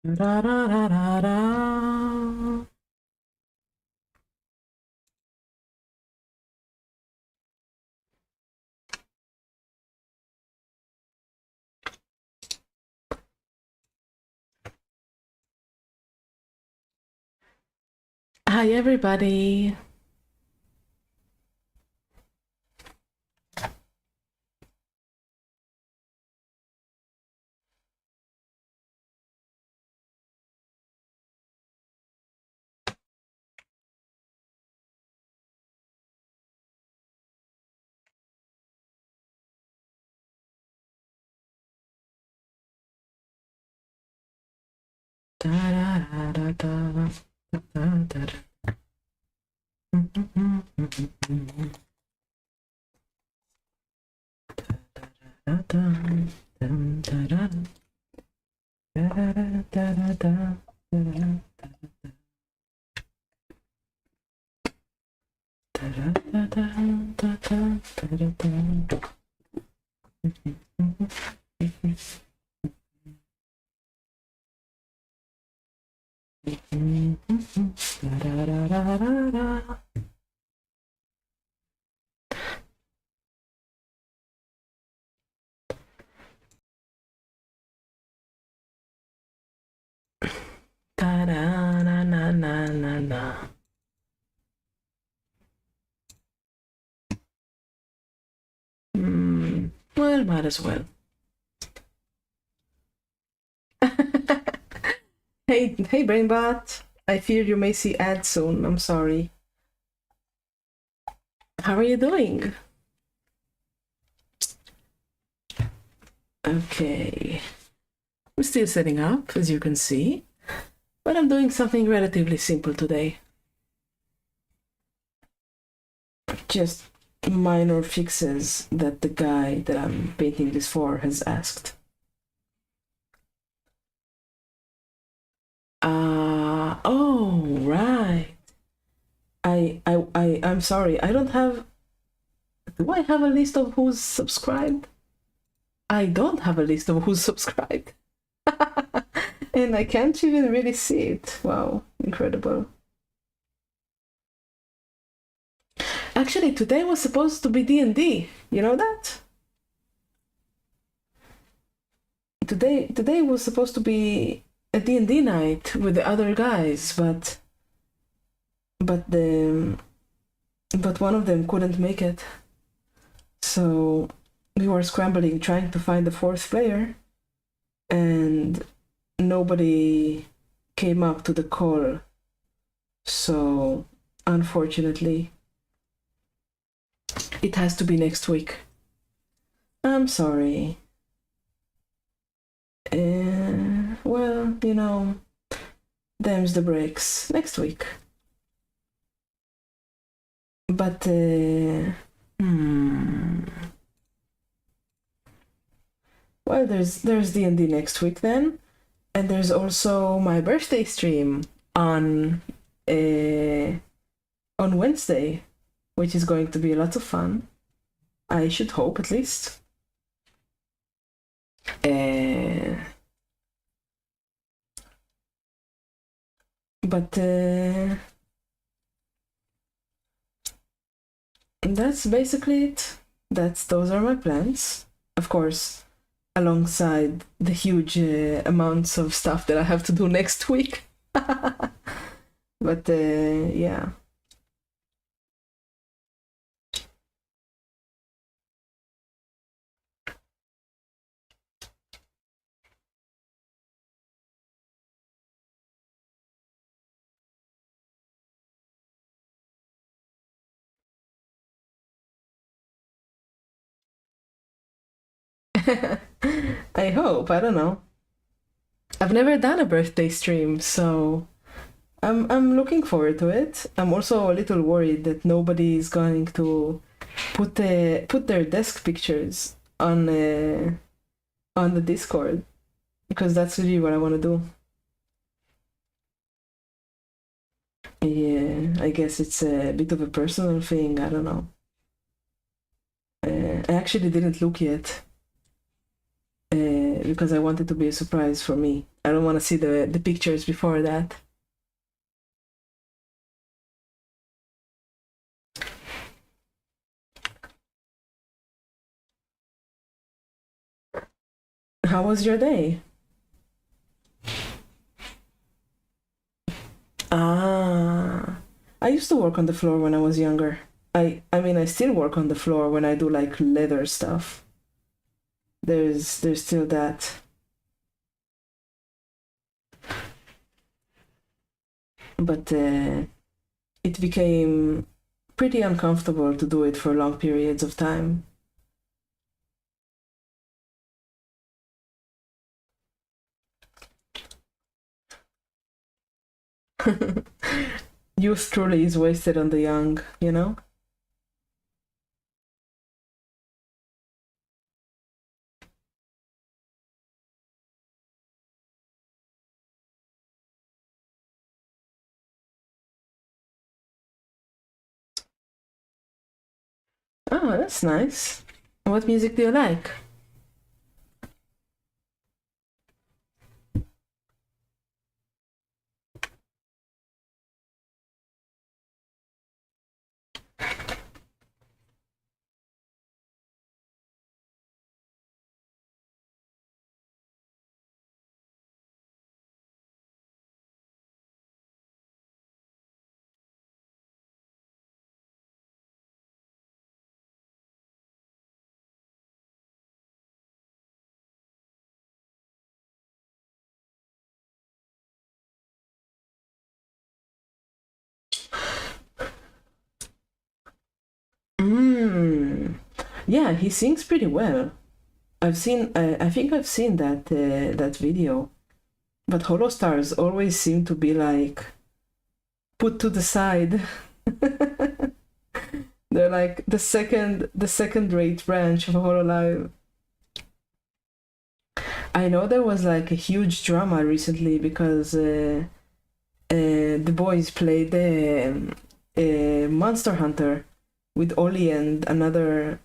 Da, da, da, da, da. Hi, everybody. Da, da, da, da, da, da, da, da. Da, da, da, da, da, da, da, da. Well, might as well. Hey, Brainbot. I fear you may see ads soon. I'm sorry. How are you doing? Okay. I'm still setting up, as you can see, but I'm doing something relatively simple today. Just minor fixes that the guy that I'm painting this for has asked. Oh, right. I'm sorry. I don't have. Do I have a list of who's subscribed? I don't have a list of who's subscribed. And I can't even really see it. Wow, incredible. Actually, today was supposed to be D&D. You know that? Today was supposed to be a D&D night with the other guys, but one of them couldn't make it. So we were scrambling trying to find the fourth player, and nobody came up to the call. So unfortunately, it has to be next week. I'm sorry. Well, you know, them's the breaks. Next week. But, well, there's D&D next week then. And there's also my birthday stream on Wednesday, which is going to be lots of fun. I should hope, at least. But that's basically it. Those are my plans. Of course, alongside the huge amounts of stuff that I have to do next week. But yeah. I hope. I don't know. I've never done a birthday stream, so I'm looking forward to it. I'm also a little worried that nobody is going to put their desk pictures on the Discord, because that's really what I want to do. Yeah, I guess it's a bit of a personal thing. I don't know. I actually didn't look yet because I want it to be a surprise for me. I don't want to see the pictures before that. How was your day? Ah, I used to work on the floor when I was younger. I mean, I still work on the floor when I do like leather stuff. There's still that. But it became pretty uncomfortable to do it for long periods of time. Youth truly is wasted on the young, you know? Oh, that's nice. What music do you like? Mm. Yeah, he sings pretty well. I think I've seen that video. But Holostars always seem to be like put to the side. They're like the second rate branch of Hololive. I know there was like a huge drama recently because the boys played Monster Hunter with Oli and another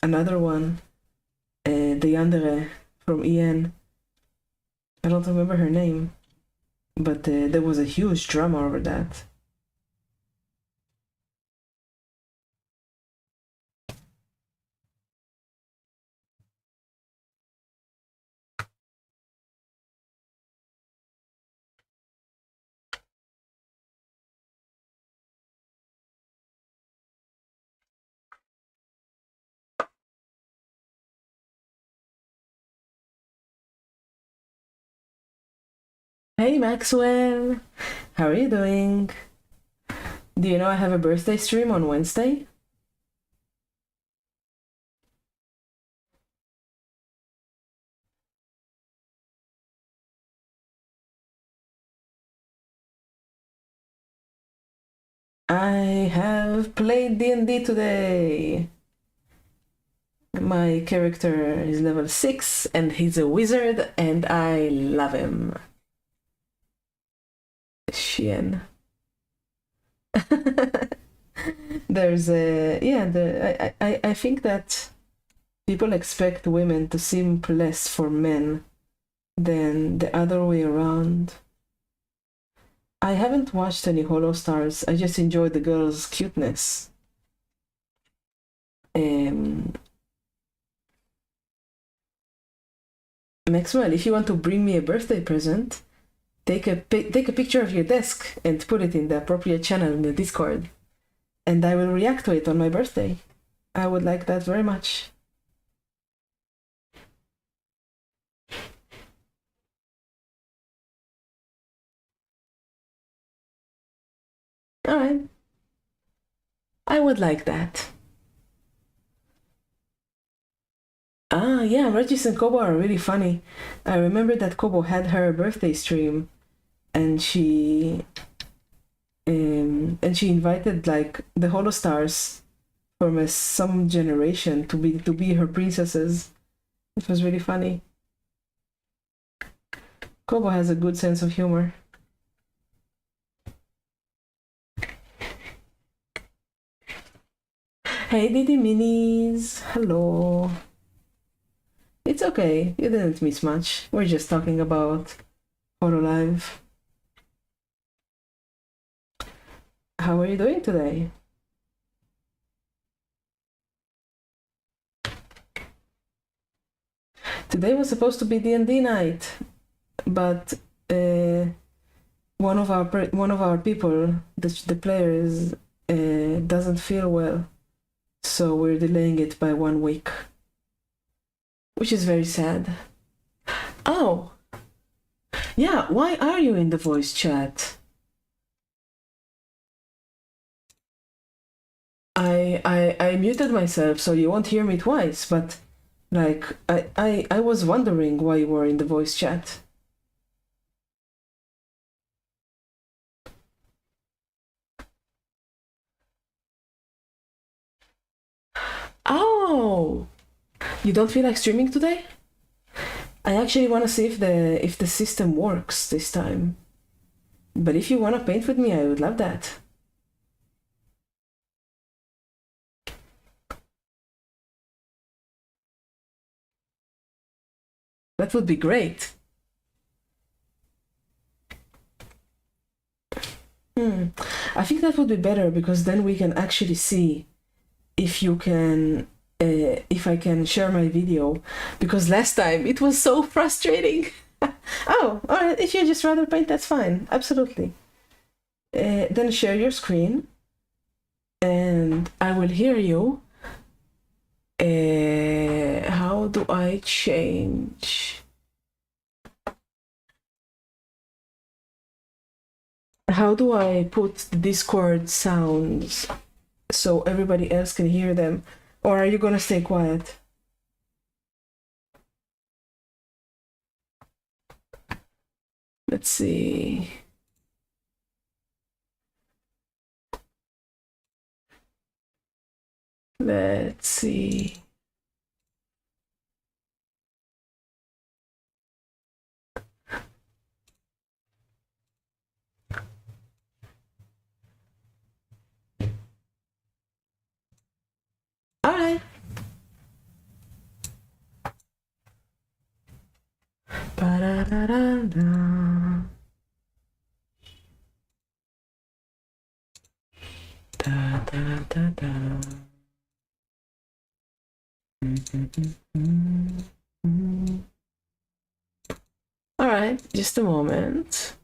one, the Yandere from EN. I don't remember her name, but there was a huge drama over that. Hey Maxwell, how are you doing? Do you know I have a birthday stream on Wednesday? I have played D&D today. My character is level 6 and he's a wizard and I love him. Shien. There's a I think that people expect women to simp less for men than the other way around. I haven't watched any Holostars. I just enjoy the girls' cuteness. Maxwell, if you want to bring me a birthday present, take a picture of your desk and put it in the appropriate channel in the Discord, and I will react to it on my birthday. I would like that very much. All right. I would like that. Ah, yeah, Regis and Kobo are really funny. I remember that Kobo had her birthday stream, and she invited like the Holostars from some generation to be her princesses. It was really funny. Kobo has a good sense of humor. Hey Didi Minis, hello. It's okay. You didn't miss much. We're just talking about Hololive. How are you doing today? Today was supposed to be D&D night, but one of our people, the players, doesn't feel well, so we're delaying it by 1 week, which is very sad. Oh, yeah. Why are you in the voice chat? I muted myself so you won't hear me twice, but like I was wondering why you were in the voice chat. Oh, you don't feel like streaming today? I actually want to see if the system works this time. But if you want to paint with me, I would love that. That would be great. I think that would be better because then we can actually see if you can, if I can share my video. Because last time it was so frustrating. Oh, all right. If you just rather paint, that's fine. Absolutely. Then share your screen, and I will hear you. How do I change? How do I put the Discord sounds so everybody else can hear them? Or are you gonna stay quiet? Let's see. Let's see. All right. Ba-da-da-da-da. Da-da-da-da. All right, just a moment.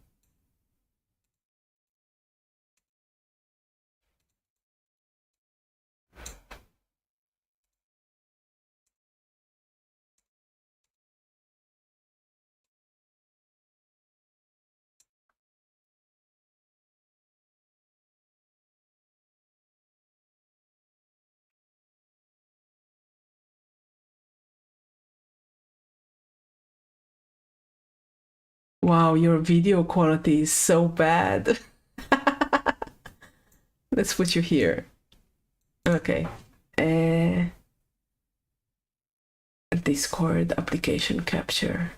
Wow, your video quality is so bad. Let's put you here. Okay. Discord application capture.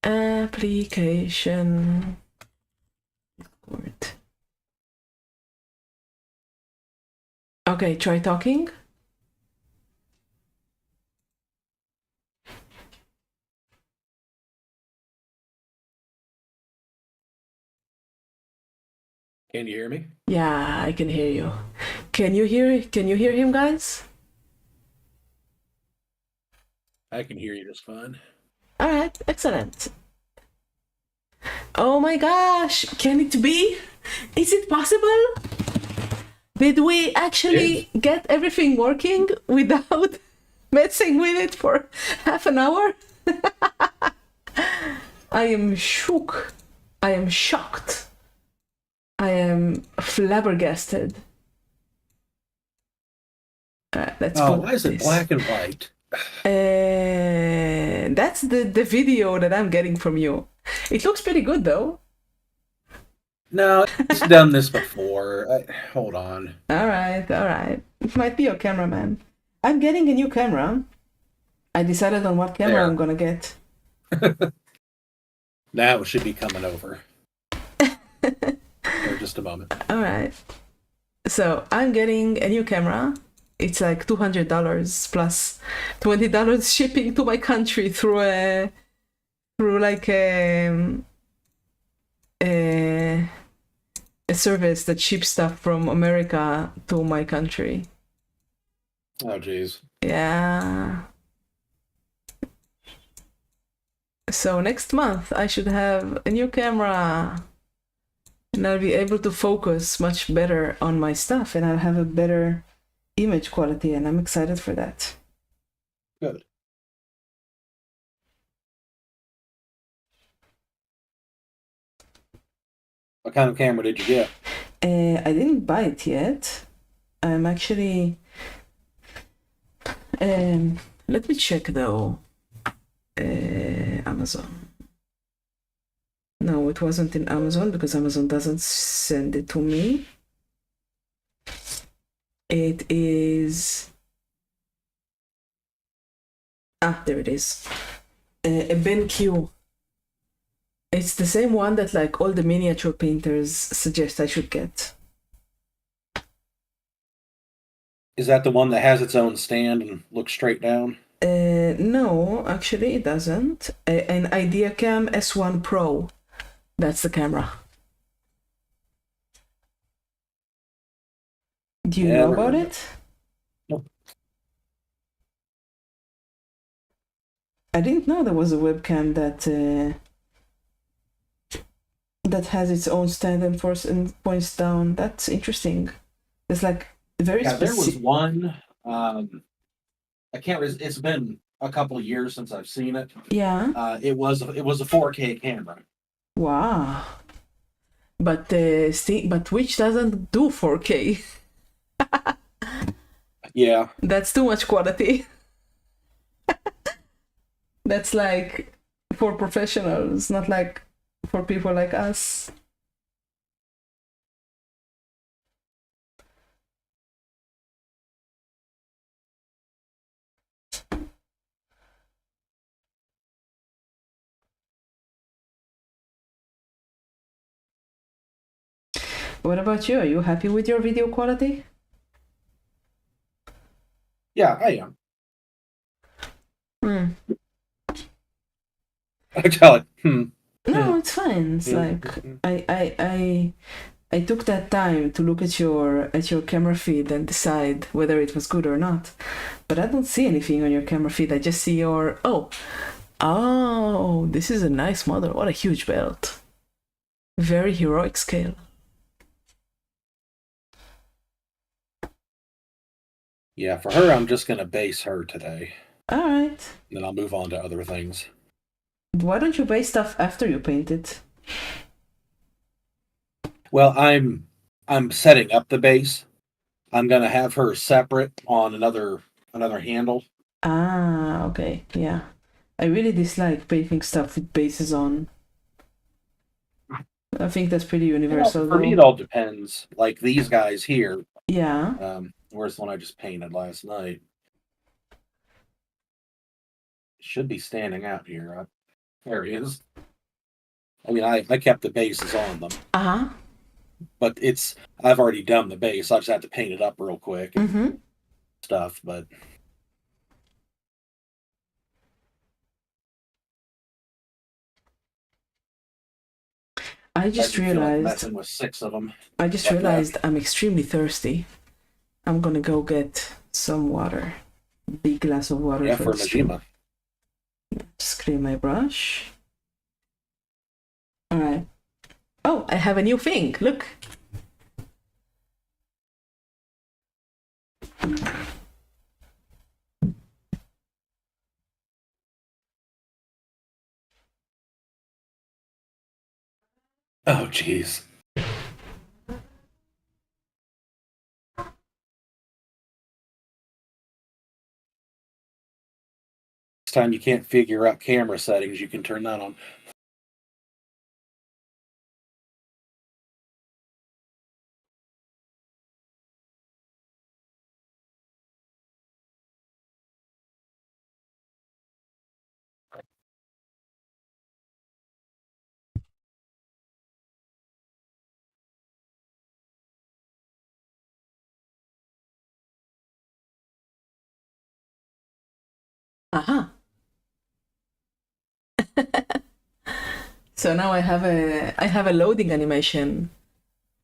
Application. Discord. Okay, try talking. Can you hear me? Yeah, I can hear you. Can you hear him, guys? I can hear you just fine. All right, excellent. Oh my gosh, can it be? Is it possible? Did we actually get everything working without messing with it for half an hour? I am shook. I am shocked. I am flabbergasted. Let's put why is it this. black and white? That's the video that I'm getting from you. It looks pretty good though. No, it's done this before. Hold on. All right. It might be your cameraman. I'm getting a new camera. I decided on what camera There. I'm gonna get. Now it should be coming over. For just a moment. All right. So I'm getting a new camera. It's like $200 plus $20 shipping to my country through like a service that ships stuff from America to my country. Oh, geez. Yeah. So next month I should have a new camera and I'll be able to focus much better on my stuff and I'll have a better image quality and I'm excited for that. Good. What kind of camera did you get? I didn't buy it yet. I'm actually. Let me check though. Amazon. No, it wasn't in Amazon because Amazon doesn't send it to me. It is. There it is. A BenQ. It's the same one that like all the miniature painters suggest I should get. Is that the one that has its own stand and looks straight down? No, actually it doesn't. An IdeaCam S1 Pro. That's the camera. Do you know about it? Nope. I didn't know there was a webcam that has its own stand and force and points down. That's interesting. It's like very Yeah, there was specific. one. I can't. It's been a couple of years since I've seen it. Yeah. It was a 4K camera. Wow. But which doesn't do 4K. Yeah. That's too much quality. That's like for professionals, not like for people like us. What about you? Are you happy with your video quality? Yeah, I am. Hmm. I tell it. No, it's fine. It's like I took that time to look at your camera feed and decide whether it was good or not. But I don't see anything on your camera feed. I just see your oh, this is a nice model. What a huge belt. Very heroic scale. Yeah, for her, I'm just gonna base her today. All right. Then I'll move on to other things. Why don't you base stuff after you paint it? Well, I'm setting up the base. I'm gonna have her separate on another handle. Ah, okay. Yeah. I really dislike painting stuff with bases on. I think that's pretty universal. For me, it all depends. Like these guys here. Yeah. Where's the one I just painted last night? Should be standing out here. There he is. I mean, I kept the bases on them. Uh-huh. But I've already done the base. I just have to paint it up real quick and stuff. But I just realized messing with 6 of them. I just realized I'm extremely thirsty. I'm gonna go get some water. Big glass of water. Yeah, for Majima. Just clean my brush. All right. Oh, I have a new thing. Look. Oh, jeez. Next time you can't figure out camera settings, you can turn that on. Aha. So now I have a loading animation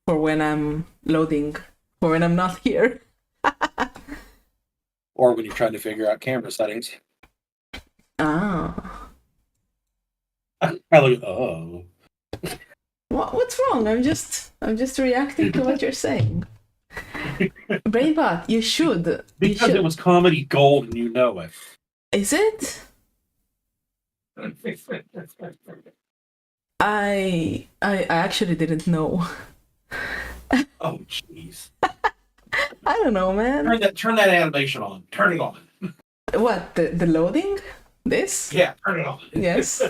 for when I'm loading, for when I'm not here. Or when you're trying to figure out camera settings. Ah. I look, oh. What's wrong? I'm just reacting to what you're saying. Brainbot, you should. Because it was comedy gold and you know it. Is it? I actually didn't know. Oh, jeez. I don't know, man. Turn that animation on. Turn it on. What, the loading? This? Yeah, turn it on. Yes.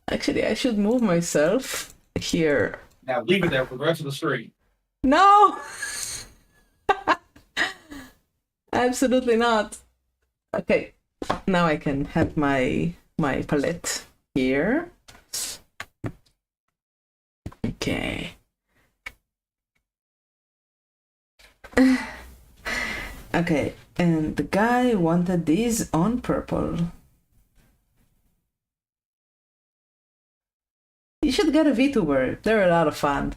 Actually, I should move myself here. Now leave it there for the rest of the stream. No! Absolutely not. Okay, now I can have my palette here. Okay. Okay, and the guy wanted these on purple. You should get a VTuber. They're a lot of fun.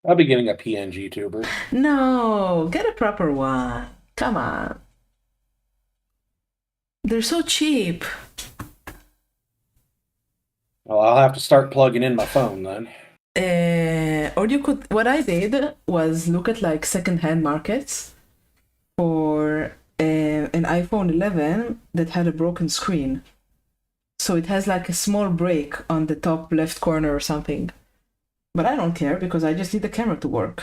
I'll be getting a PNG tuber. No, get a proper one. Come on. They're so cheap. Well, I'll have to start plugging in my phone then. Or you could, what I did was look at like secondhand markets for an iPhone 11 that had a broken screen. So it has like a small break on the top left corner or something. But I don't care because I just need the camera to work.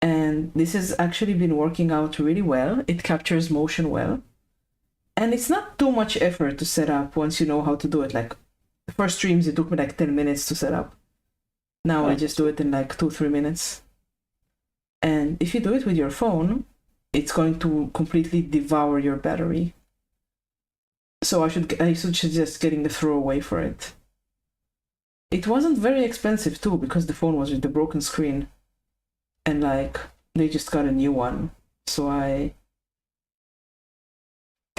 And this has actually been working out really well. It captures motion well. And it's not too much effort to set up once you know how to do it. Like the first streams, it took me like 10 minutes to set up. Now I just do it in like 2-3 minutes. And if you do it with your phone, it's going to completely devour your battery. So I should suggest getting the throwaway for it. It wasn't very expensive too, because the phone was with the broken screen. And like, they just got a new one. So I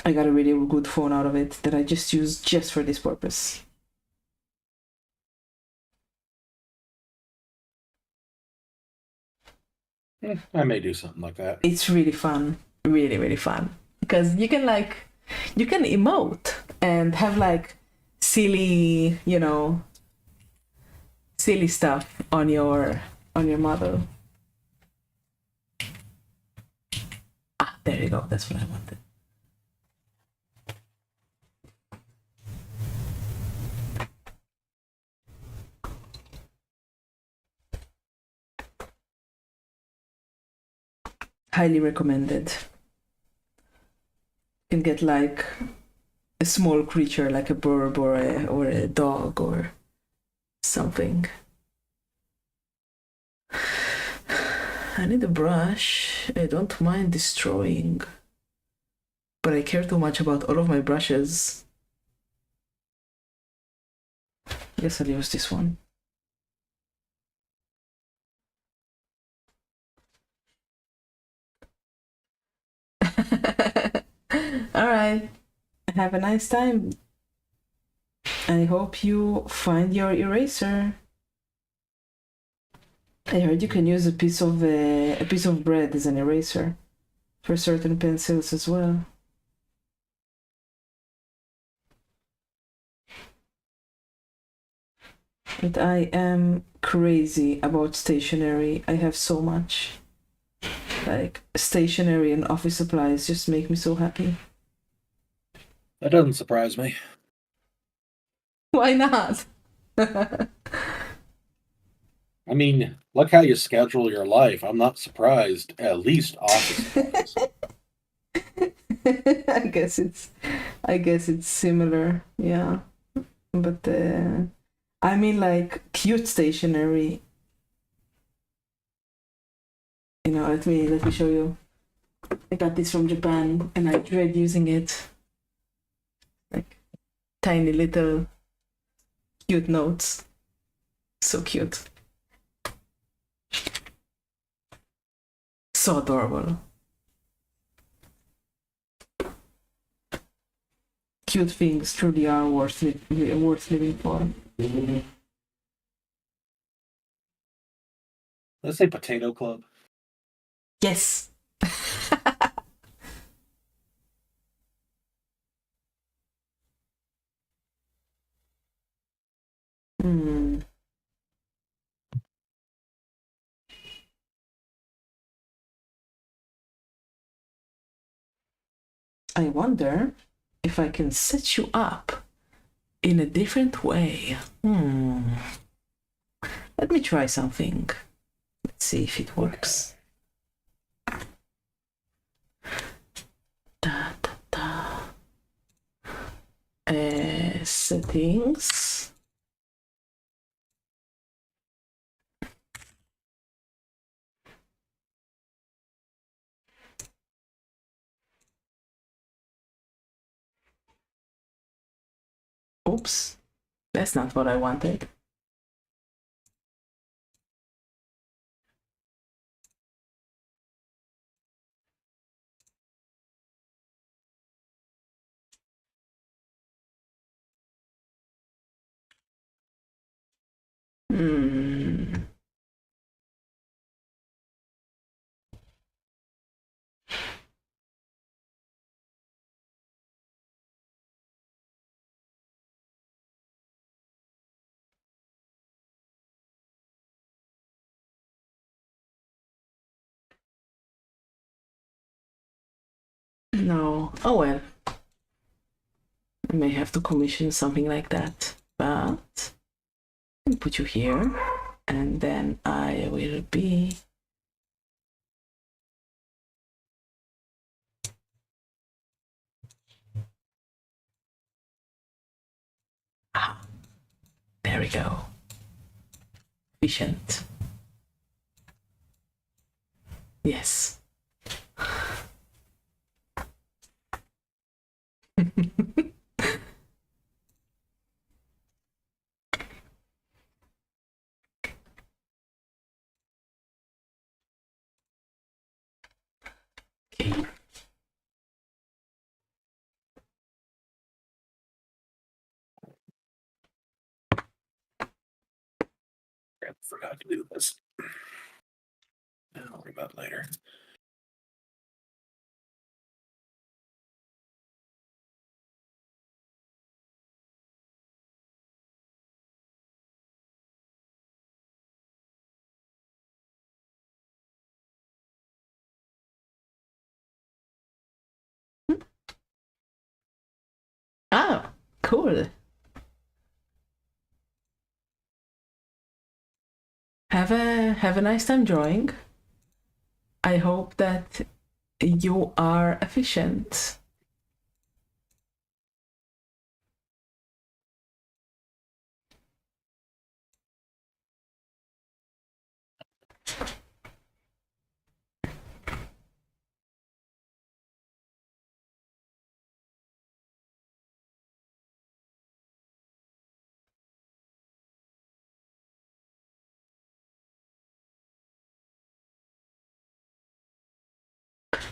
got a really good phone out of it that I just use just for this purpose. I may do something like that. It's really fun. Really, really fun. Because you can emote and have like silly, silly stuff on your model. Ah, there you go. That's what I wanted. Highly recommended. You can get like a small creature like a bird or a dog or something. I need a brush. I don't mind destroying, but I care too much about all of my brushes. I guess I'll use this one. All right. Have a nice time. I hope you find your eraser. I heard you can use a piece of bread as an eraser for certain pencils as well. But I am crazy about stationery. I have so much. Like stationery and office supplies just make me so happy. That doesn't surprise me. Why not? I mean, look how you schedule your life. I'm not surprised. At least office supplies. I guess it's similar, yeah. But I mean, like cute stationery. Let me show you. I got this from Japan, and I dread using it. Like tiny little cute notes. So cute. So adorable. Cute things truly are worth living for. Let's say Potato Club. Yes. Hmm. I wonder if I can set you up in a different way. Let me try something. Let's see if it works. Da, da, da. Settings. Oops, that's not what I wanted. No. Oh well. I may have to commission something like that. But I'll put you here. And then I will be... Ah, there we go. Efficient. Yes. Okay. I forgot to do this. I'll worry about it later. Oh, cool. Have a nice time drawing. I hope that you are efficient.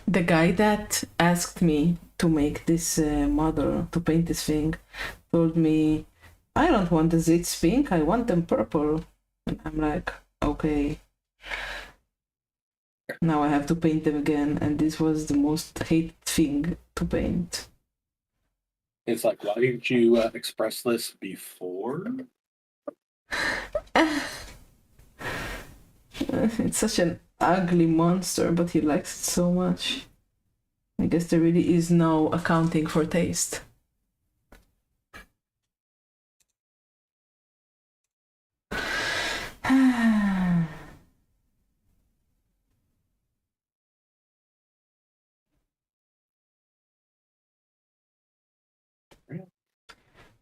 The guy that asked me to make this model, to paint this thing, told me, I don't want the zits pink, I want them purple. And I'm like, okay. Now I have to paint them again, and this was the most hated thing to paint. It's like, why didn't you express this before? It's such an ugly monster, but he likes it so much. I guess there really is no accounting for taste.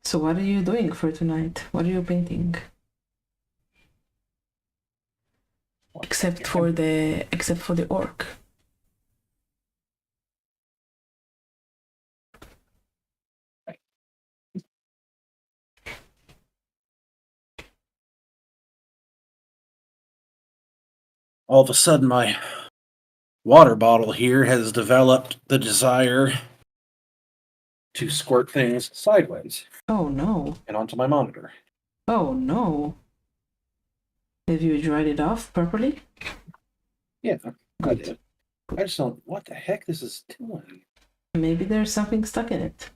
So what are you doing for tonight? What are you painting? Except for the orc. All of a sudden, my water bottle here has developed the desire to squirt things sideways Oh no. and onto my monitor. Oh no. Have you dried it off properly? Yeah, I Good. did. I just don't. What the heck this is doing? Maybe there's something stuck in it.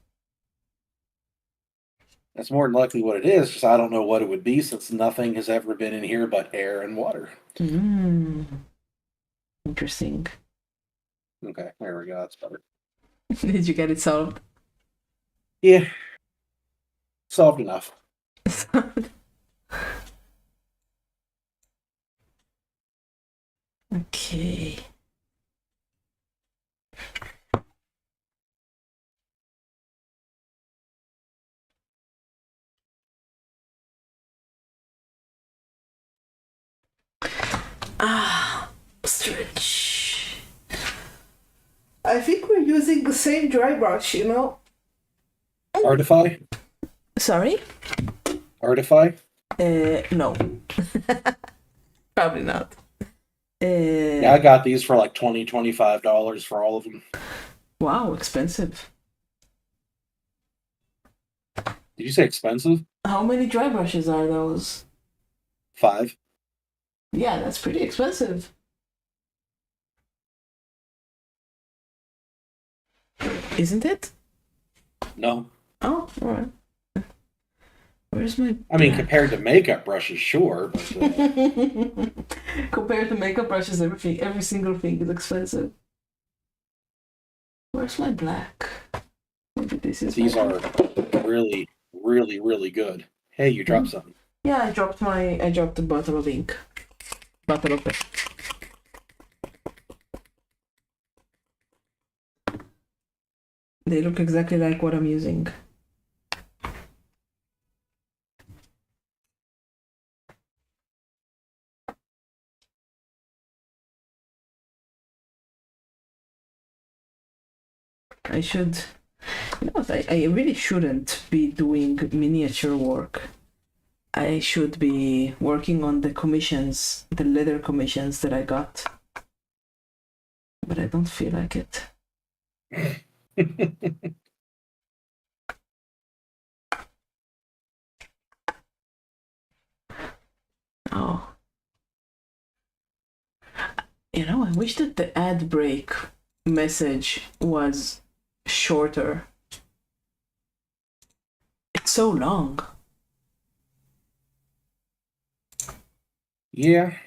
That's more than likely what it is, because I don't know what it would be since nothing has ever been in here but air and water. Interesting. Okay, there we go. That's better. Did you get it solved? Yeah. Solved enough. Okay. Stretch. I think we're using the same dry brush, you know? Artify? Sorry? Artify? No. Probably not. Yeah, I got these for like $20, $25 for all of them. Wow, expensive. Did you say expensive? How many dry brushes are those? 5. Yeah, that's pretty expensive. Isn't it? No. Oh, alright. Where's my... I mean, compared to makeup brushes, sure, but Compared to makeup brushes, every single thing is expensive. Where's my black? Maybe this is. these are really, really, really good. Hey, you dropped something. Yeah, I dropped the bottle of ink. Bottle of pen. They look exactly like what I'm using. I should, I really shouldn't be doing miniature work. I should be working on the commissions, the leather commissions that I got. But I don't feel like it. Oh. I wish that the ad break message was shorter. It's so long. Yeah.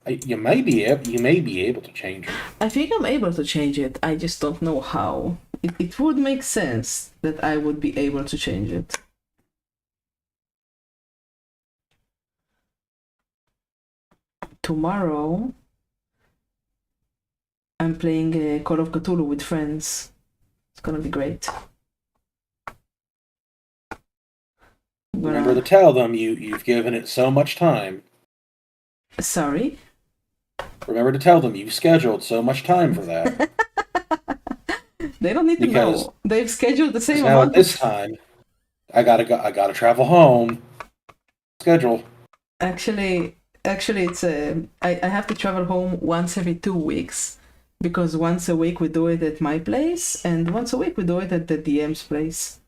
You may be able to change it. I think I'm able to change it. I just don't know how. It would make sense that I would be able to change it. Tomorrow, I'm playing Call of Cthulhu with friends. It's gonna be great. Remember to tell them you've given it so much time. Sorry? Remember to tell them you've scheduled so much time for that. They don't need to know. They've scheduled the same now amount. At this time, I gotta travel home. Schedule. Actually, it's I have to travel home once every 2 weeks, because once a week we do it at my place, and once a week we do it at the DM's place.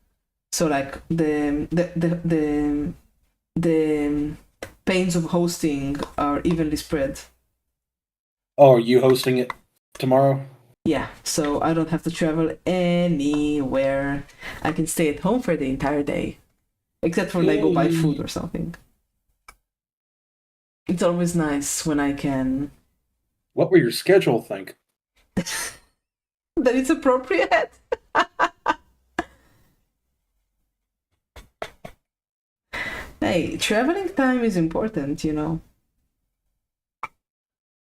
So like the pains of hosting are evenly spread. Oh, are you hosting it tomorrow? Yeah, so I don't have to travel anywhere. I can stay at home for the entire day, except for like go buy food or something. It's always nice when I can. What will your schedule think? That it's appropriate. Hey, traveling time is important,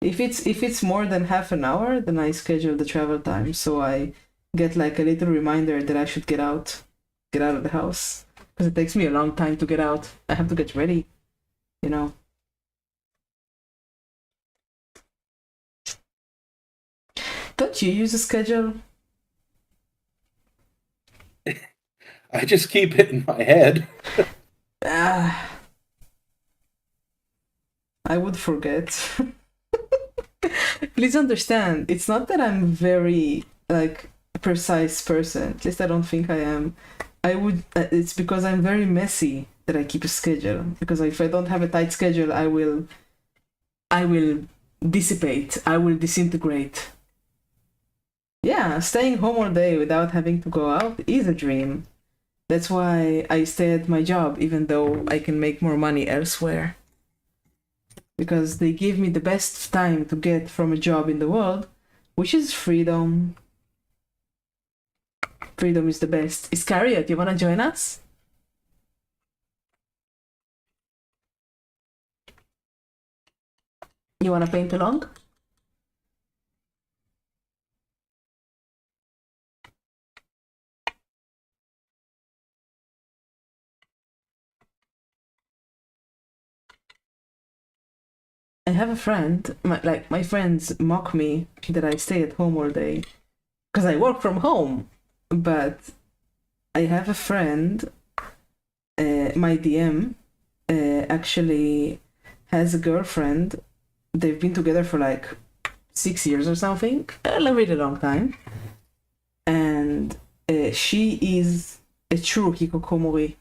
If it's more than half an hour, then I schedule the travel time, so I get like a little reminder that I should get out of the house, because it takes me a long time to get out. I have to get ready, Don't you use a schedule? I just keep it in my head. I would forget. Please understand, it's not that I'm very like precise person. At least I don't think I am. It's because I'm very messy that I keep a schedule. Because if I don't have a tight schedule, I will dissipate. I will disintegrate. Yeah, staying home all day without having to go out is a dream. That's why I stay at my job, even though I can make more money elsewhere. Because they give me the best time to get from a job in the world, which is freedom. Freedom is the best. Iscariot, you wanna join us? You wanna paint along? I have a friend, my friends mock me that I stay at home all day because I work from home. But I have a friend, my DM, actually has a girlfriend. They've been together for like 6 years or something, a really long time. And she is a true hikikomori.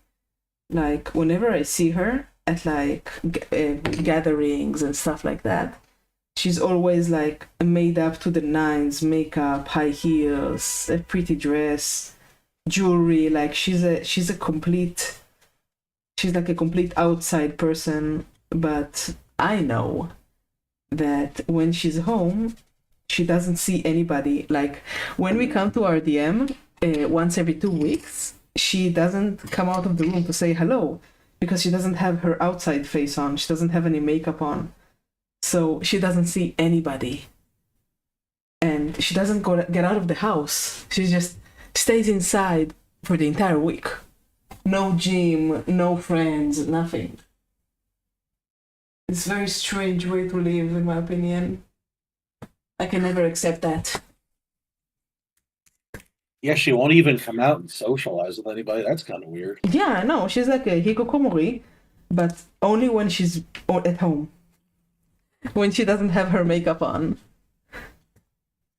Like, whenever I see her at like gatherings and stuff like that, she's always like made up to the nines, makeup, high heels, a pretty dress, jewelry. Like she's like a complete outside person. But I know that when she's home, she doesn't see anybody. Like when we come to our DM once every 2 weeks, she doesn't come out of the room to say hello because she doesn't have her outside face on. She doesn't have any makeup on. So she doesn't see anybody. And she doesn't get out of the house. She just stays inside for the entire week. No gym, no friends, nothing. It's a very strange way to live, in my opinion. I can never accept that. Yeah, she won't even come out and socialize with anybody. That's kind of weird. Yeah, I know. She's like a hikikomori, but only when she's at home. When she doesn't have her makeup on.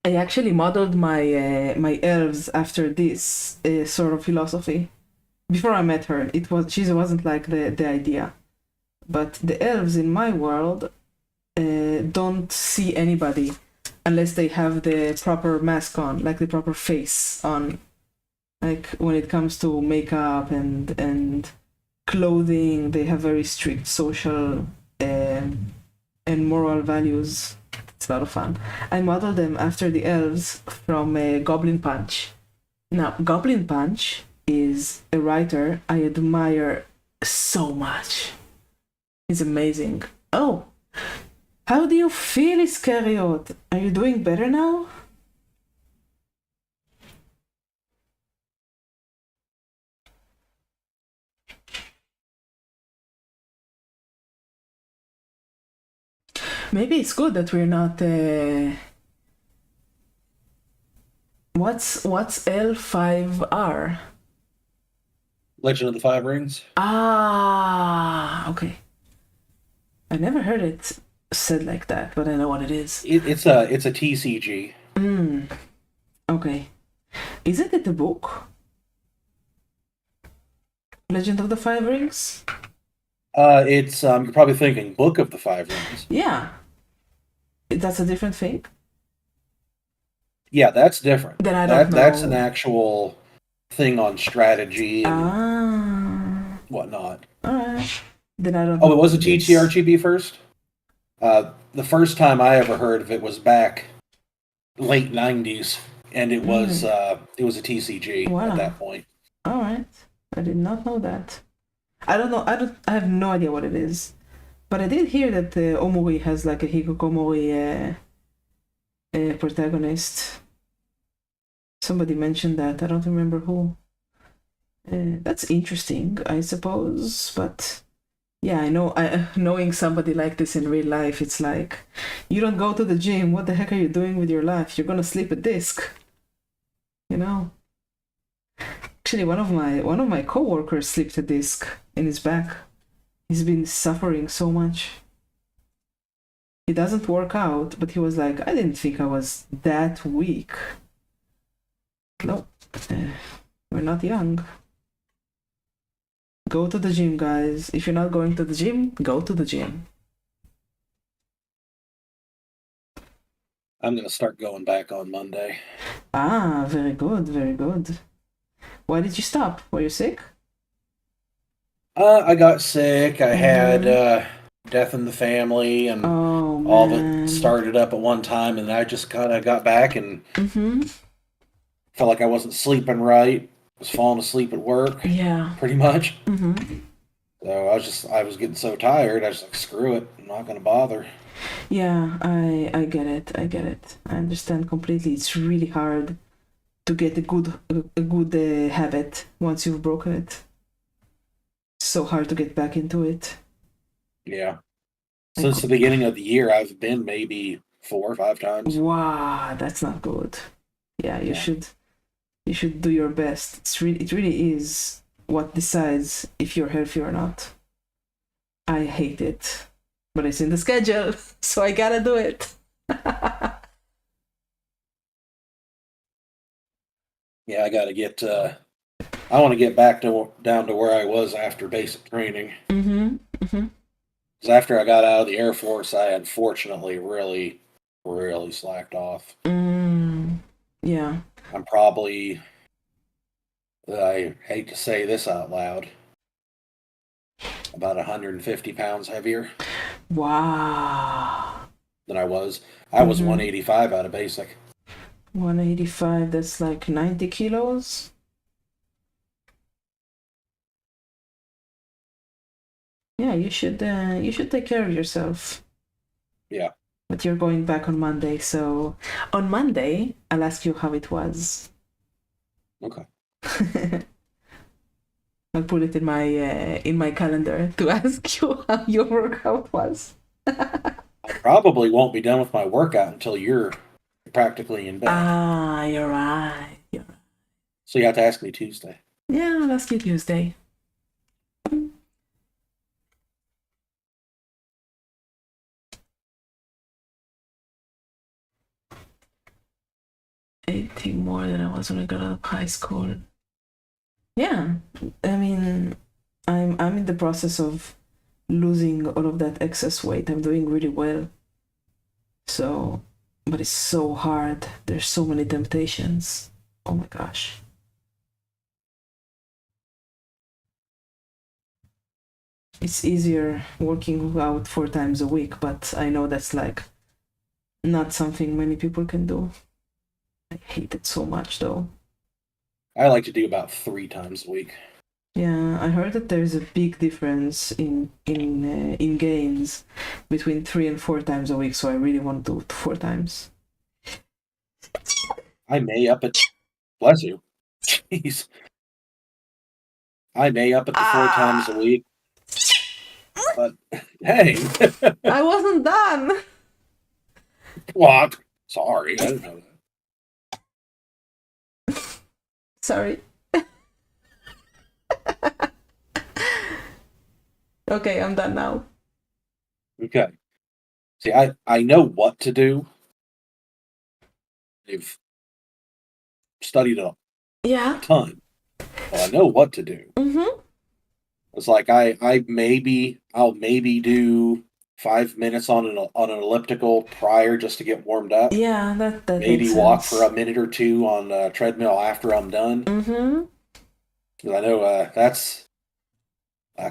I actually modeled my elves after this sort of philosophy. Before I met her, she wasn't like the idea. But the elves in my world don't see anybody unless they have the proper mask on, like the proper face on. Like when it comes to makeup and clothing, they have very strict social and moral values. It's a lot of fun. I modeled them after the elves from Goblin Punch. Now, Goblin Punch is a writer I admire so much. He's amazing. Oh, how do you feel, Iscariot? Are you doing better now? Maybe it's good that we're not. What's L5R? Legend of the Five Rings. Ah, okay. I never heard it said like that, but I know what it is. It's a TCG. Okay. Isn't it a book? Legend of the Five Rings? It's you're probably thinking Book of the Five Rings. Yeah. That's a different thing? Yeah, that's different. Then I don't know. That's an actual thing on strategy and whatnot. Alright. Then I don't Oh, know it was a what it is. TTRGB first? The first time I ever heard of it was back late 90s, and it was a TCG Wow. at that point. Alright. I did not know that. I don't know. I have no idea what it is. But I did hear that Omori has like a hikikomori protagonist. Somebody mentioned that. I don't remember who. That's interesting, I suppose. But yeah, I know. Knowing somebody like this in real life, it's like you don't go to the gym. What the heck are you doing with your life? You're gonna sleep a disc. You know. Actually, one of my coworkers slipped a disc in his back. He's been suffering so much. he doesn't work out, but he was like, I didn't think I was that weak. No, we're not young. Go to the gym, guys. If you're not going to the gym, go to the gym. I'm gonna start going back on Monday. Ah, very good, very good. Why did you stop? Were you sick? I got sick. I had Mhm. death in the family, and Oh all of it man. started up at one time, and I just kind of got back and Mm-hmm. felt like I wasn't sleeping right. Was falling asleep at work, Yeah. pretty much. Mm-hmm. So I was getting so tired. I was like, screw it, I'm not gonna bother. Yeah, I get it. I get it. I understand completely. It's really hard to get a good habit once you've broken it. So hard to get back into it. Yeah. I Since co- the beginning of the year, I've been maybe 4 or 5 times. wow, that's not good. Yeah, you Yeah. should do your best. It really is what decides if you're healthy or not. I hate it, but it's in the schedule, so I gotta do it. Yeah, I got to get. I want to get back to down to where I was after basic training. Mm-hmm. Mm-hmm. Because after I got out of the Air Force, I unfortunately really, really slacked off. Yeah. I'm probably. I hate to say this out loud. About 150 pounds heavier Wow. than I was. I was Mm-hmm. 185 out of basic. 185, that's like 90 kilos. Yeah, you should take care of yourself. Yeah. But you're going back on Monday, so on Monday I'll ask you how it was. Okay. I'll put it in my calendar to ask you how your workout was. I probably won't be done with my workout until you're practically in bed. Ah, you're right. You're right. So you have to ask me Tuesday. Yeah, I'll ask you Tuesday. 18 more than I was when I got out of high school. Yeah, I mean, I'm in the process of losing all of that excess weight. I'm doing really well. So, but it's so hard. There's so many temptations. Oh my gosh. It's easier working out 4 times a week, but I know that's like not something many people can do. I hate it so much though. I like to do about 3 times a week. Yeah, I heard that there's a big difference in gains between 3 and 4 times a week, so I really want to do 4 times. I may up it. Bless you. Jeez. I may up it to 4 times a Ah, week, but hey, I wasn't done. what? Sorry, I didn't know Sorry. Okay, I'm done now. that. Okay. See, I know what to do. I've studied a Yeah. ton, but I know what to do. Mm-hmm. It's like I'll maybe do 5 minutes on an elliptical prior just to get warmed up. Yeah, that Maybe makes walk for sense. a minute or two on a treadmill after I'm done. Mm-hmm. 'Cause I know that's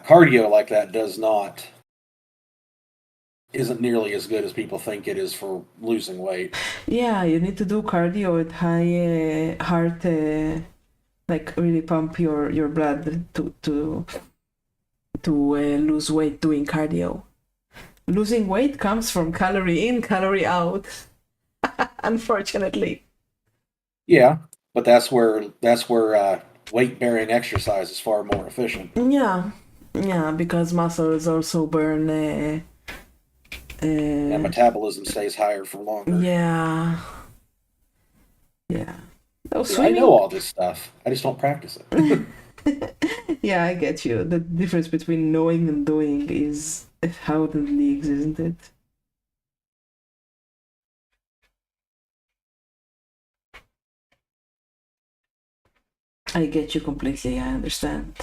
cardio like that does not isn't nearly as good as people think it is for losing weight. Yeah, you need to do cardio at high heart, like really pump your blood to lose weight doing cardio. Losing weight comes from calorie in, calorie out. Unfortunately. Yeah, but that's where weight bearing exercise is far more efficient Yeah, yeah, because muscles also burn. and metabolism stays higher for longer. Yeah, yeah. Oh, See, I know swimming. all this stuff. I just don't practice it. Yeah, I get you. The difference between knowing and doing is how the leagues, isn't it? I get you completely. I understand.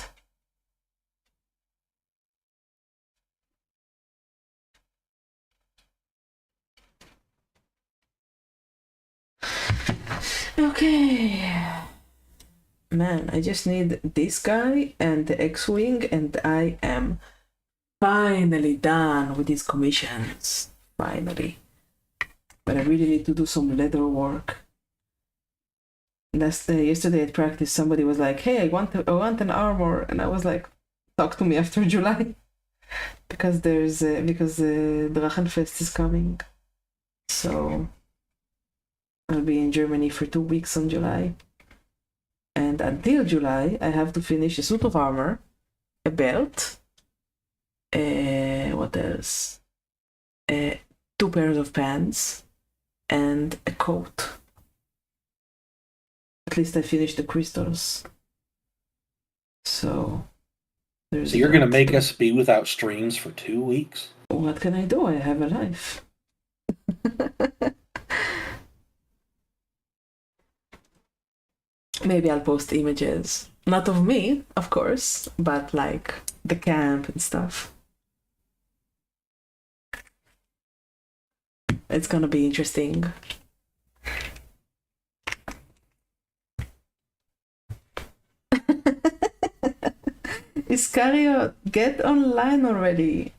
Okay. Man, I just need this guy and the X-Wing, and I am finally done with these commissions. Finally. But I really need to do some leather work. Yesterday at practice, somebody was like, "Hey, I want an armor," and I was like, "Talk to me after July," because Drachenfest is coming. So I'll be in Germany for 2 weeks on July. And until July, I have to finish a suit of armor, a belt, what else? 2 pairs of pants, and a coat. At least I finished the crystals. So So you're going to make us be without streams for 2 weeks? What can I do? I have a life. Maybe I'll post images. Not of me, of course, but like the camp and stuff. It's gonna be interesting. Iscario, get online already.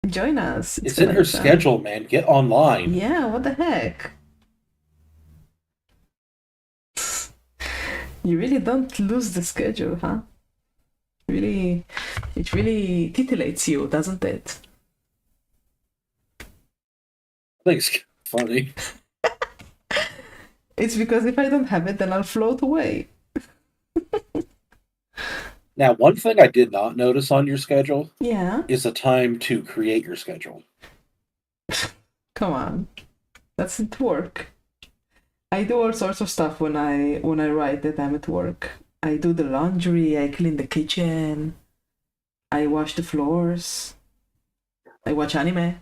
Join us. It's in her schedule, man. Get online. Yeah, what the heck? You really don't lose the schedule, huh? Really, it really titillates you, doesn't it? I think it's funny. It's because if I don't have it, then I'll float away. Now, one thing I did not notice on your schedule is a time to create your schedule. Come on. That's at work. I do all sorts of stuff when I write that I'm at work. I do the laundry, I clean the kitchen, I wash the floors, I watch anime.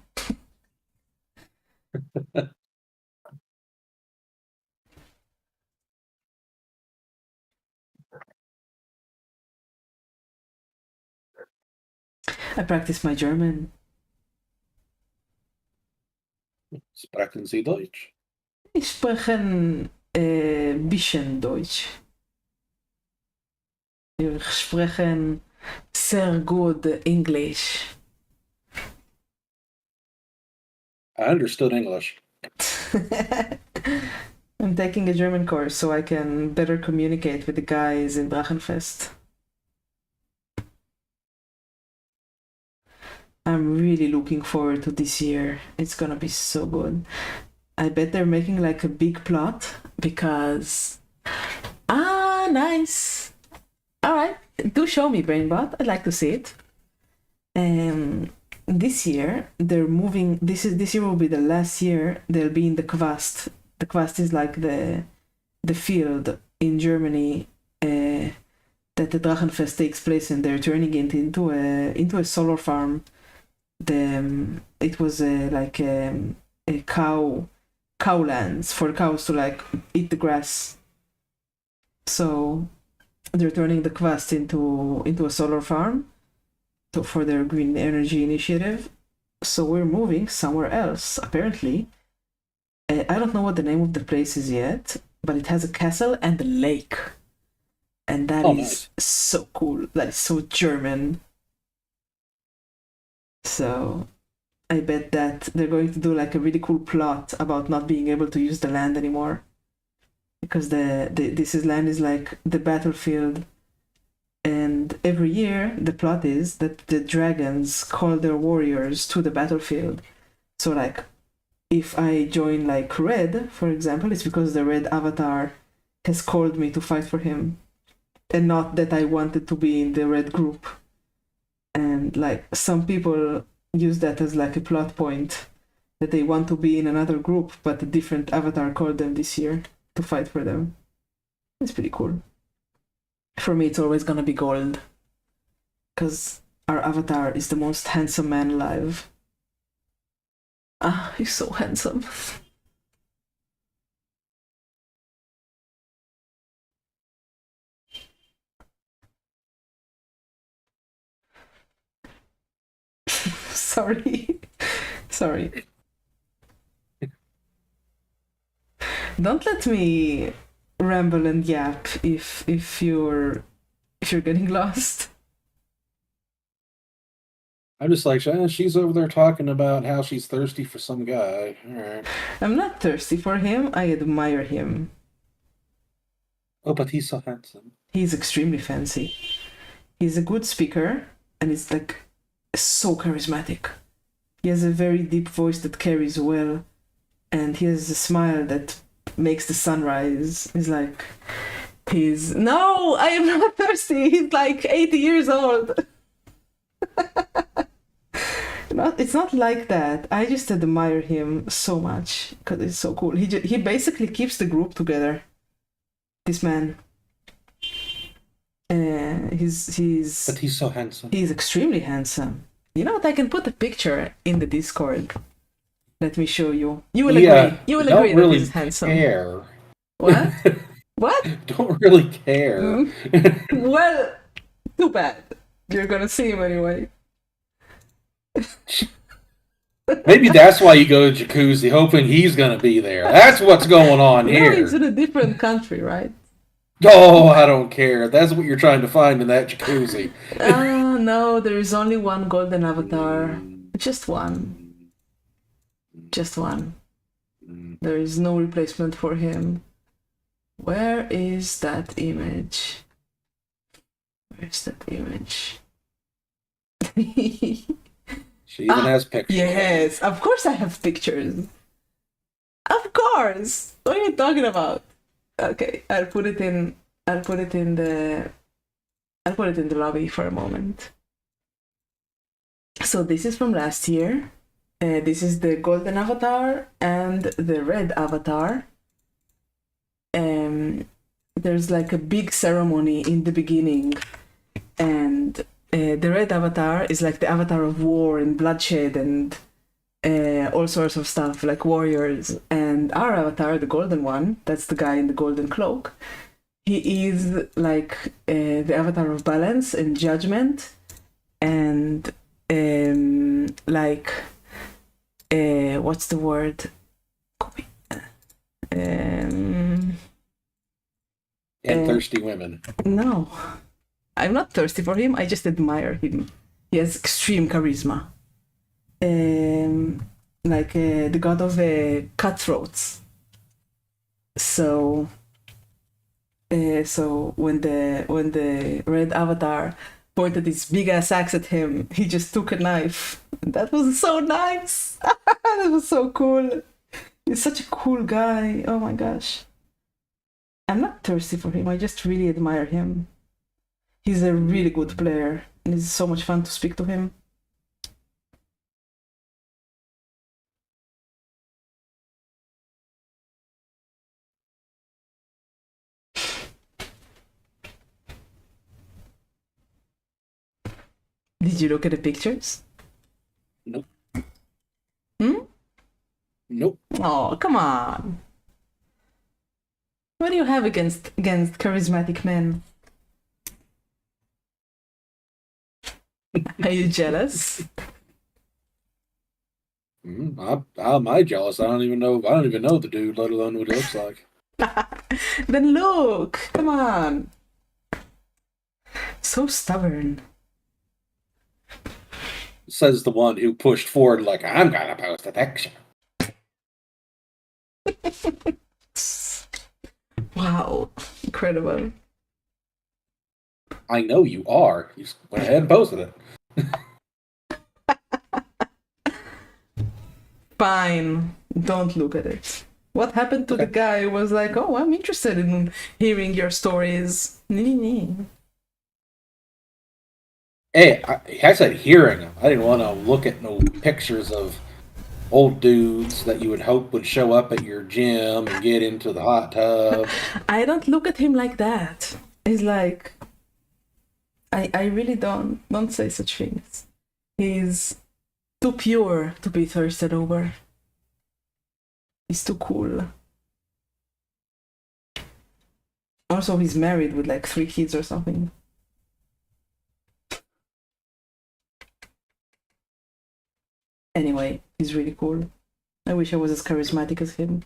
I practice my German. Sprechen Sie Deutsch? Ich spreche bisschen Deutsch. Ich spreche sehr gut English. I understood English. I'm taking a German course so I can better communicate with the guys in Drachenfest. I'm really looking forward to this year. It's gonna be so good. I bet they're making like a big plot because... nice! Alright, do show me, Brainbot. I'd like to see it. This year, they're moving... This year will be the last year they'll be in the Kvast. The Kvast is like the field in Germany that the Drachenfest takes place in. They're turning it into a solar farm. It was like a cowlands for cows to like eat the grass. So they're turning the Kvast into a solar farm for their green energy initiative. So we're moving somewhere else, apparently. I don't know what the name of the place is yet, but it has a castle and a lake. And that is nice. So cool. That is so German. So I bet that they're going to do like a really cool plot about not being able to use the land anymore. Because this land is like the battlefield. And every year the plot is that the dragons call their warriors to the battlefield. So like if I join like Red, for example, it's because the Red avatar has called me to fight for him. And not that I wanted to be in the Red group. And like some people use that as like a plot point that they want to be in another group, but a different avatar called them this year to fight for them. It's pretty cool. For me, it's always gonna be Gold, because our avatar is the most handsome man alive. He's so handsome. Sorry. Sorry. Don't let me ramble and yap if you're getting lost. I'm just like, she's over there talking about how she's thirsty for some guy. All right. I'm not thirsty for him. I admire him. Oh, but he's so handsome. He's extremely fancy. He's a good speaker, and he's like so charismatic. He has a very deep voice that carries well, and he has a smile that makes the sun rise. No, I am not thirsty. He's like 80 years old. It's not like that. I just admire him so much because it's so cool. He basically keeps the group together. This man. But he's so handsome. He's extremely handsome. You know what? I can put a picture in the Discord. Let me show you. You will agree. You will agree that he's handsome. Care. What? What? Don't really care. Well, too bad. You're gonna see him anyway. Maybe that's why you go to Jacuzzi, hoping he's gonna be there. That's what's going on here. He's in a different country, right? Oh, I don't care. That's what you're trying to find in that Jacuzzi. No, there is only one golden avatar. Just one. Just one. There is no replacement for him. Where is that image? Where's that image? She even has pictures. Yes, of course I have pictures. Of course. What are you talking about? Okay, I'll put it in the lobby for a moment. So this is from last year. This is the golden avatar and the red avatar. There's like a big ceremony in the beginning, and the red avatar is like the avatar of war and bloodshed and all sorts of stuff, like warriors. And our avatar, the golden one, that's the guy in the golden cloak, he is like the avatar of balance and judgment, and what's the word? And thirsty women. No, I'm not thirsty for him. I just admire him. He has extreme charisma. The god of cutthroats. So when the red avatar pointed his big ass axe at him, he just took a knife. That was so nice. That was so cool. He's such a cool guy. Oh my gosh. I'm not thirsty for him. I just really admire him. He's a really good player, and it's so much fun to speak to him. Did you look at the pictures? Nope. Nope. Oh, come on. What do you have against charismatic men? Are you jealous? How am I jealous? I don't even know the dude, let alone what he looks like. Then look, come on. So stubborn. Says the one who pushed forward like, I'm gonna post a picture. Wow, incredible. I know you are. You just went ahead and posted it. Fine, don't look at it. What happened to the guy who was like, oh, I'm interested in hearing your stories. Hey, I said hearing them. I didn't want to look at no pictures of old dudes that you would hope would show up at your gym and get into the hot tub. I don't look at him like that. He's like, I really don't say such things. He's too pure to be thirsted over. He's too cool. Also, he's married with like 3 kids or something. Anyway, he's really cool. I wish I was as charismatic as him.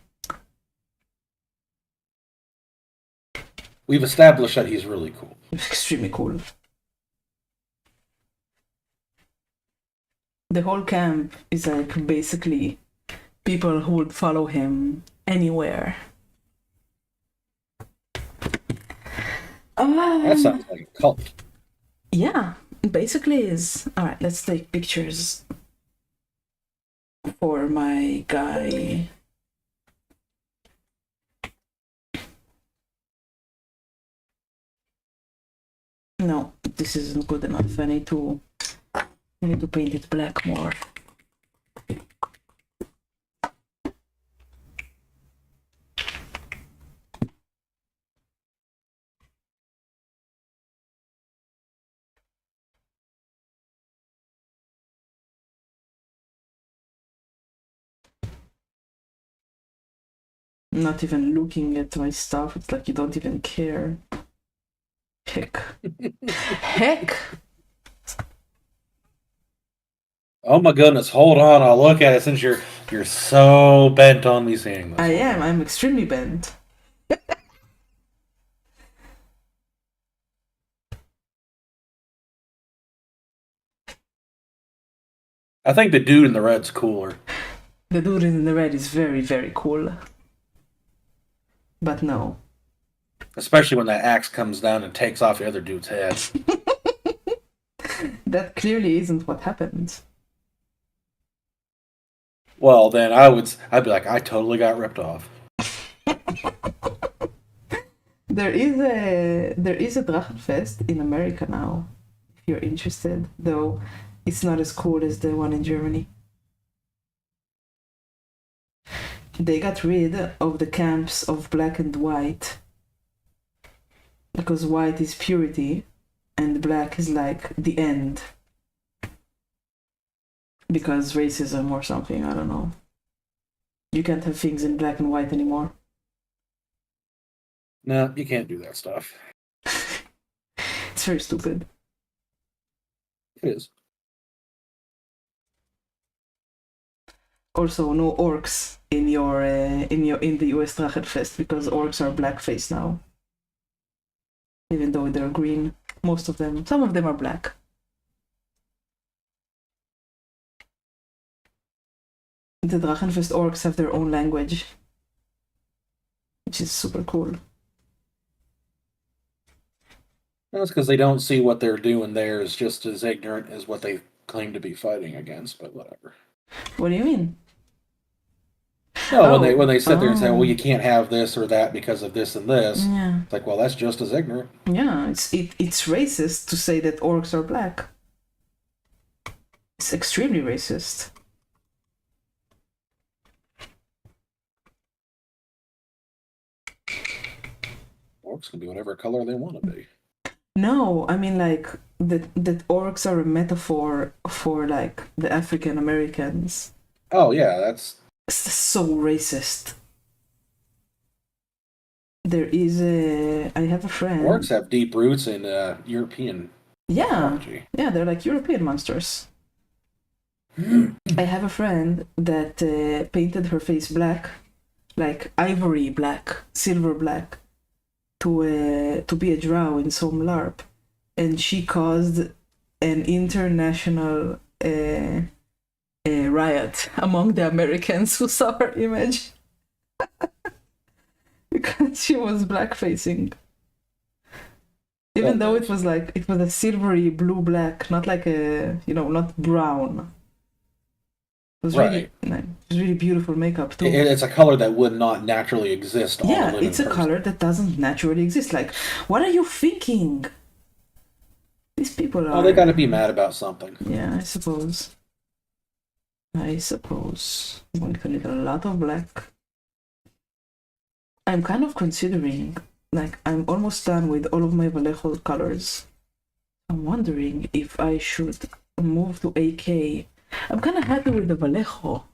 We've established that he's really cool. Extremely cool. The whole camp is like basically people who would follow him anywhere. That sounds like a cult. Yeah, basically is. Alright, let's take pictures for my guy. No, this isn't good enough. I need to paint it black more. Not even looking at my stuff. It's like you don't even care. Heck. Heck! Oh my goodness, hold on, I'll look at it since you're so bent on me seeing this. I am. I'm extremely bent. I think the dude in the red's cooler. The dude in the red is very, very cool. But no. Especially when that axe comes down and takes off the other dude's head. That clearly isn't what happened. Well, then I'd be like, I totally got ripped off. There is a Drachenfest in America now, if you're interested, though it's not as cool as the one in Germany. They got rid of the camps of black and white because white is purity and black is like the end. Because racism or something, I don't know. You can't have things in black and white anymore. No, you can't do that stuff. It's very stupid. It is. Also, no orcs in the US Drachenfest because orcs are blackface now. Even though they're green, most of them. Some of them are black. The Drachenfest orcs have their own language, which is super cool. That's because they don't see what they're doing there is just as ignorant as what they claim to be fighting against, but whatever. What do you mean? No, when they sit there and say, well, you can't have this or that because of this and this, Yeah. it's like, well, that's just as ignorant. Yeah, it's racist to say that orcs are black. It's extremely racist. Orcs can be whatever color they want to be. No, I mean like that orcs are a metaphor for like the African Americans. Oh yeah, that's It's so racist. There is I have a friend. Orcs have deep roots in European mythology. Yeah, they're like European monsters. I have a friend that painted her face black, like ivory black, silver black, to be a drow in some LARP, and she caused an international riot among the Americans who saw her image because she was blackfacing. Even though it was a silvery blue black, not like not brown. It was Right. really beautiful makeup too. It's a color that would not naturally exist on a Yeah, living it's a person. color that doesn't naturally exist. Like, what are you thinking? These people are. Oh, they got to be mad about something. Yeah, I suppose. I'm going to need a lot of black. I'm kind of considering, like, I'm almost done with all of my Vallejo colors. I'm wondering if I should move to AK. I'm kind of happy with the Vallejo,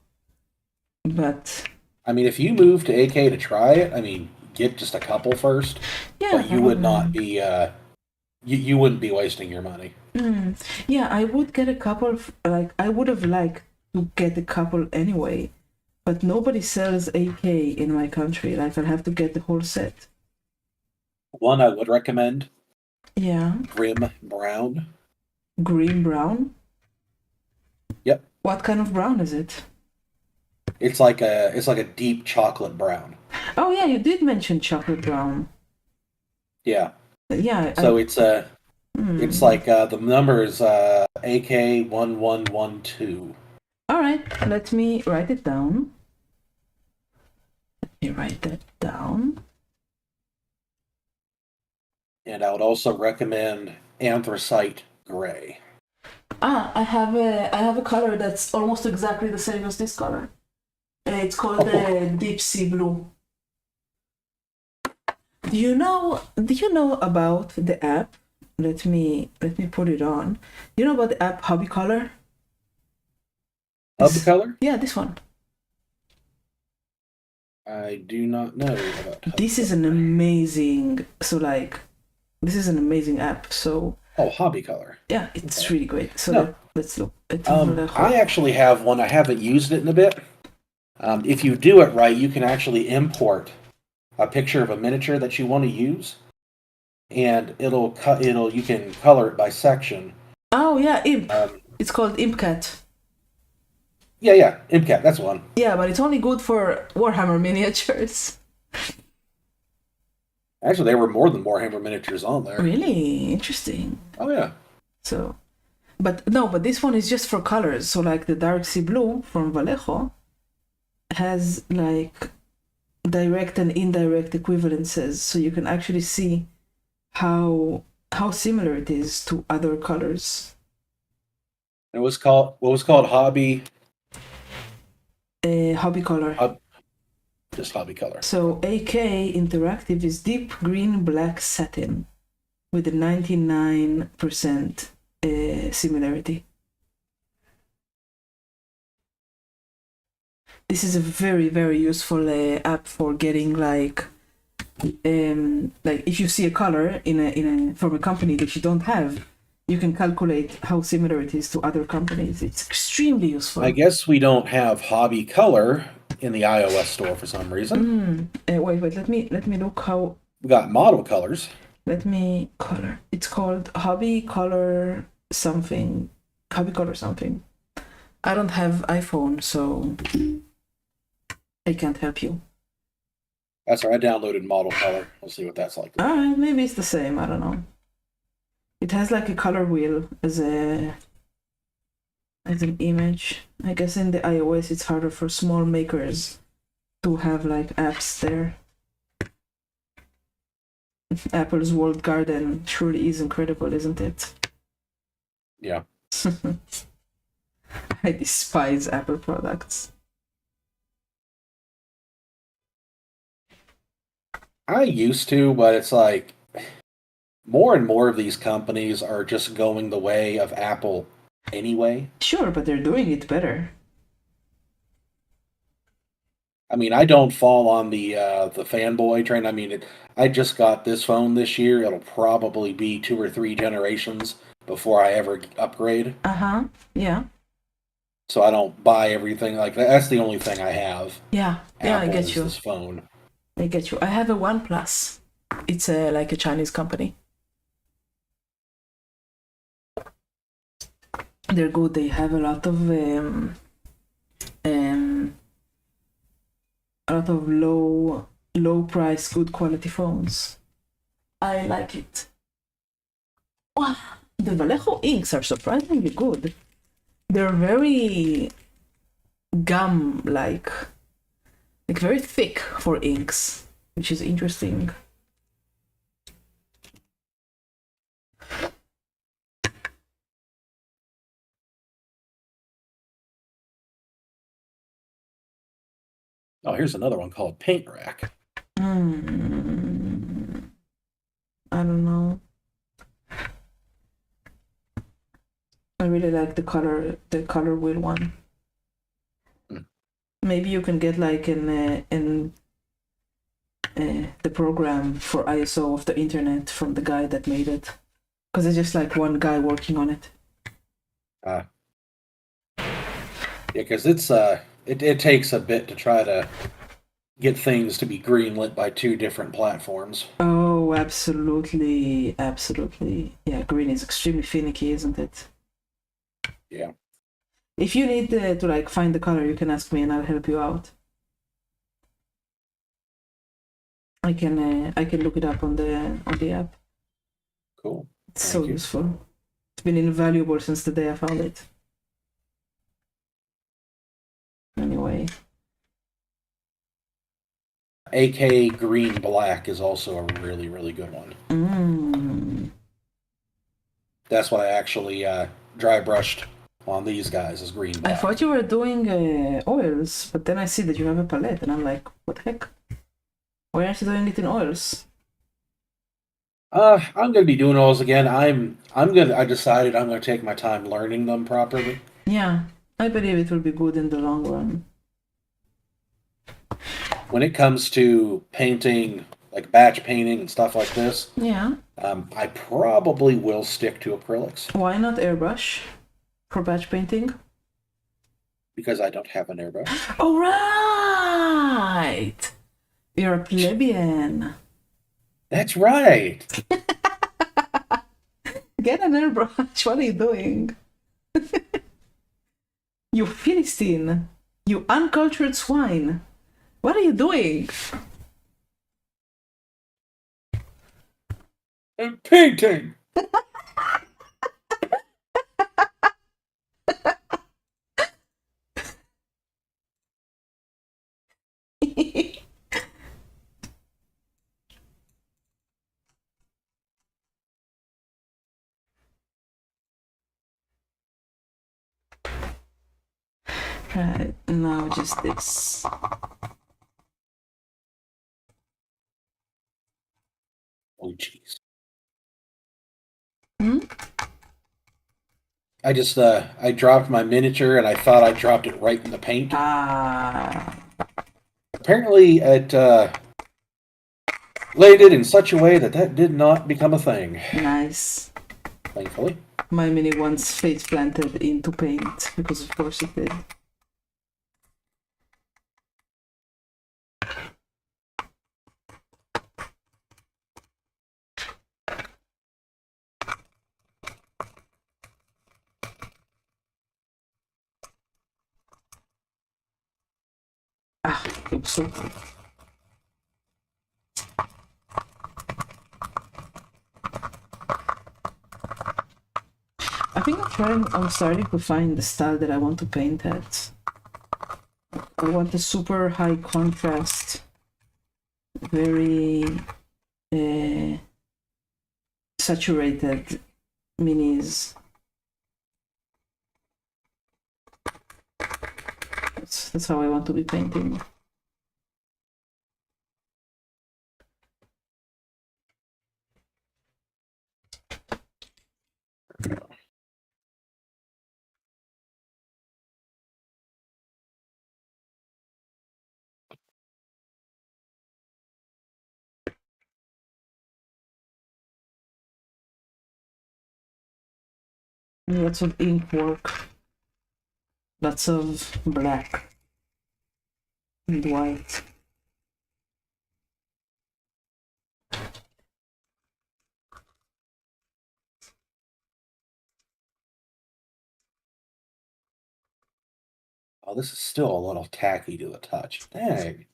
but I mean, if you move to AK to try it, I mean, get just a couple first. yeah, But you would not be. You wouldn't be wasting your money. Yeah, I would get a couple of, like, I would have liked to get a couple anyway. But nobody sells AK in my country. Like, I'll have to get the whole set. One I would recommend, Yeah. Grim Brown. Green brown? Yep. What kind of brown is it? It's like a deep chocolate brown. Oh yeah, you did mention chocolate brown. Yeah. Yeah. So it's like the number is AK1112. All right, let me write it down. Let me write that down. And I would also recommend Anthracite Gray. I have a color that's almost exactly the same as this color. It's called Deep Sea Blue. Do you know about the app? Let me put it on. You know about the app Hobby Color? Hub color? Yeah, this one. I do not know about Hub This is an amazing. So like, this is an amazing app. So Hobby color. yeah, it's Okay. really great. So No. let's look at I actually have one. I haven't used it in a bit. If you do it right, you can actually import a picture of a miniature that you want to use, and you can color it by section. Oh yeah, Imp. Um, It's called ImpCat. yeah, IMCAT, that's one. Yeah, but it's only good for Warhammer miniatures. Actually, there were more than Warhammer miniatures on there. Really interesting. Oh yeah. So, but this one is just for colors. So like the Dark Sea Blue from Vallejo has like direct and indirect equivalences, so you can actually see how similar it is to other colors. It was called Hobby. Hobby Color. Just Hobby color. So AK Interactive is deep green black satin with a 99% similarity. This is a very, very useful app for getting like if you see a color from a company that you don't have, you can calculate how similar it is to other companies. It's extremely useful. I guess we don't have Hobby color in the iOS store for some reason. Wait. Let me look how. We got model colors. Let me color. It's called Hobby Color something. Hobby Color something. I don't have iPhone, so I can't help you. That's right. I downloaded model color. We'll see what that's like. All right, maybe it's the same. I don't know. It has like a color wheel as an image. I guess in the iOS it's harder for small makers to have like apps there. Apple's walled garden surely is incredible, isn't it? Yeah. I despise Apple products. I used to, but it's like more and more of these companies are just going the way of Apple anyway. Sure, but they're doing it better. I mean, I don't fall on the fanboy train. I mean, I just got this phone this year. It'll probably be 2 or 3 generations before I ever upgrade. Yeah. So I don't buy everything like that. That's the only thing I have. Yeah, I Apple get is you. This phone. I get you. I have a OnePlus. It's like a Chinese company. They're good. They have a lot of low price, good quality phones. I like it. Wow, the Vallejo inks are surprisingly good. They're very gum like very thick for inks, which is interesting. Oh, here's another one called Paint Rack. I don't know. I really like the color wheel one. Maybe you can get like the program for ISO of the internet from the guy that made it, because it's just like one guy working on it. Yeah, because it takes a bit to try to get things to be greenlit by two different platforms. Oh, absolutely, absolutely. Yeah, green is extremely finicky, isn't it? Yeah. If you need to like find the color, you can ask me and I'll help you out. I can look it up on the app. Cool. It's Thank so you. useful. It's been invaluable since the day I found it. Anyway. AK Green Black is also a really, really good one. That's what I actually dry brushed on these guys is green I black. thought you were doing oils, but then I see that you have a palette, and I'm like, what the heck? Why aren't you doing it in oils? I'm gonna be doing those again. I decided I'm gonna take my time learning them properly. Yeah, I believe it will be good in the long run. When it comes to painting, like batch painting and stuff like this, Yeah. I probably will stick to acrylics Why not airbrush for batch painting? because I don't have an airbrush. All right. You're a plebeian. That's right. Get an airbrush. What are you doing? You Philistine. You uncultured swine. What are you doing? I'm painting. Right, now just this. Oh jeez. Hmm? I dropped my miniature and I thought I dropped it right in the paint. Ah. Apparently, it laid it in such a way that did not become a thing. Nice. Thankfully. My mini once face planted into paint because of course it did. Ah, oops. I think I'm starting to find the style that I want to paint at. I want a super high contrast, very saturated minis. That's how I want to be painting. Lots of ink work, lots of black and white. Oh, this is still a little tacky to the touch. Dang.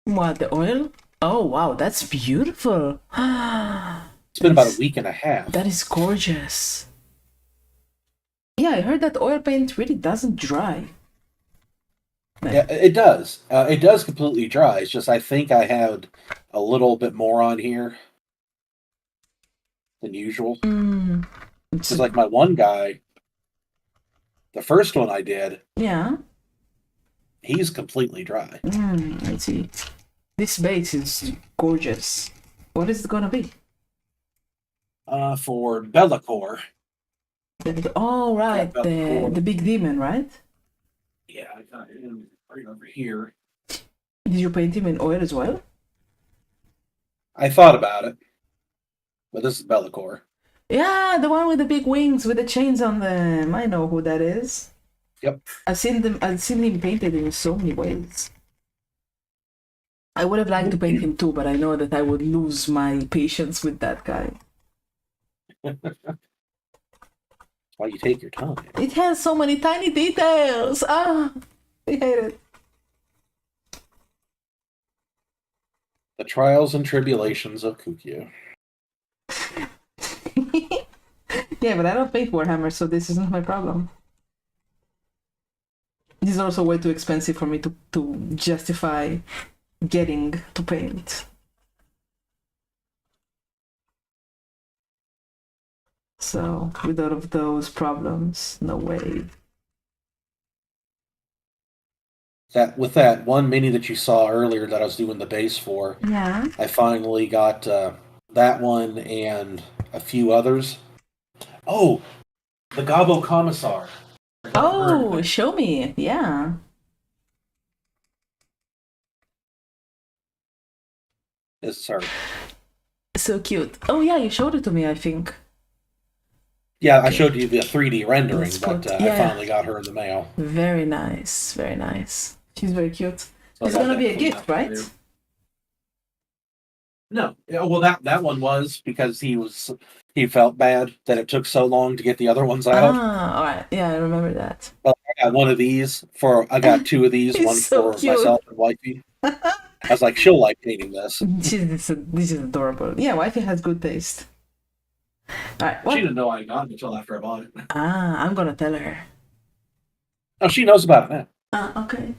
What, the oil? Oh wow, that's beautiful. It's been about a week and a half. That is gorgeous. Yeah, I heard that oil paint really doesn't dry. Yeah, it does. It does completely dry. It's just I think I had a little bit more on here than usual. Because like my one guy, the first one I did, yeah, he's completely dry. I see. This base is gorgeous. What is it gonna be? For Bellacore. Oh right, Yeah, the big demon, right? Yeah, I got him right over here. Did you paint him in oil as well? I thought about it, but this is Bellacore. Yeah, the one with the big wings with the chains on them. I know who that is. Yep. I've seen him painted in so many ways. I would have liked to paint him too, but I know that I would lose my patience with that guy. Why you take your time? It has so many tiny details. Ah, I hate it. The trials and tribulations of Kukyu. Yeah, but I don't paint Warhammer, so this isn't my problem. This is also way too expensive for me to justify getting to paint. So, with all of those problems, no way. With that one mini that you saw earlier that I was doing the base for, Yeah. I finally got that one and a few others. Oh, the Gabo Commissar. Oh, show me. Yeah. It's her. So cute. Oh, yeah, you showed it to me, I think. Yeah, I showed you the 3D rendering, Let's but put- I yeah. finally got her in the mail. Very nice. Very nice. She's very cute. So It's I got gonna that be a cleaned gift, up right? too. No, yeah, well that one was because he felt bad that it took so long to get the other ones out. Ah, all right. Yeah, I remember that. Well, I got one of these I got two of these, He's one so for cute. myself and wifey. I was like, she'll like painting this. This is adorable. Yeah, wifey has good taste. All right. What? She didn't know I got it until after I bought it. Ah, I'm gonna tell her. Oh, she knows about it now. Ah, okay.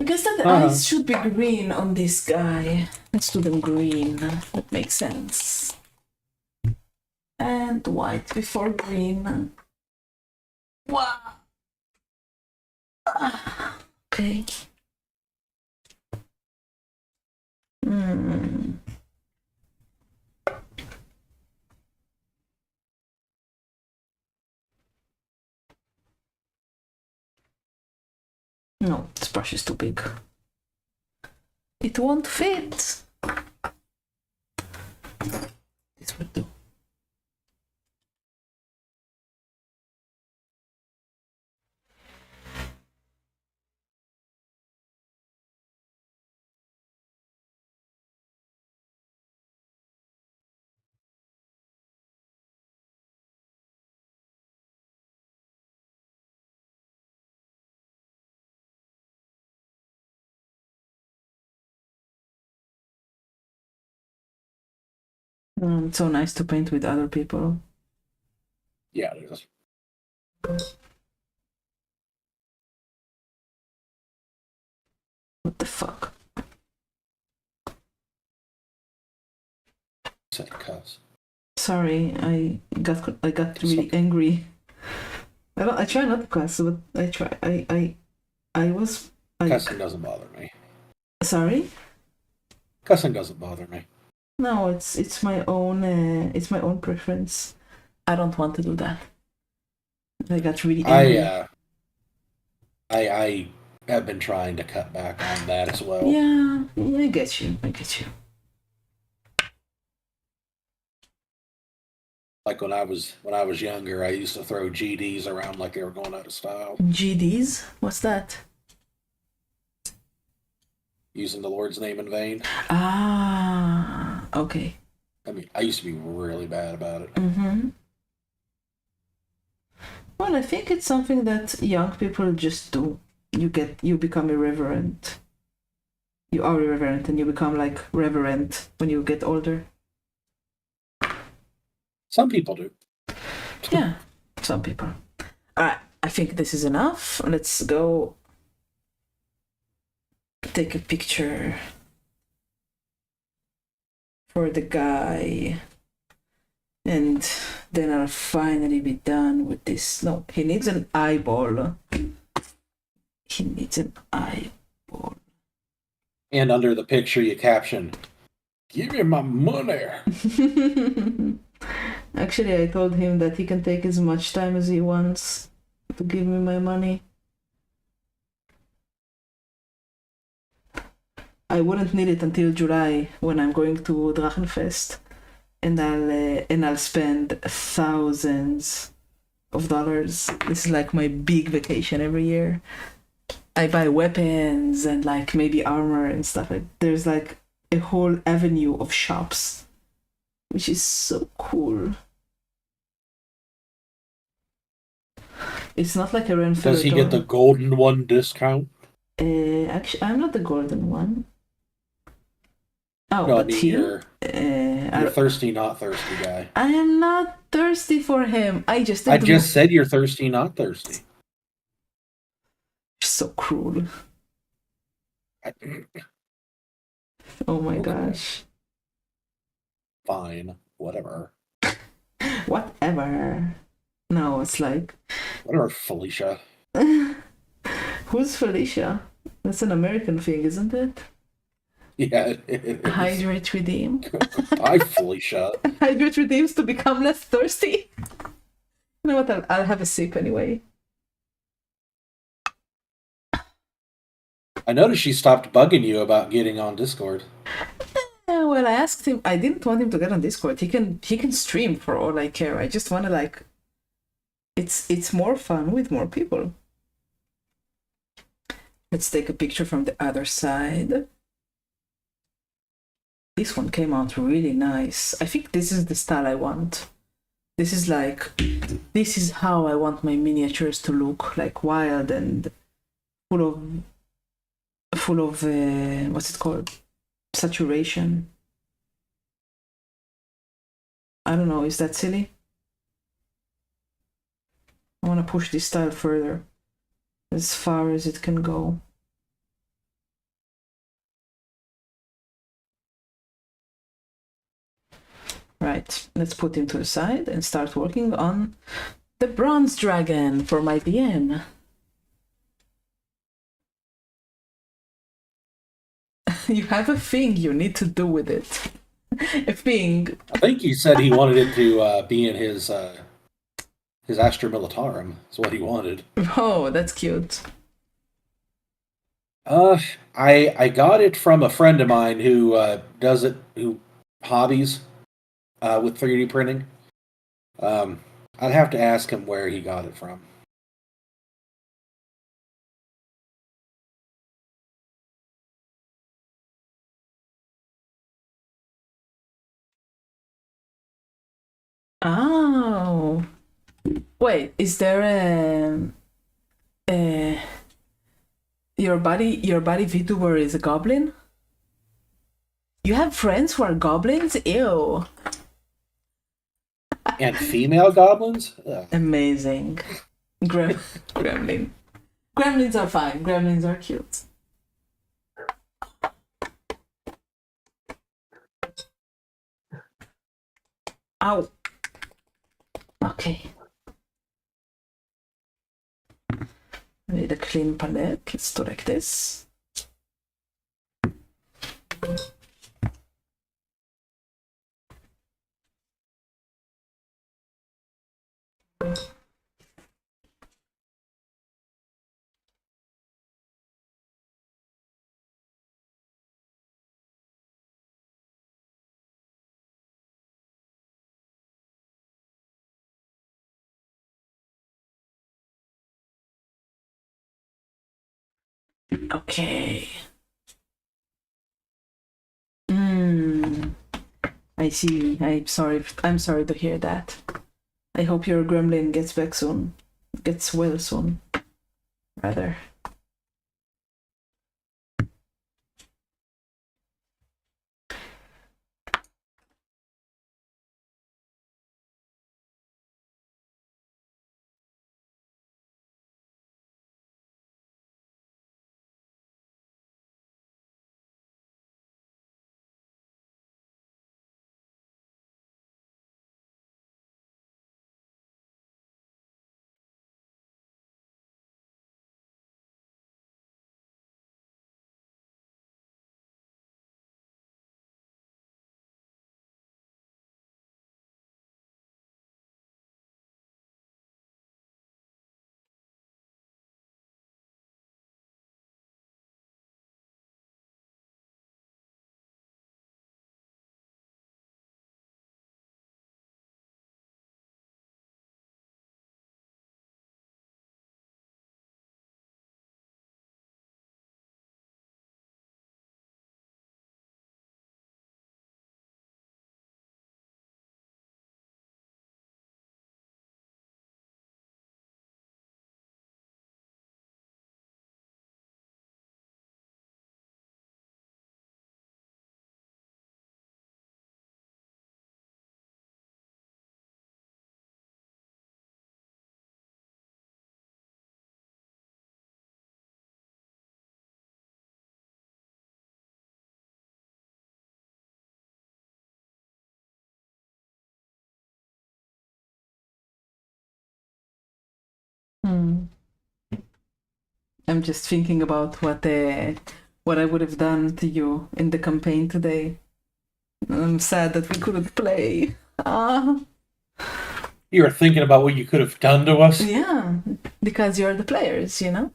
I guess that the Uh-huh. eyes should be green on this guy. Let's do them green. That makes sense. And white before green. Wow. Ah, okay. Hmm. No, this brush is too big. It won't fit. This would do. It's so nice to paint with other people. Yeah, it is. What the fuck? Said cuss. Sorry, I got really angry. I try not to cuss, but I try. I was. Cussing doesn't bother me. Sorry. Cussing doesn't bother me. No, it's my own preference. I don't want to do that. I got really angry. I have been trying to cut back on that as well. Yeah, I get you. Like when I was younger, I used to throw GDs around like they were going out of style. GDs? What's that? Using the Lord's name in vain. Ah, okay. I mean, I used to be really bad about it. Mm-hmm. Well, I think it's something that young people just do. You become irreverent. You are irreverent and you become like reverent when you get older. Some people do. Yeah, some people. Alright, I think this is enough. Let's go take a picture for the guy. And then I'll finally be done with this. No, he needs an eyeball. He needs an eyeball. And under the picture, you caption, "Give me my money." Actually, I told him that he can take as much time as he wants to give me my money. I wouldn't need it until July when I'm going to Drachenfest. and I'll spend thousands of dollars. This is like my big vacation every year. I buy weapons and like maybe armor and stuff. There's like a whole avenue of shops, which is so cool. It's not like a Renfrew. Does he get the golden one discount? Actually, I'm not the golden one. Oh, No, I but mean him? you're thirsty, not thirsty guy. I am not thirsty for him. I just I did just said you're thirsty, not thirsty. so cruel. Oh my Okay. gosh. Fine, whatever. Whatever. No, it's like Whatever, Felicia. who's Felicia? That's an American thing, isn't it? Yeah, it is. Hydrate, redeem. Bye, Felicia. Hydrate redeems to become less thirsty. You know what? I'll have a sip anyway. I noticed she stopped bugging you about getting on Discord. Well, I asked him. I didn't want him to get on Discord. He can stream for all I care. I just want to like. It's more fun with more people. Let's take a picture from the other side. This one came out really nice. I think this is the style I want. This is how I want my miniatures to look, like wild and full of what's it called? Saturation. I don't know, is that silly? I want to push this style further, as far as it can go. Right, let's put him to the side and start working on the bronze dragon for my DM. You have a thing you need to do with it. A thing. I think he said he wanted it to be in his Astra Militarum. Is what he wanted. Oh, that's cute. I got it from a friend of mine who does it, who hobbies with 3D printing. I'd have to ask him where he got it from. Oh. Wait, is there a your buddy VTuber is a goblin? You have friends who are goblins? Ew. And female goblins? Ugh. Amazing. Gremlin. Gremlins are fine. Gremlins are cute. Ow. Okay. I need a clean palette. Let's do like this. Okay. I see. I'm sorry to hear that. I hope your gremlin gets back soon. Gets well soon. Rather. I'm just thinking about what I would have done to you in the campaign today. I'm sad that we couldn't play. You were thinking about what you could have done to us? Yeah, because you're the players, you know?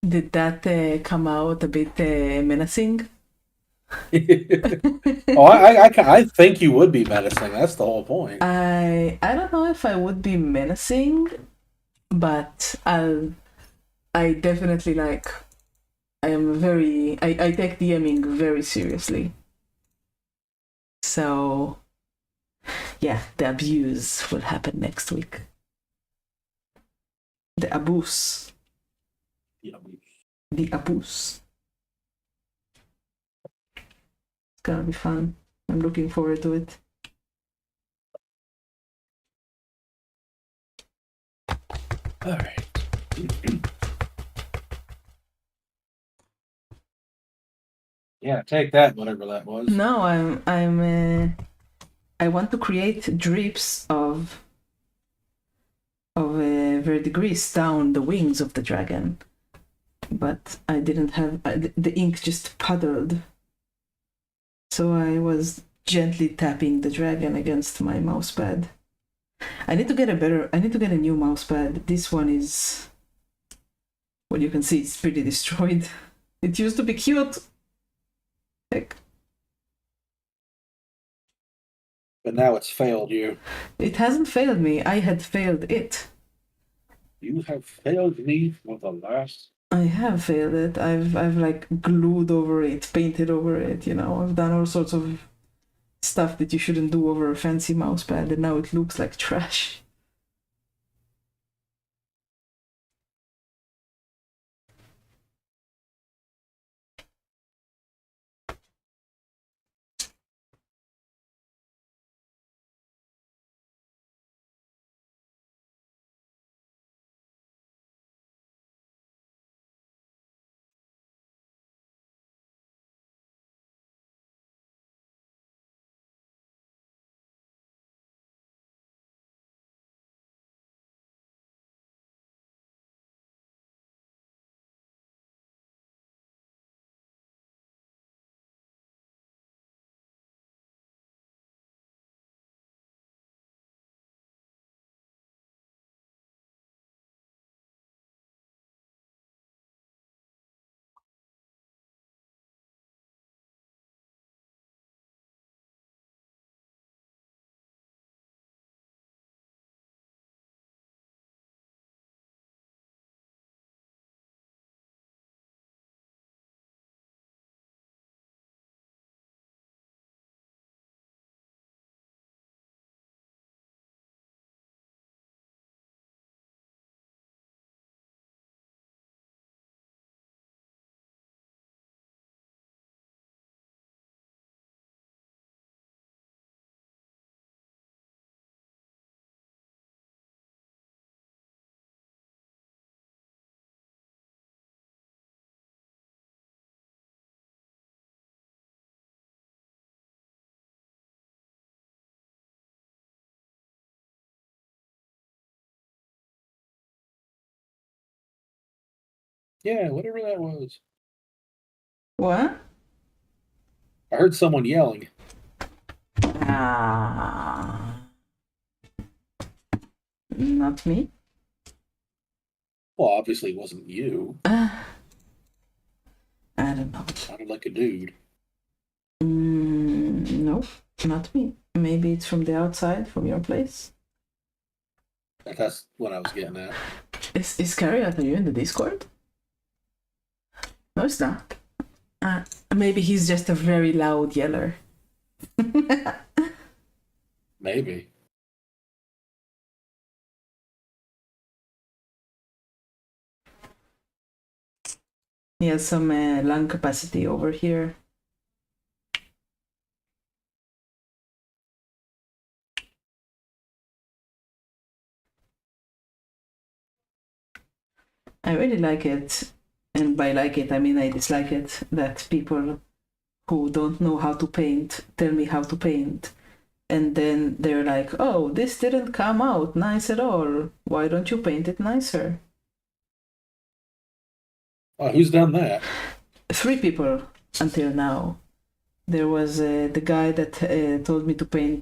Did that come out a bit menacing? Oh, I think you would be menacing. That's the whole point. I don't know if I would be menacing, but I definitely like. I take DMing very seriously. So, yeah, the abuse will happen next week. The abuse. Yeah. The abuse. It's gonna be fun. I'm looking forward to it. All right. Yeah, take that, whatever that was. No, I want to create drips of verdigris down the wings of the dragon, but I didn't have the ink just puddled, so I was gently tapping the dragon against my mousepad. I need to get a new mousepad. This one is, well, you can see it's pretty destroyed. It used to be cute. Heck. But now it's failed you. It hasn't failed me. I had failed it. You have failed me for the last. I have failed it. I've like glued over it, painted over it, you know. I've done all sorts of stuff that you shouldn't do over a fancy mousepad, and now it looks like trash. Yeah, whatever that was. What? I heard someone yelling. Not me. Well, obviously it wasn't you. I don't know. Sounded like a dude. No, not me. Maybe it's from the outside, from your place. That's what I was getting at. Is Carriot, are you in the Discord? No, it's not. Maybe he's just a very loud yeller. Maybe. He has some lung capacity over here. I really like it, and by like it I mean I dislike it, that people who don't know how to paint tell me how to paint, And then they're like, oh, this didn't come out nice at all. Why don't you paint it nicer? Oh, who's done that? 3 people until now. There was the guy that told me to paint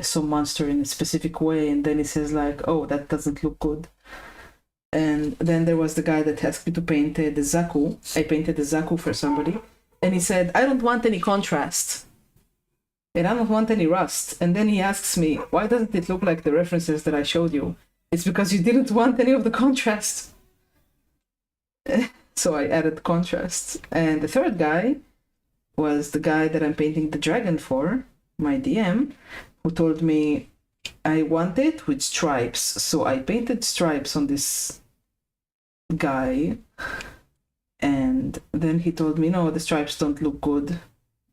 some monster in a specific way, and then he says like, oh, that doesn't look good. And then there was the guy that asked me to paint the Zaku. I painted the Zaku for somebody, and he said, I don't want any contrast, and I don't want any rust. And then he asks me, why doesn't it look like the references that I showed you? It's because you didn't want any of the contrast. So I added contrast. And the third guy was the guy that I'm painting the dragon for, my DM, who told me I want it with stripes. So I painted stripes on this guy, and then he told me, no, the stripes don't look good.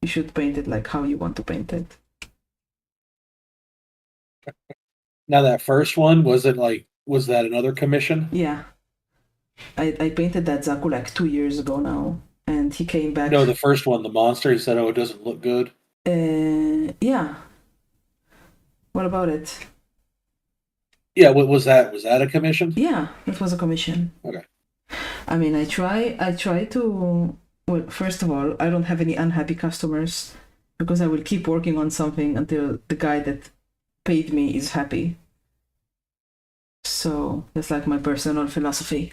You should paint it like how you want to paint it. Now that first one, was that another commission? Yeah. I painted that Zaku like 2 years ago now, and he came back. No, the first one, the monster, he said, oh, it doesn't look good. Yeah. What about it? Yeah, what was that? Was that a commission? Yeah, it was a commission. Okay. I mean, I try to, well, first of all, I don't have any unhappy customers because I will keep working on something until the guy that paid me is happy. So that's like my personal philosophy.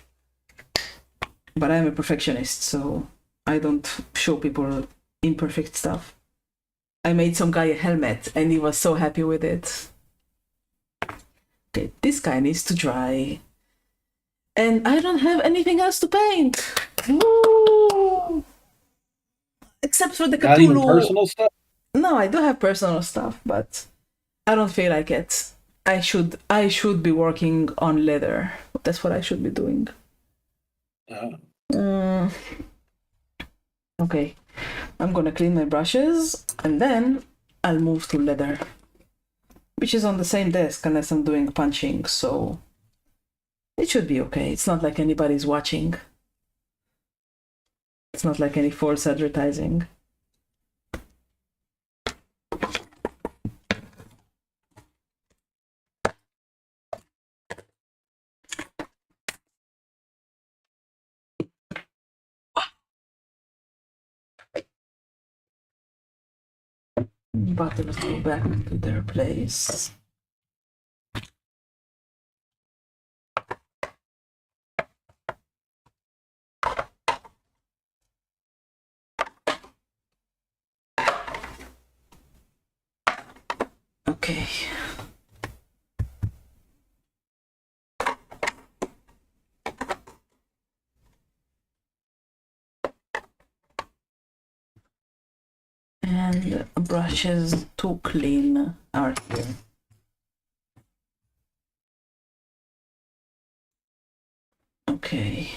But I'm a perfectionist, so I don't show people imperfect stuff. I made some guy a helmet and he was so happy with it. Okay, this guy needs to dry. And I don't have anything else to paint. Woo! Except for the Cthulhu. Not even personal stuff? No, I do have personal stuff, but I don't feel like it. I should be working on leather. That's what I should be doing. Okay, I'm gonna clean my brushes and then I'll move to leather, which is on the same desk unless I'm doing punching, so it should be okay. It's not like anybody's watching. It's not like any false advertising. Buttons go back to their place. Okay. And brushes to clean are here. Okay.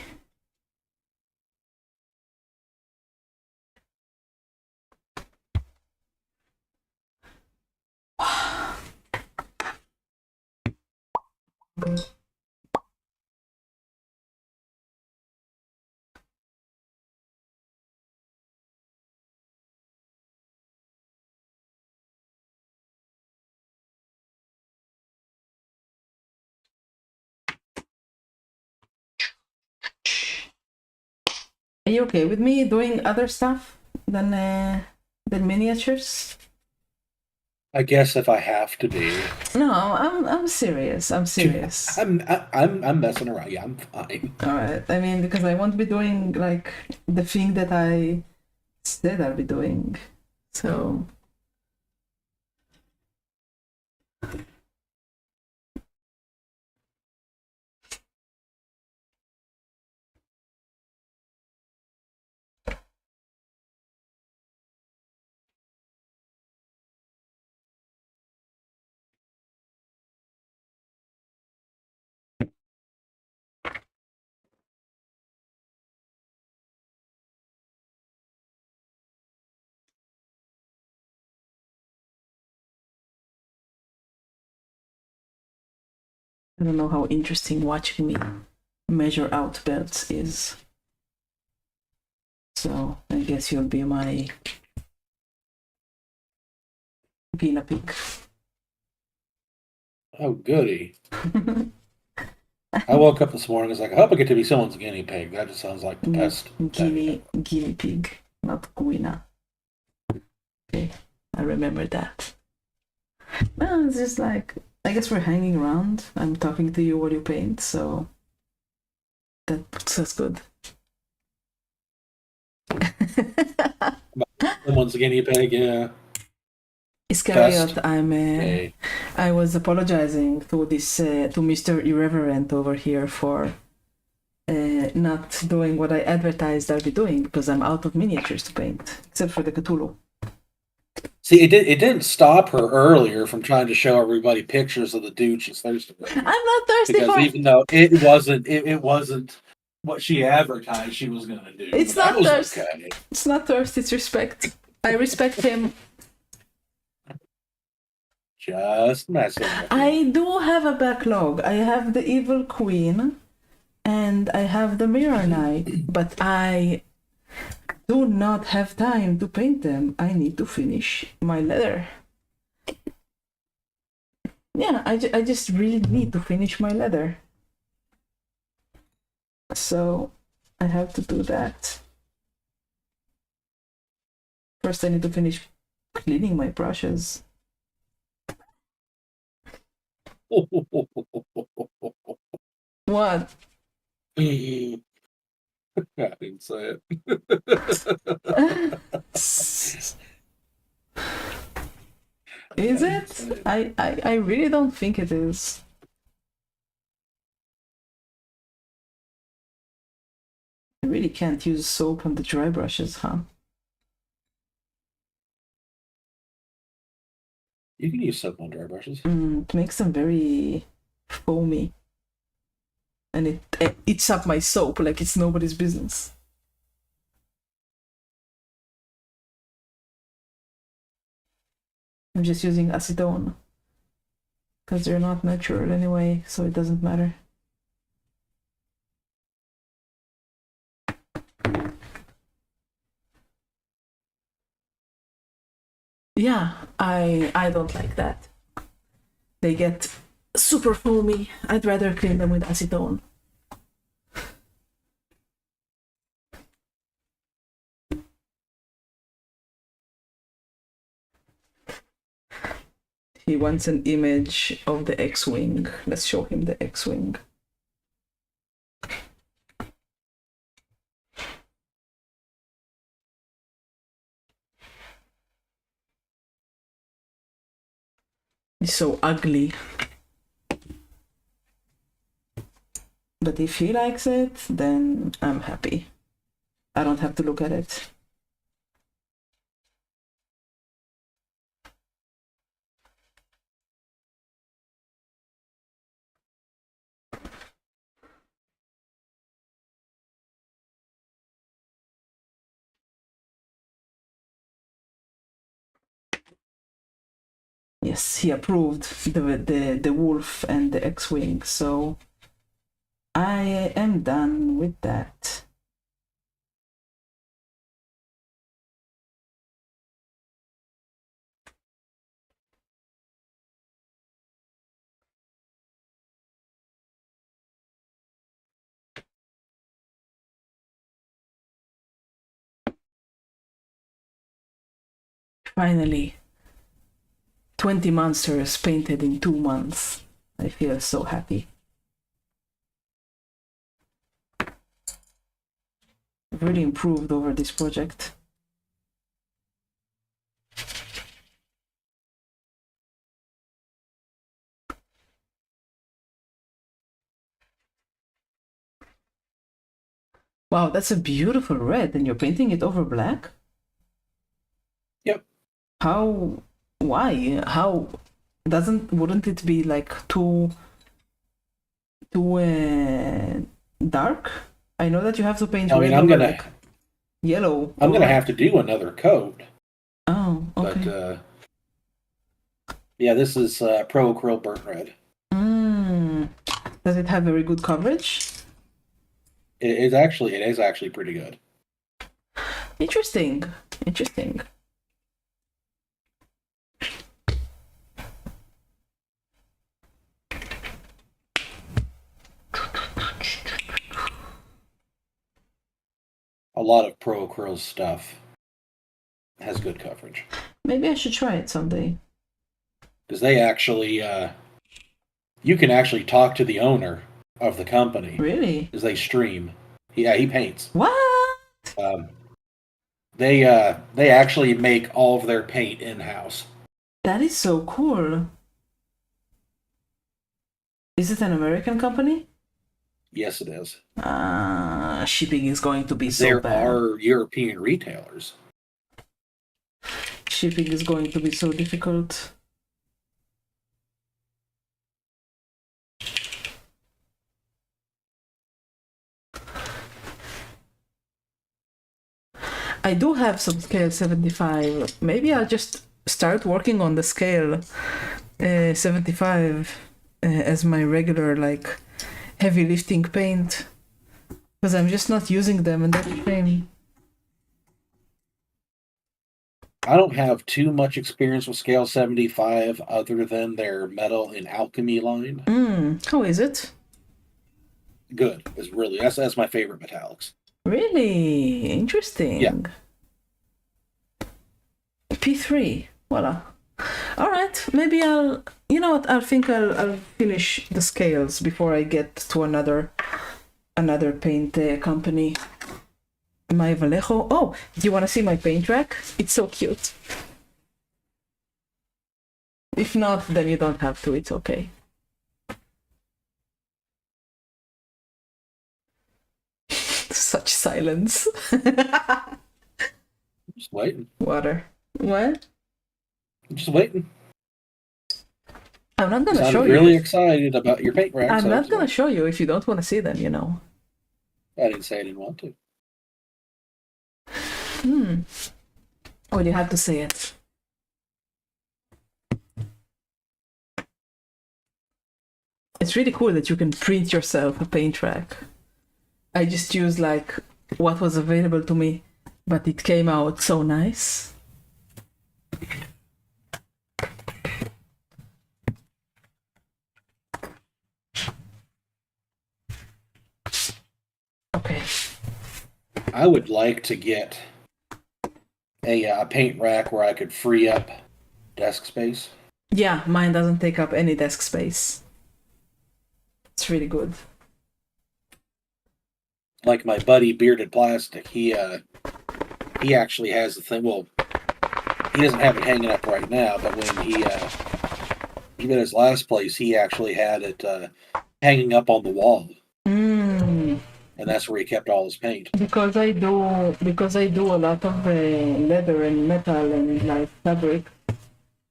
Are you okay with me doing other stuff than miniatures? I guess if I have to be. No, I'm serious. I'm serious. I'm messing around. Yeah, I'm fine. All right. I mean, because I won't be doing like the thing that I said I'll be doing. So. I don't know how interesting watching me measure out belts is. So I guess you'll be my guinea pig. Oh, goody. I woke up this morning, I was like, I hope I get to be someone's guinea pig. That just sounds like the best thing. Guinea pig, not Guina. Okay, I remember that. No, it's just like, I guess we're hanging around. I'm talking to you while you paint, so that puts us good. Someone's guinea pig, yeah. Iscariot, Pest. I was apologizing to to Mr. Irreverent over here for not doing what I advertised I'll be doing because I'm out of miniatures to paint, except for the Cthulhu. See, it didn't stop her earlier from trying to show everybody pictures of the dude she's thirsty for. I'm not thirsty because for even though it wasn't what she advertised she was going to do. It's not thirst. Okay. It's not thirst. It's respect. I respect him. Just messing with you. I do have a backlog. I have the Evil Queen, and I have the Mirror Knight, but I do not have time to paint them. I need to finish my leather. Yeah, I just really need to finish my leather. So I have to do that. First I need to finish cleaning my brushes. What? I didn't say it. Is it? I really don't think it is. I really can't use soap on the dry brushes, huh? You can use soap on dry brushes. It makes them very foamy. And it eats up my soap like it's nobody's business. I'm just using acetone. Because they're not natural anyway, so it doesn't matter. Yeah, I don't like that. They get super foamy. I'd rather clean them with acetone. He wants an image of the X-Wing. Let's show him the X-Wing. It's so ugly. But if he likes it, then I'm happy. I don't have to look at it. Yes, he approved the wolf and the X-Wing, so I am done with that. Finally, 20 monsters painted in 2 months. I feel so happy. I've really improved over this project. Wow, that's a beautiful red, and you're painting it over black? Yep. How? Why? How? Wouldn't it be like too dark? I know that you have to paint red over like yellow. I'm gonna have to do another coat. Oh, okay. But yeah, this is Pro Acryl Burnt Red. Does it have very good coverage? It is actually pretty good. Interesting. a lot of Pro Acryl stuff has good coverage. Maybe I should try it someday. Because they actually, you can actually talk to the owner of the company. Really? Because they stream. Yeah, he paints. What? They actually make all of their paint in-house. That is so cool. Is it an American company? Yes, it is. Shipping is going to be so There bad. are European retailers. Shipping is going to be so difficult. I do have some scale 75. Maybe I'll just start working on the scale 75 as my regular, like, heavy lifting paint. Because I'm just not using them, and that's a shame. I don't have too much experience with Scale 75 other than their Metal and Alchemy line. How is it? Good. It's really that's my favorite metallics. Really interesting. Yeah. P3. Voila. All right. Maybe I'll. You know what? I'll finish the scales before I get to another paint company. My Vallejo. Oh, do you want to see my paint rack? It's so cute. If not, then you don't have to. It's okay. Such silence. Just waiting. Water. What? Just waiting. I'm not gonna show I'm you. really excited about your paint rack. I'm not gonna show you if you don't want to see them, you know. I didn't say I didn't want to. Well, you have to say it. It's really cool that you can print yourself a paint rack. I just used like what was available to me, but it came out so nice. Okay. I would like to get a paint rack where I could free up desk space. Yeah, mine doesn't take up any desk space. It's really good. Like my buddy Bearded Plastic, he actually has the thing. Well, he doesn't have it hanging up right now, but when he did his last place, he actually had it hanging up on the wall. And that's where he kept all his paint. Because I do a lot of leather and metal and like fabric.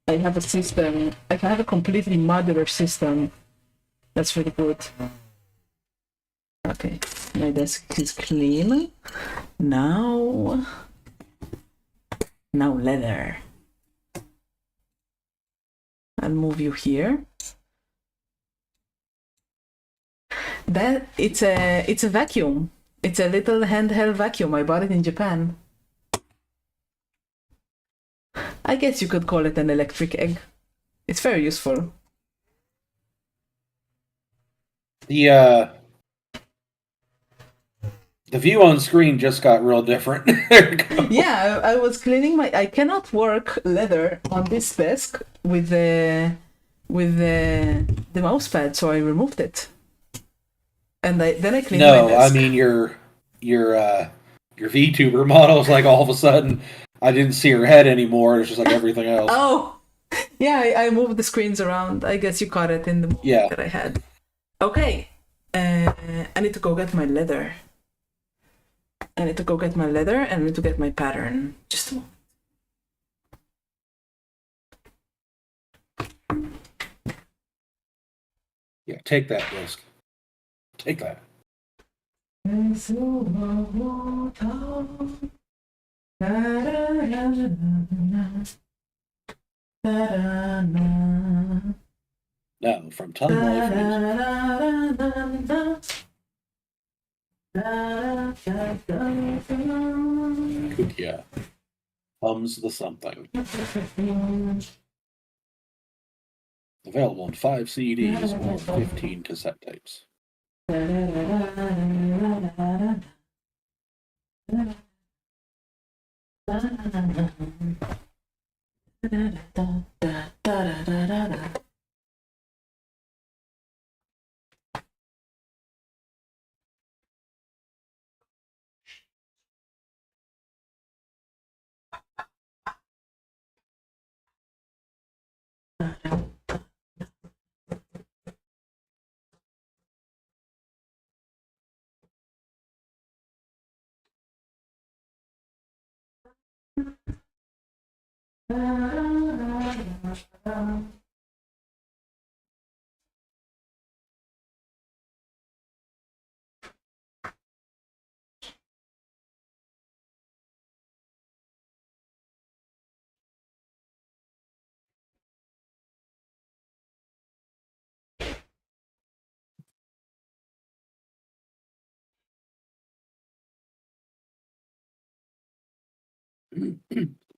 I have a system. I have a completely modular system. That's really good. Okay, my desk is clean. Now leather. I'll move you here. That it's a vacuum. It's a little handheld vacuum. I bought it in Japan. I guess you could call it an electric egg. It's very useful. The view on screen just got real different. Yeah, I was cleaning I cannot work leather on this desk with the mouse pad, so I removed it. And then I cleaned my desk. No, I mean your VTuber model is like all of a sudden I didn't see her head anymore. It's just like everything else. Oh, yeah, I moved the screens around. I guess you caught it in the movie that I had. Okay, I need to go get my leather. And I need to get my pattern. Just a moment. Yeah, take that disc. Take that. No, from Ton Life. Yeah. Hums the something. Available on 5 CDs or 15 cassette tapes.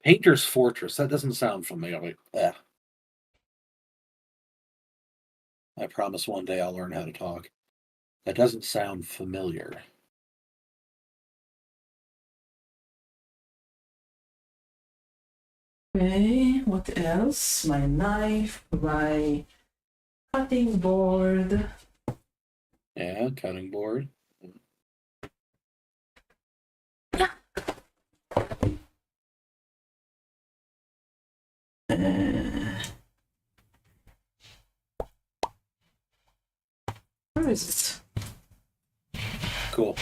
Painter's Fortress. That doesn't sound familiar. Yeah. I promise one day I'll learn how to talk. That doesn't sound familiar. Okay, what else? My knife, my cutting board. Yeah, cutting board. Where is it? Cool.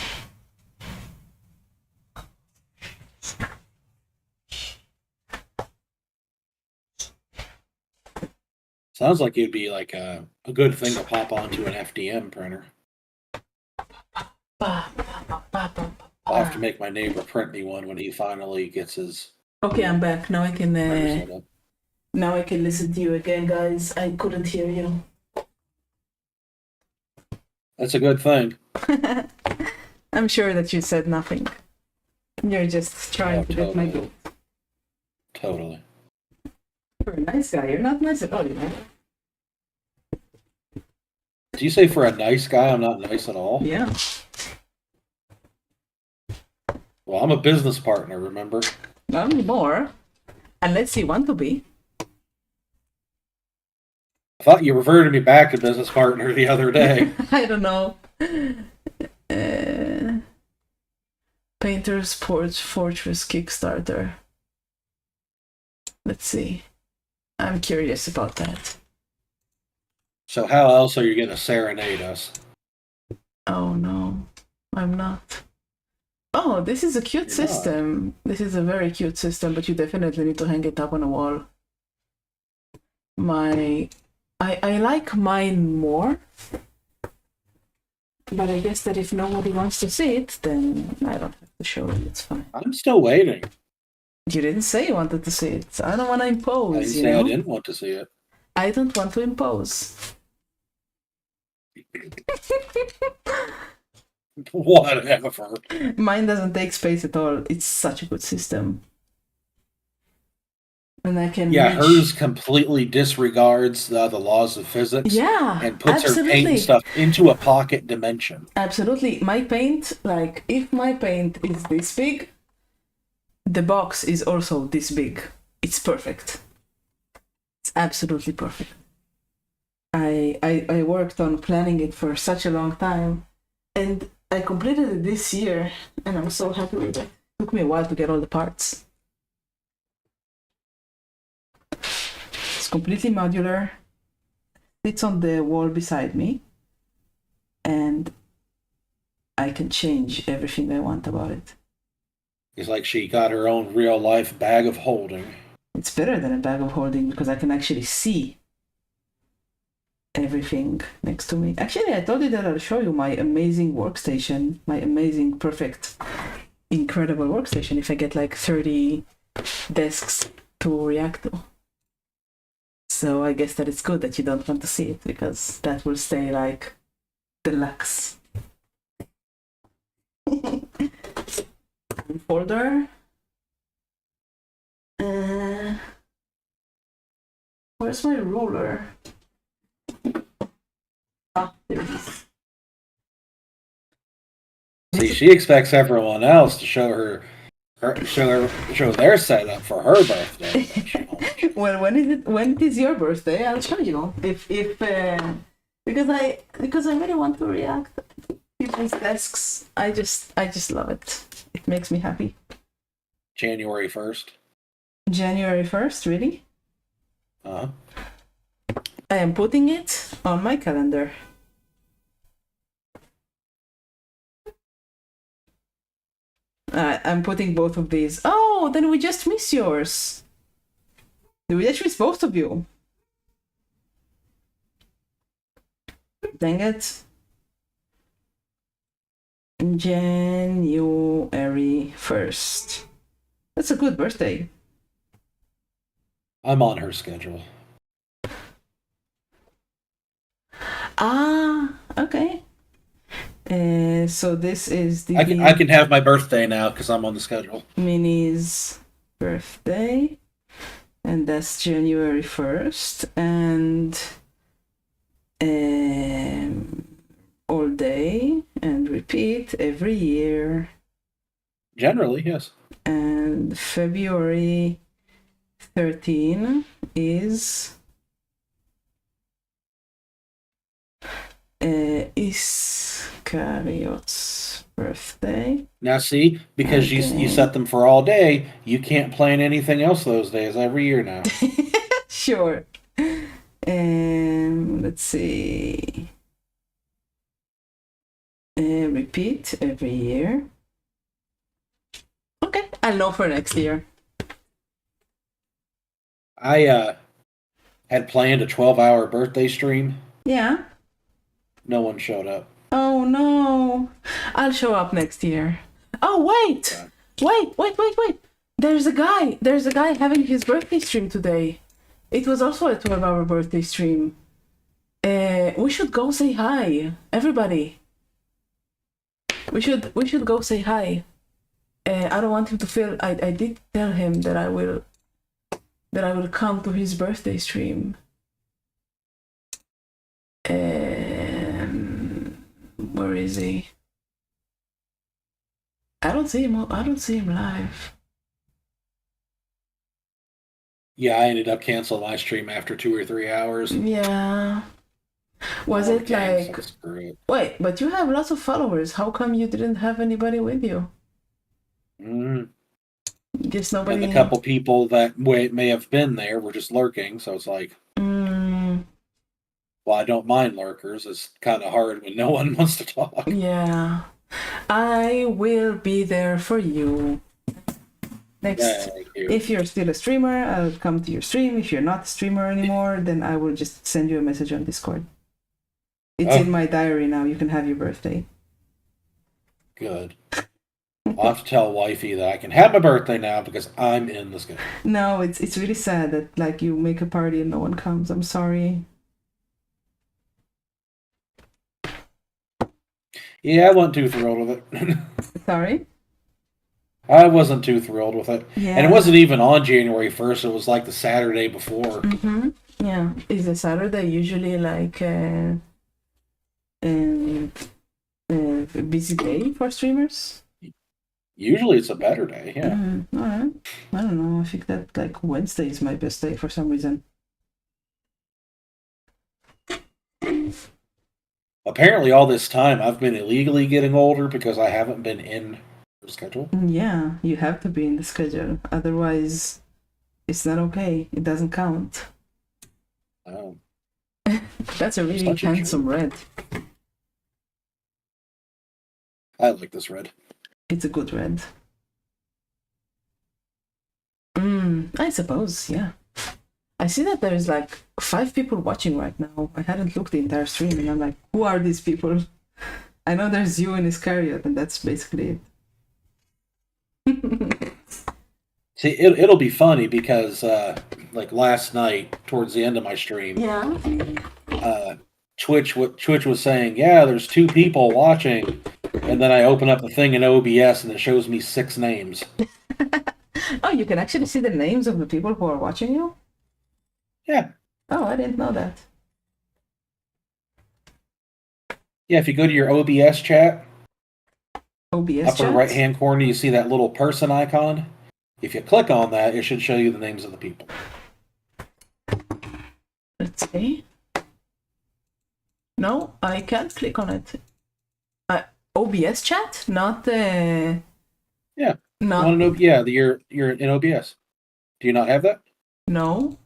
Sounds like it'd be like a good thing to pop onto an FDM printer. I'll have to make my neighbor print me one when he finally gets his. Okay, I'm back. Now I can printer set up. now I can listen to you again, guys. I couldn't hear you. That's a good thing. I'm sure that you said nothing. You're just trying to get my goat. Totally. You're a nice guy. You're not nice at all, you know. Do you say for a nice guy I'm not nice at all? Yeah. Well, I'm a business partner, remember? Not anymore. Unless you want to be. I thought you reverted me back to business partner the other day. I don't know. Painter's Fortress Kickstarter. Let's see. I'm curious about that. So how else are you going to serenade us? Oh no, I'm not. Oh, this is a cute You're system. This is a very cute system, but you definitely need to hang it up on a wall. I like mine more, but I guess that if nobody wants to see it, then I don't have to show it. It's fine. I'm still waiting. You didn't say you wanted to see it. I don't want to I impose, didn't you say know? I didn't want to see it. I don't want to impose. Whatever. Mine doesn't take space at all. It's such a good system. And I can Yeah, reach... hers completely disregards the laws of physics. Yeah, And puts absolutely. her paint and stuff into a pocket dimension. Absolutely. My paint, like, if my paint is this big, the box is also this big. It's perfect. It's absolutely perfect. I worked on planning it for such a long time, and I completed it this year, and I'm so happy with it. It took me a while to get all the parts. It's completely modular. Sits on the wall beside me, and I can change everything I want about it. It's like she got her own real life bag of holding. It's better than a bag of holding because I can actually see everything next to me. Actually, I told you that I'll show you my amazing workstation, my amazing, perfect, incredible workstation if I get like 30 desks to react to. So I guess that it's good that you don't want to see it because that will stay like deluxe. Folder. Where's my ruler? Ah, there it is. See, she expects everyone else to show their setup for her birthday. But she won't. Well, when it is your birthday, I'll show you. If because I really want to react to people's desks. I just love it. It makes me happy. January 1st. January 1st, really? Uh-huh. I am putting it on my calendar. I'm putting both of these. Oh, then we just miss yours. We just miss both of you. Dang it. January 1st. That's a good birthday. I'm on her schedule. Ah, okay. So this is the I can have my birthday now because I'm on the schedule. Minnie's birthday, and that's January 1st, and all day and repeat every year. Generally, yes. And February 13 is Iscariot's birthday. Now, see, because you set them for all day, you can't plan anything else those days every year now. Sure. Let's see. Repeat every year. Okay, I'll know for next year. I had planned a 12-hour birthday stream. Yeah. No one showed up. Oh no. I'll show up next year. Oh wait. Wait. There's a guy having his birthday stream today. It was also a 12-hour birthday stream. We should go say hi, everybody. We should go say hi. I don't want him to feel. I did tell him that I will come to his birthday stream. Where is he? I don't see him live. Yeah, I ended up canceling my stream after 2 or 3 hours. Yeah. Was it like... Wait, but you have lots of followers. How come you didn't have anybody with you? Just nobody... And a couple people that may have been there were just lurking, so it's like... Well, I don't mind lurkers. It's kind of hard when no one wants to talk. Yeah. I will be there for you. Next, if you're still a streamer, I'll come to your stream. If you're not a streamer anymore, then I will just send you a message on Discord. It's in my diary now. You can have your birthday. Good. I'll have to tell wifey that I can have my birthday now because I'm in the schedule. No, it's really sad that like you make a party and no one comes. I'm sorry. Yeah, I wasn't too thrilled with it. Sorry? I wasn't too thrilled with it. Yeah. And it wasn't even on January 1st. It was like the Saturday before. Mm-hmm. Yeah. Is the Saturday usually like a busy day for streamers? Usually it's a better day, yeah. All right. I don't know. I think that like Wednesday is my best day for some reason. Apparently all this time I've been illegally getting older because I haven't been in the schedule. Yeah, you have to be in the schedule. Otherwise, it's not okay. It doesn't count. Oh. That's a really handsome red. I like this red. It's a good red. I suppose, yeah. I see that there's like 5 people watching right now. I hadn't looked the entire stream and I'm like, who are these people? I know there's you and Iscariot and that's basically it. See, it'll be funny because like last night towards the end of my stream, Twitch was saying, yeah, there's 2 people watching, and then I open up the thing in OBS and it shows me 6 names. Oh, you can actually see the names of the people who are watching you? Yeah. Oh, I didn't know that. Yeah, if you go to your OBS chat, OBS Upper chat? right hand corner, you see that little person icon? If you click on that, it should show you the names of the people. Let's see. No, I can't click on it. OBS chat, not Yeah. not You're in OBS. Do you not have that? no.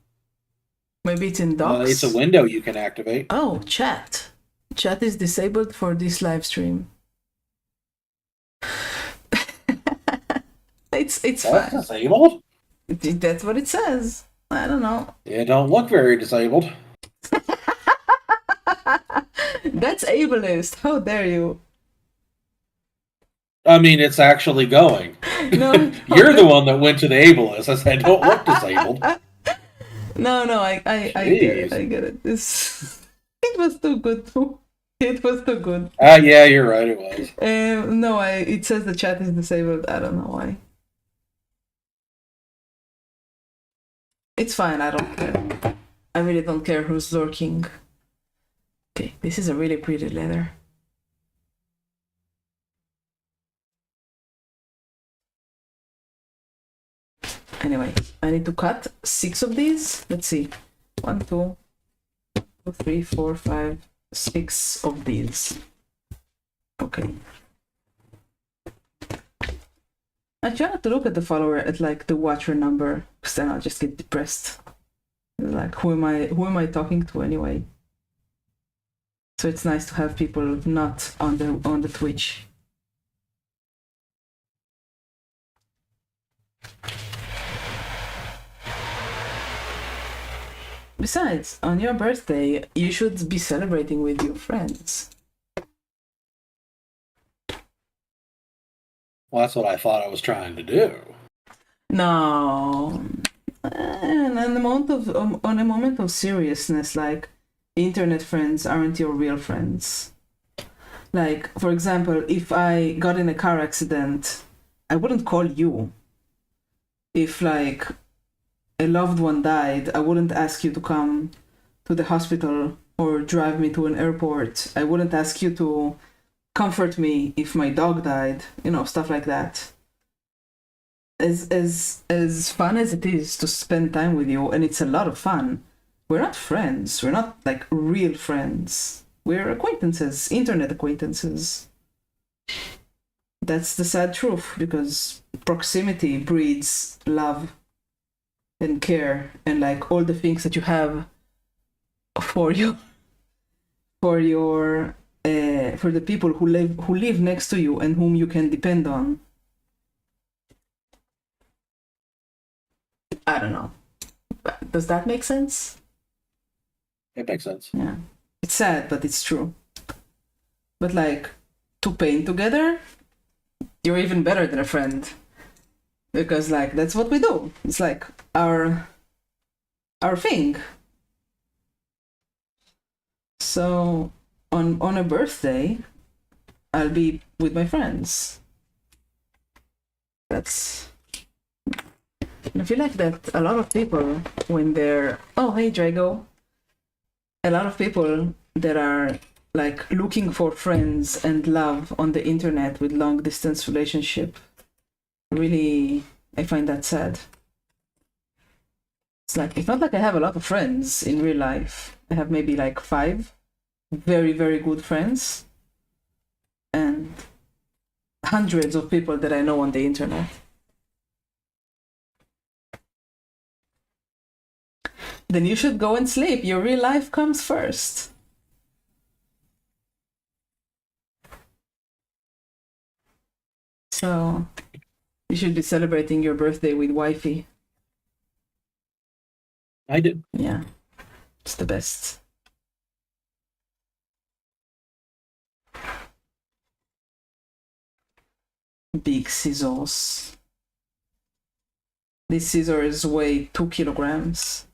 Maybe it's in docs. It's a window you can activate. Oh, chat. Chat is disabled for this live stream. It's That's fine. disabled. That's what it says. I don't know. It don't look very disabled. That's ableist. How dare you? I mean, it's actually going. No. You're the one that went to the ableist. I said, don't look disabled. No, I get it. I get it. It was too good too. It was too good. Yeah, you're right. It was. No, it says the chat is disabled. I don't know why. It's fine. I don't care. I really don't care who's lurking. Okay, this is a really pretty letter. Anyway, I need to cut 6 of these. Let's see. 1, 2, 3, 4, 5, 6 of these. Okay. I try not to look at the follower at like the watcher number, because then I'll just get depressed. Like who am I talking to anyway? So it's nice to have people not on the Twitch. Besides, on your birthday, you should be celebrating with your friends. Well, that's what I thought I was trying to do. No. And on a moment of seriousness, like internet friends aren't your real friends. Like, for example, if I got in a car accident, I wouldn't call you. If like a loved one died, I wouldn't ask you to come to the hospital or drive me to an airport. I wouldn't ask you to comfort me if my dog died, stuff like that. As fun as it is to spend time with you, and it's a lot of fun, we're not friends. We're not like real friends. We're acquaintances, internet acquaintances. That's the sad truth, because proximity breeds love and care and like all the things that you have for the people who live next to you and whom you can depend on. I don't know. Does that make sense? It makes sense. Yeah. It's sad, but it's true. But like, to paint together, you're even better than a friend. Because like, that's what we do. It's like our thing. So on a birthday, I'll be with my friends. And I feel like that a lot of people, when they're, oh, hey, Drago. A lot of people that are like looking for friends and love on the internet with long distance relationship, really, I find that sad. It's like, it's not like I have a lot of friends in real life. I have maybe like 5 very, very good friends and hundreds of people that I know on the internet. Then you should go and sleep. Your real life comes first. So you should be celebrating your birthday with wifey. I do. Yeah, it's the best. Big scissors. This scissors weigh 2 kilograms.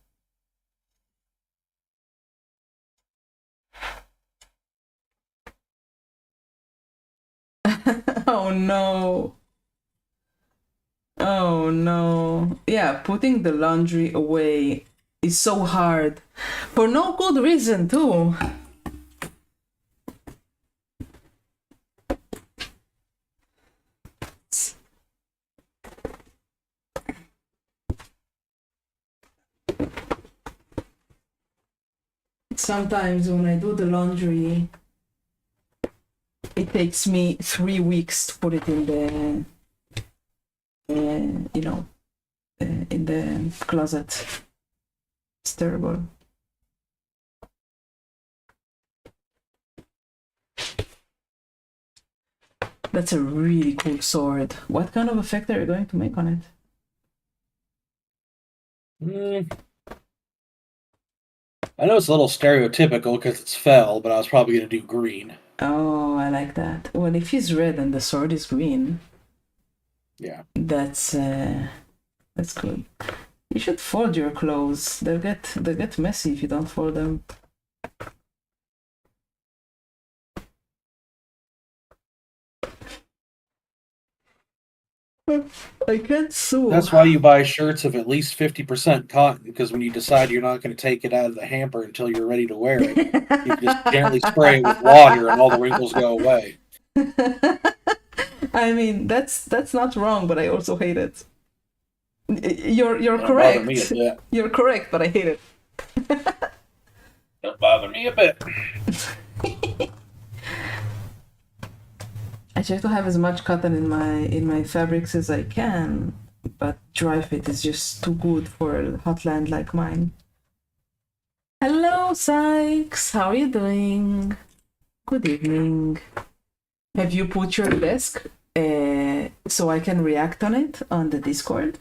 Oh no. Oh no. Yeah, putting the laundry away is so hard. For no good reason, too. sometimes when I do the laundry, it takes me 3 weeks to put it in the, in the closet. It's terrible. That's a really cool sword. What kind of effect are you going to make on it? I know it's a little stereotypical because it's fell, but I was probably going to do green. Oh, I like that. Well, if he's red and the sword is green, yeah, that's good. You should fold your clothes. They'll get messy if you don't fold them. I can't sew. That's why you buy shirts of at least 50% cotton, because when you decide you're not going to take it out of the hamper until you're ready to wear it, you just gently spray it with water and all the wrinkles go away. I mean, that's not wrong, but I also hate it. You're Don't correct. bother me a bit. You're correct, but I hate it. Don't bother me a bit. I try to have as much cotton in my fabrics as I can, but dry fit is just too good for a hot land like mine. Hello, Sykes. How are you doing? Good evening. Have you put your desk so I can react on it on the Discord?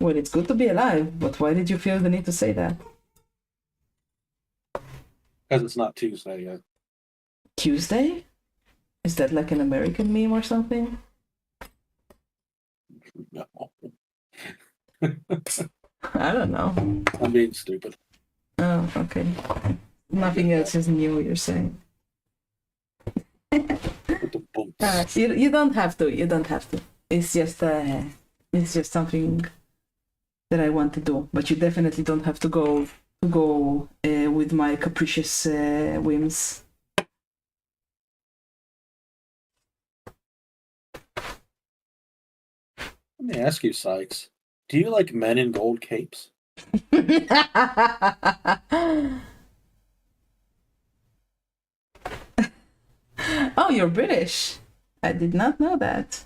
Well, it's good to be alive, but why did you feel the need to say that? Because it's not Tuesday yet. Tuesday? Is that like an American meme or something? No. I don't know. I'm being stupid. Oh, okay. Nothing else is new, you're saying. You don't have to. You don't have to. It's just something that I want to do. But you definitely don't have to go with my capricious whims. Let me ask you, Sykes. Do you like men in gold capes? Oh, you're British. I did not know that.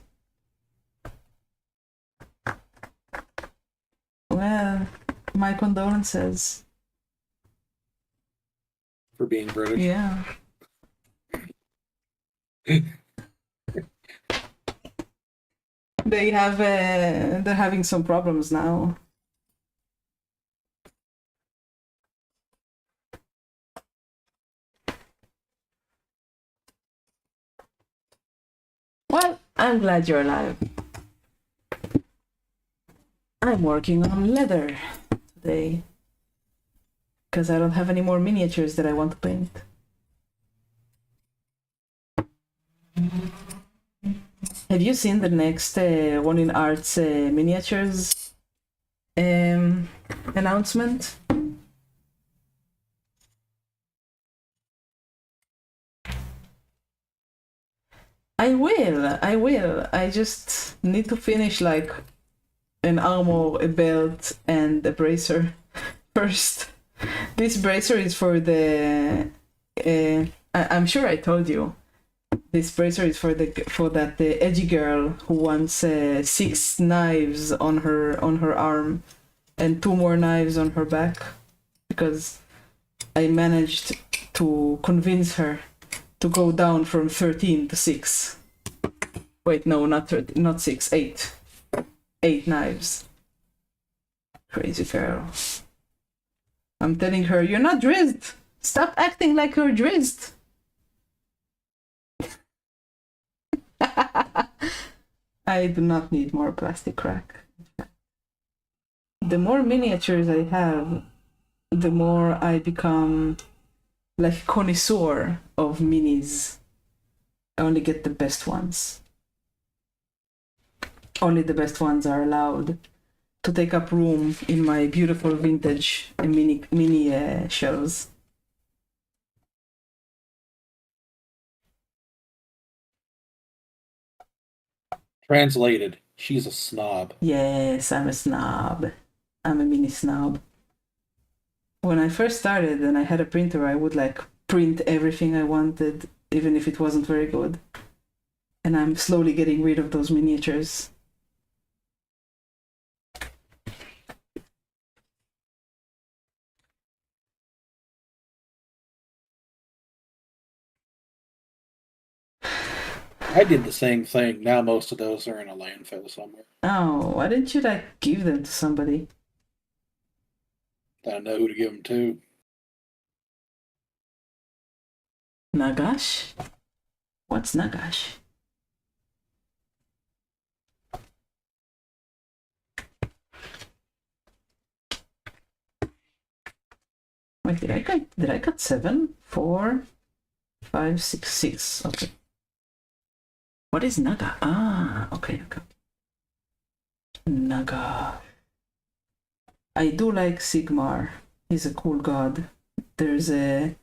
Well, my condolences. For being British? Yeah. They're having some problems now. Well, I'm glad you're alive. I'm working on leather today because I don't have any more miniatures that I want to paint. Have you seen the next One in Arts miniatures announcement? I will. I just need to finish like an armor, a belt, and a bracer first. This bracer is for the. I'm sure I told you. This bracer is for that edgy girl who wants 6 knives on her arm, and 2 more knives on her back, because I managed to convince her to go down from 13 to 6. Wait, no, not 13, not 6, 8. 8 knives. Crazy girl. I'm telling her, you're not drizzed. Stop acting like you're drizzed. I do not need more plastic crack. The more miniatures I have, the more I become like a connoisseur of minis. I only get the best ones. Only the best ones are allowed to take up room in my beautiful vintage mini shelves. Translated, she's a snob. Yes, I'm a snob. I'm a mini snob. When I first started and I had a printer, I would like print everything I wanted, even if it wasn't very good. And I'm slowly getting rid of those miniatures. I did the same thing. Now most of those are in a landfill somewhere. Oh, why didn't you like give them to somebody? I don't know who to give them to. Nagash? What's Nagash? Wait, did I cut 7? 4, 5, 6, 6. Okay. What is Naga? Ah, okay. Naga. I do like Sigmar. He's a cool god. There's a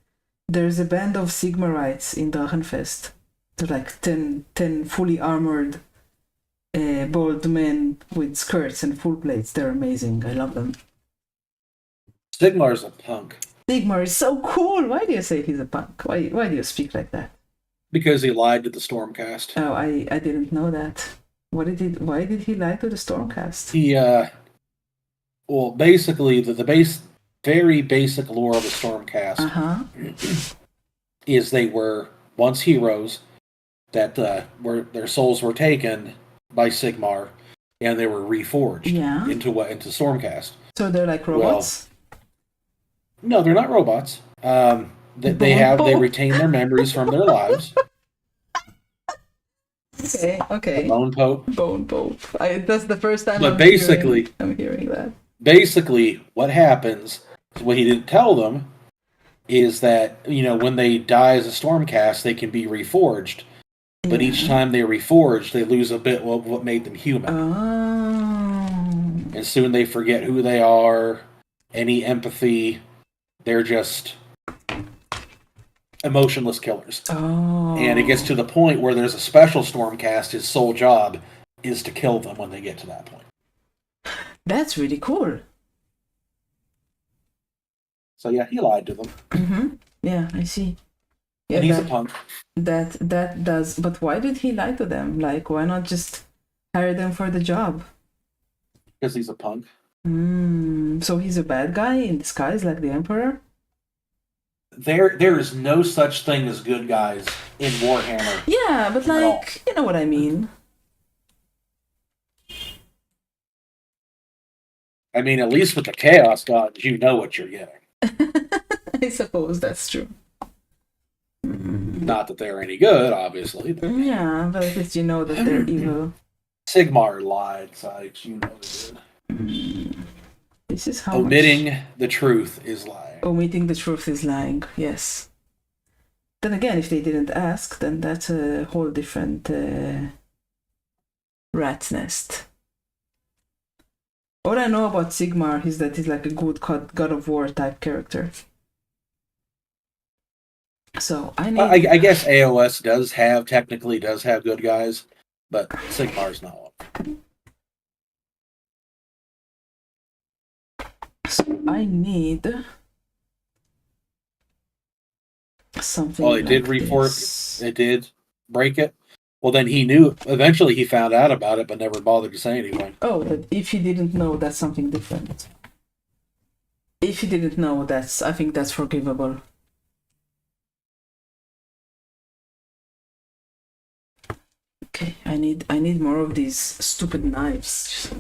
band of Sigmarites in Drachenfest. They're like 10 fully armored bald men with skirts and full plates. They're amazing. I love them. Sigmar's a punk. Sigmar is so cool. Why do you say he's a punk? Why do you speak like that? Because he lied to the Stormcast. Oh, I didn't know that. Why did he lie to the Stormcast? He well, basically the very basic lore of the Stormcast is they were once heroes that their souls were taken by Sigmar and they were reforged into Stormcast. So they're like robots? Well, no, they're not robots. They retain their memories from their lives. Okay. Bone Pope. That's the first time I'm hearing that. Basically, what happens, what he didn't tell them, is that, when they die as a Stormcast, they can be reforged. But each time they reforge, they lose a bit of what made them human. Oh. And soon they forget who they are, any empathy. They're just emotionless killers. Oh. And it gets to the point where there's a special Stormcast, his sole job is to kill them when they get to that point. That's really cool. So yeah, he lied to them. Mm-hmm. Yeah, I see. Yeah, and he's a punk. That does. But why did he lie to them? Like, why not just hire them for the job? Because he's a punk. So he's a bad guy in disguise, like the Emperor? There is no such thing as good guys in Warhammer. Yeah, but like, you know what I mean. I mean, at least with the Chaos Gods, you know what you're getting. I suppose that's true. Not that they're any good, obviously. But... Yeah, but at least you know that they're evil. Sigmar lied, Sykes. You know they did. This is how Omitting the truth is lying. Omitting the truth is lying, yes. Then again, if they didn't ask, then that's a whole different rat's nest. All I know about Sigmar is that he's like a good God of War type character. So I guess AOS technically does have good guys, but Sigmar's not one. So I need something. Oh, they did report. It did break it. Well, then he knew. Eventually, he found out about it, but never bothered to say anything. Oh, but if he didn't know, that's something different. If he didn't know, I think that's forgivable. Okay, I need more of these stupid knives.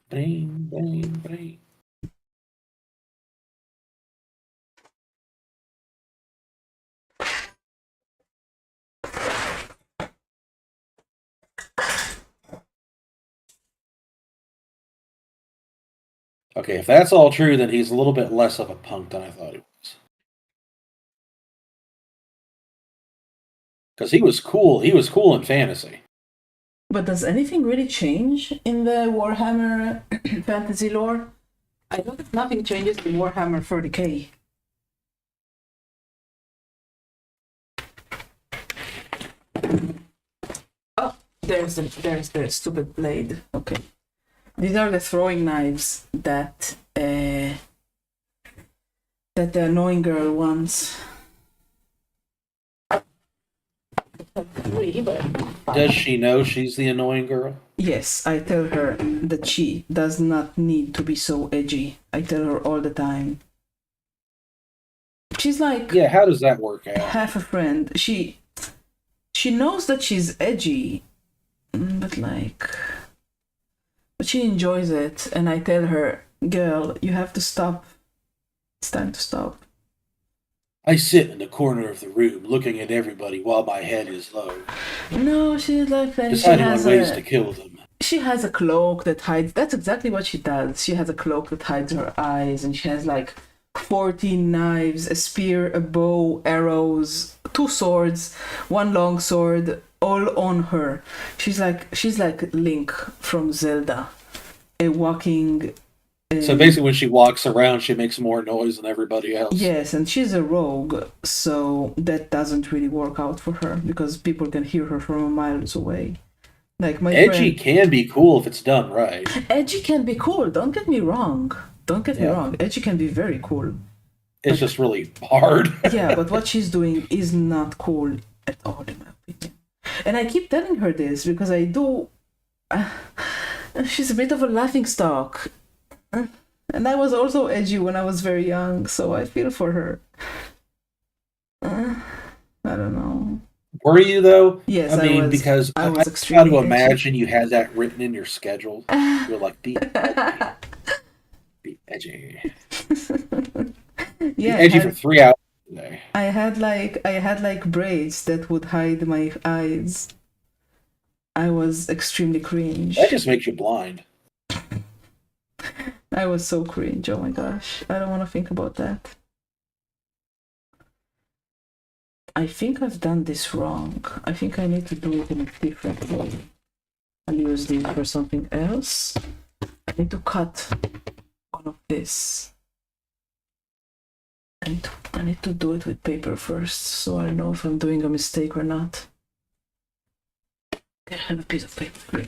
Bang, bang, bang. Okay, if that's all true, then he's a little bit less of a punk than I thought he was. Because he was cool. He was cool in fantasy. But does anything really change in the Warhammer fantasy lore? I know that nothing changes in Warhammer 40k. Oh, there's the stupid blade. Okay. These are the throwing knives that the annoying girl wants. Does she know she's the annoying girl? Yes, I tell her that she does not need to be so edgy. I tell her all the time. She's like Yeah, how does that work out? half a friend. She knows that she's edgy, but she enjoys it, and I tell her, girl, you have to stop. It's time to stop. I sit in the corner of the room looking at everybody while my head is low, No, she's like that. deciding on ways to kill them. She has a cloak that hides. That's exactly what she does. She has a cloak that hides her eyes, and she has like 14 knives, a spear, a bow, arrows, 2 swords, 1 long sword, all on her. She's like Link from Zelda, a walking. So basically, when she walks around, she makes more noise than everybody else. Yes, and she's a rogue, so that doesn't really work out for her because people can hear her from miles away. Like my Edgy friend, can be cool if it's done right. edgy can be cool. Don't get me wrong. Don't get me Yeah. wrong. Edgy can be very cool. It's just really hard. Yeah, but what she's doing is not cool at all, in my opinion. And I keep telling her this because I do. She's a bit of a laughing stock. And I was also edgy when I was very young, so I feel for her. I don't know. Were you though? Yes, I mean, was, because I was got extremely to edgy. imagine you had that written in your schedule. You're like, be edgy. Yeah, Be edgy for 3 hours a day. I had like braids that would hide my eyes. I was extremely cringe. That just makes you blind. I was so cringe. Oh my gosh. I don't want to think about that. I think I've done this wrong. I think I need to do it in a different way. I'll use this for something else. I need to cut all of this. I need to do it with paper first, so I know if I'm doing a mistake or not. I have a piece of paper.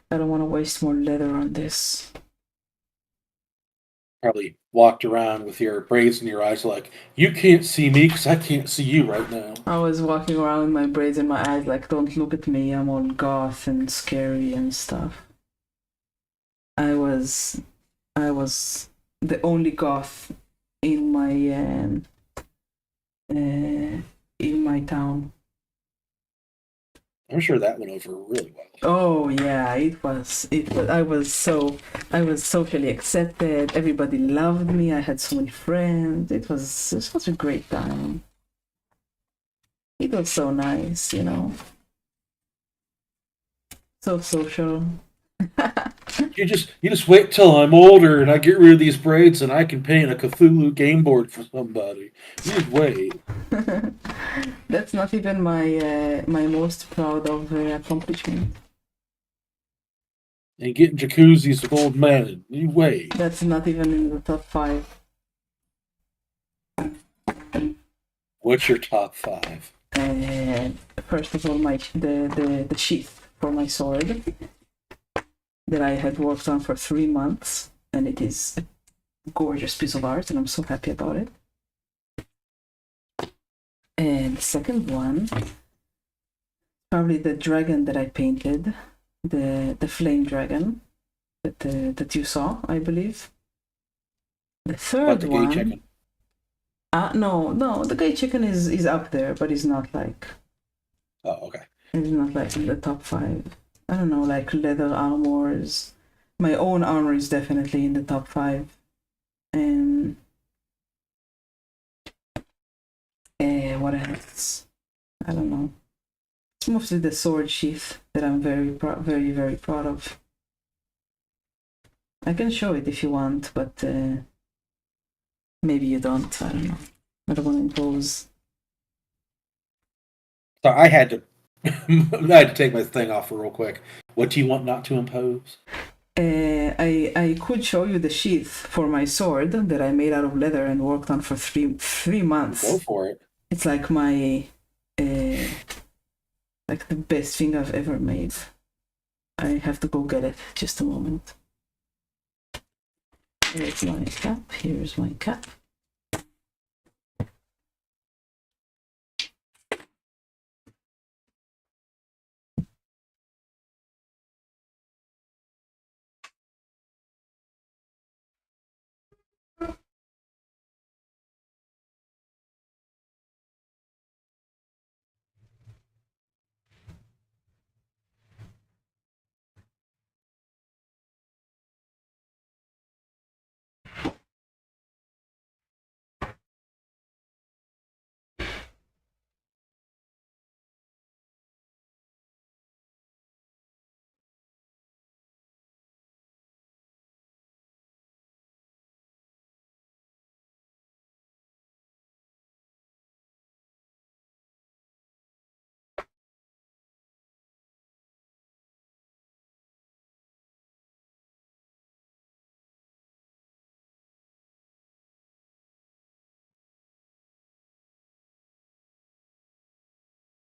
I don't want to waste more leather on this. Probably walked around with your braids in your eyes like, you can't see me because I can't see you right now. I was walking around with my braids in my eyes like, don't look at me, I'm all goth and scary and stuff. I was the only goth in my town. I'm sure that went over really well. Oh yeah, it was. I was socially accepted. Everybody loved me. I had so many friends. It was such a great time. It was so nice, you know. So social. You just wait till I'm older and I get rid of these braids and I can paint a Cthulhu game board for somebody. You just wait. That's not even my most proud of accomplishment. And getting jacuzzis with old men. You wait. That's not even in the top 5. What's your top 5? First of all, the sheath for my sword that I had worked on for 3 months, and it is a gorgeous piece of art, and I'm so happy about it. And the second one, probably the dragon that I painted, the flame dragon that you saw, I believe. The third the one. gay chicken? No, the gay chicken is up there, but it's not like. Oh, okay. It's not like in the top 5. I don't know, like leather armors. My own armor is definitely in the top 5. And what else? I don't know. It's mostly the sword sheath that I'm very, very proud of. I can show it if you want, but Maybe you don't. I don't know. I don't want to impose. So I had to I had to take my thing off real quick. What do you want not to impose? I could show you the sheath for my sword that I made out of leather and worked on for three months. Go for it. It's like my like the best thing I've ever made. I have to go get it. Just a moment. Here's my cap. Here's my cap.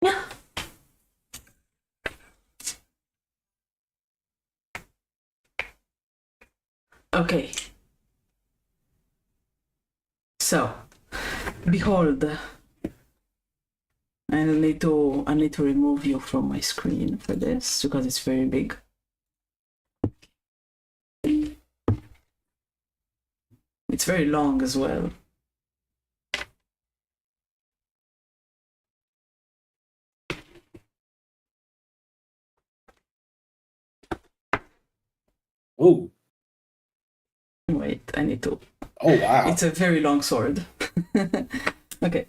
Yeah. Okay. So, behold. And I need to remove you from my screen for this because it's very big. It's very long as well. Oh. Wait, I need to. Oh wow. It's a very long sword. Okay.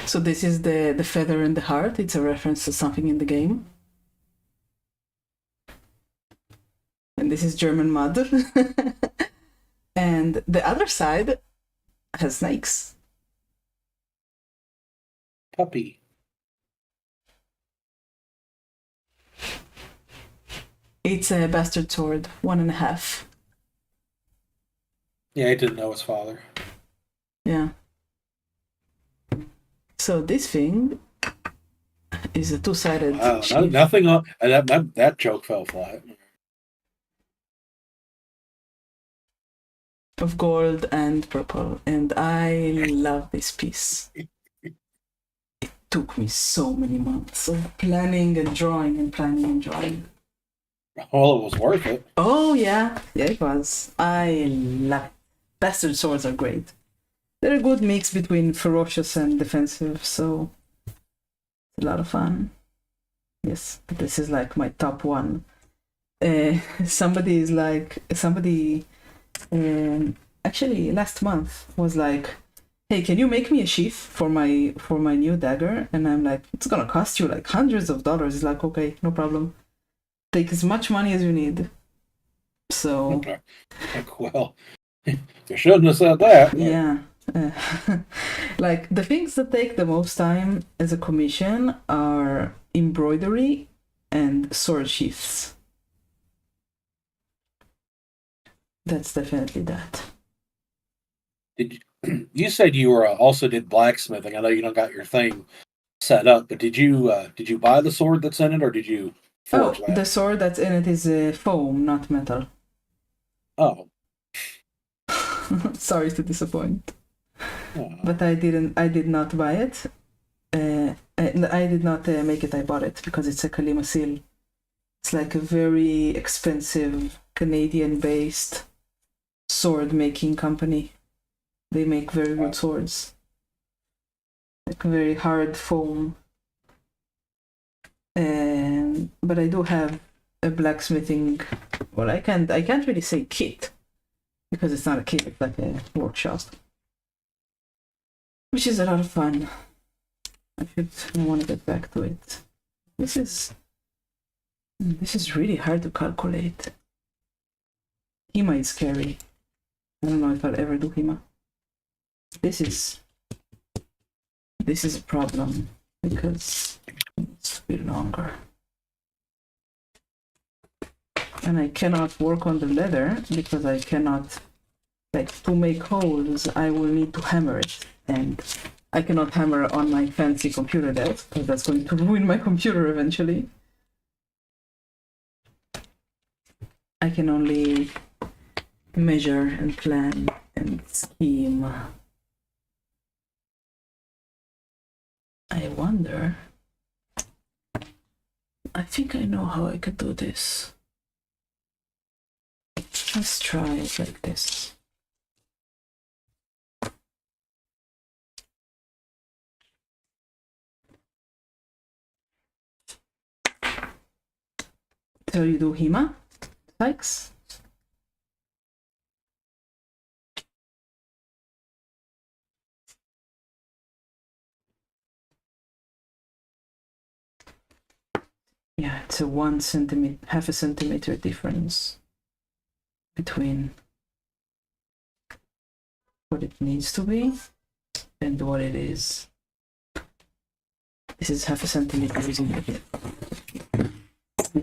So this is the feather in the heart. It's a reference to something in the game. And this is German mud. And the other side has snakes. Puppy. It's a bastard sword, 1.5. Yeah, I didn't know his father. Yeah. So this thing is a two-sided sheath. Nothing on that joke fell flat. Of gold and purple, and I love this piece. It took me so many months of planning and drawing and planning and drawing. Well, it was worth it. Oh yeah, it was. I love it. Bastard swords are great. They're a good mix between ferocious and defensive, so it's a lot of fun. Yes, this is like my top one. Somebody actually last month was like, hey, can you make me a sheath for my new dagger? And I'm like, it's gonna cost you like hundreds of dollars. He's like, okay, no problem, take as much money as you need. So okay. Well, you shouldn't have said that. Yeah. Like the things that take the most time as a commission are embroidery and sword sheaths. That's definitely that. You said you were also did blacksmithing? I know you don't got your thing set up, but did you buy the sword that's in it, or did you forge that? The sword that's in it is foam, not metal. Oh. Sorry to disappoint. But I did not buy it. I did not make it. I bought it because it's a Kalima seal. It's like a very expensive Canadian-based sword making company. They make very good swords. Like very hard foam. But I do have a blacksmithing. Well, I can't really say kit because it's not a kit. It's like a workshop, which is a lot of fun. I want to get back to it. This is This is really hard to calculate. HEMA is scary. I don't know if I'll ever do HEMA. This is a problem because it needs to be longer. And I cannot work on the leather because I cannot, like, to make holes, I will need to hammer it. And I cannot hammer on my fancy computer desk because that's going to ruin my computer eventually. I can only measure and plan and scheme. I wonder. I think I know how I could do this. Let's try it like this. So you do HEMA, Sykes? Yeah, it's a 1 centimeter, half a centimeter difference between what it needs to be and what it is. This is half a centimeter, isn't it?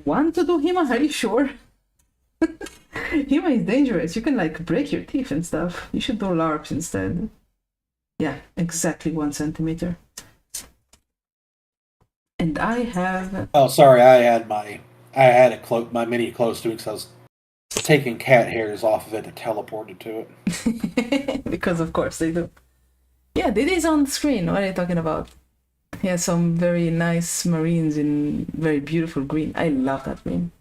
Want to do HEMA? Are you sure? HEMA is dangerous. You can like break your teeth and stuff. You should do LARPs instead. Yeah, exactly 1 centimeter. And I have. Oh, sorry, I had my mini close to it because I was taking cat hairs off of it and teleported to it. Because of course they do. Yeah, it is on the screen. What are you talking about? He has some very nice marines in very beautiful green. I love that green.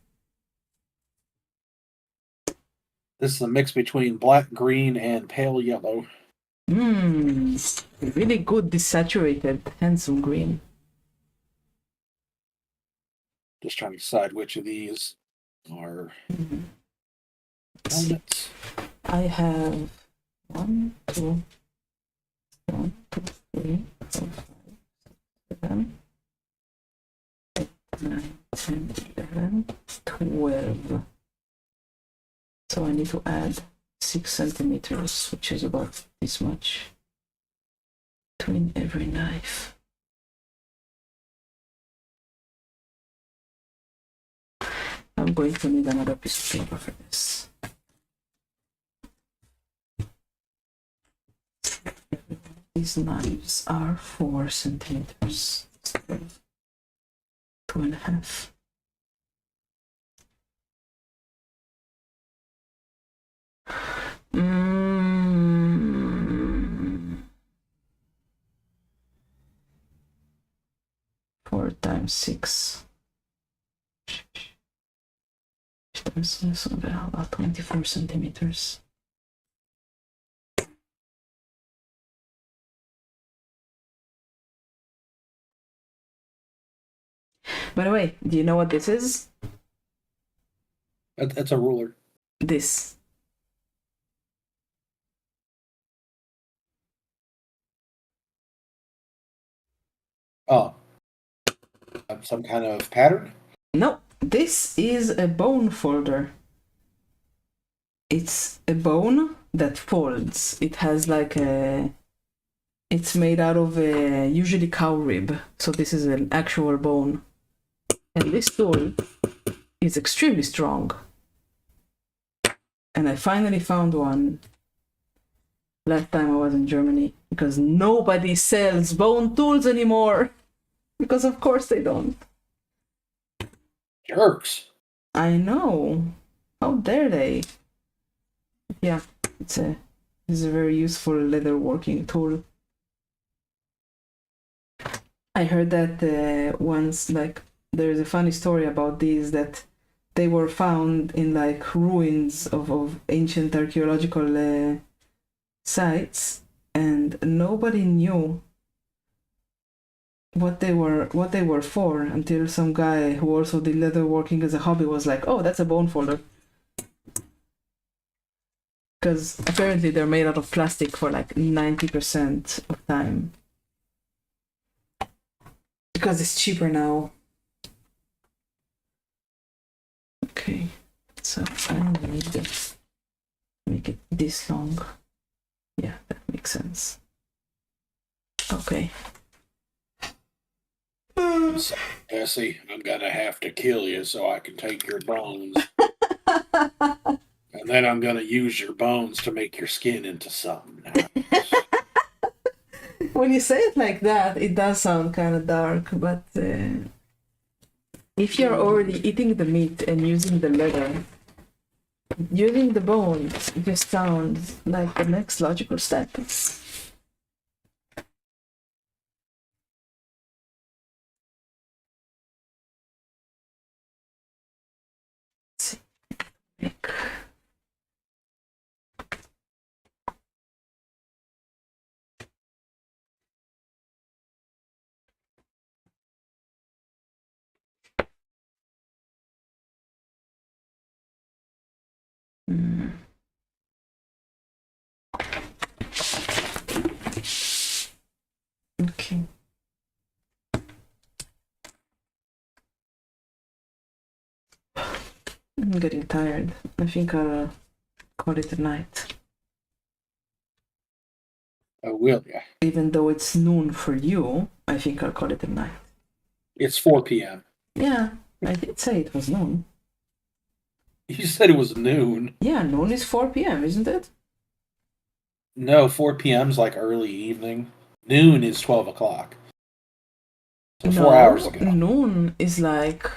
This is a mix between black, green, and pale yellow. Really good, desaturated, handsome green. Just trying to decide which of these are helmets. I have 1, 2, 3, 4, 5, 7, 8, 9, 10, 11, 12. So I need to add 6 centimeters, which is about this much, between every knife. I'm going to need another piece of paper for this. These knives are 4 centimeters instead of 2.5. Four times 6. That's about 24 centimeters. By the way, do you know what this is? It's a ruler. This. Oh. Some kind of pattern? No, this is a bone folder. It's a bone that folds. It has like a... It's made out of a usually cow rib. So this is an actual bone. And this tool is extremely strong. And I finally found one last time I was in Germany, because nobody sells bone tools anymore. Because of course they don't. Jerks. I know. How dare they? Yeah, this is a very useful leather working tool. I heard that once, like, there's a funny story about these, that they were found in like ruins of ancient archaeological sites, and nobody knew what they were for until some guy who also did leather working as a hobby was like, oh, that's a bone folder. Because apparently they're made out of plastic for like 90% of time. Because it's cheaper now. Okay, so I need to make it this long. Yeah, that makes sense. Okay. So, Essie, I'm gonna have to kill you so I can take your bones. And then I'm gonna use your bones to make your skin into something. When you say it like that, it does sound kind of dark, but if you're already eating the meat and using the leather, using the bones just sounds like the next logical step. Mm. Okay. I'm getting tired. I think I'll call it a night. Oh, will ya? Even though it's noon for you, I think I'll call it a night. It's 4 p.m. Yeah, I did say it was noon. You said it was noon. Yeah, noon is 4 p.m., isn't it? No, 4 p.m.'s like early evening. Noon is 12 o'clock. So 4 hours ago. Noon is like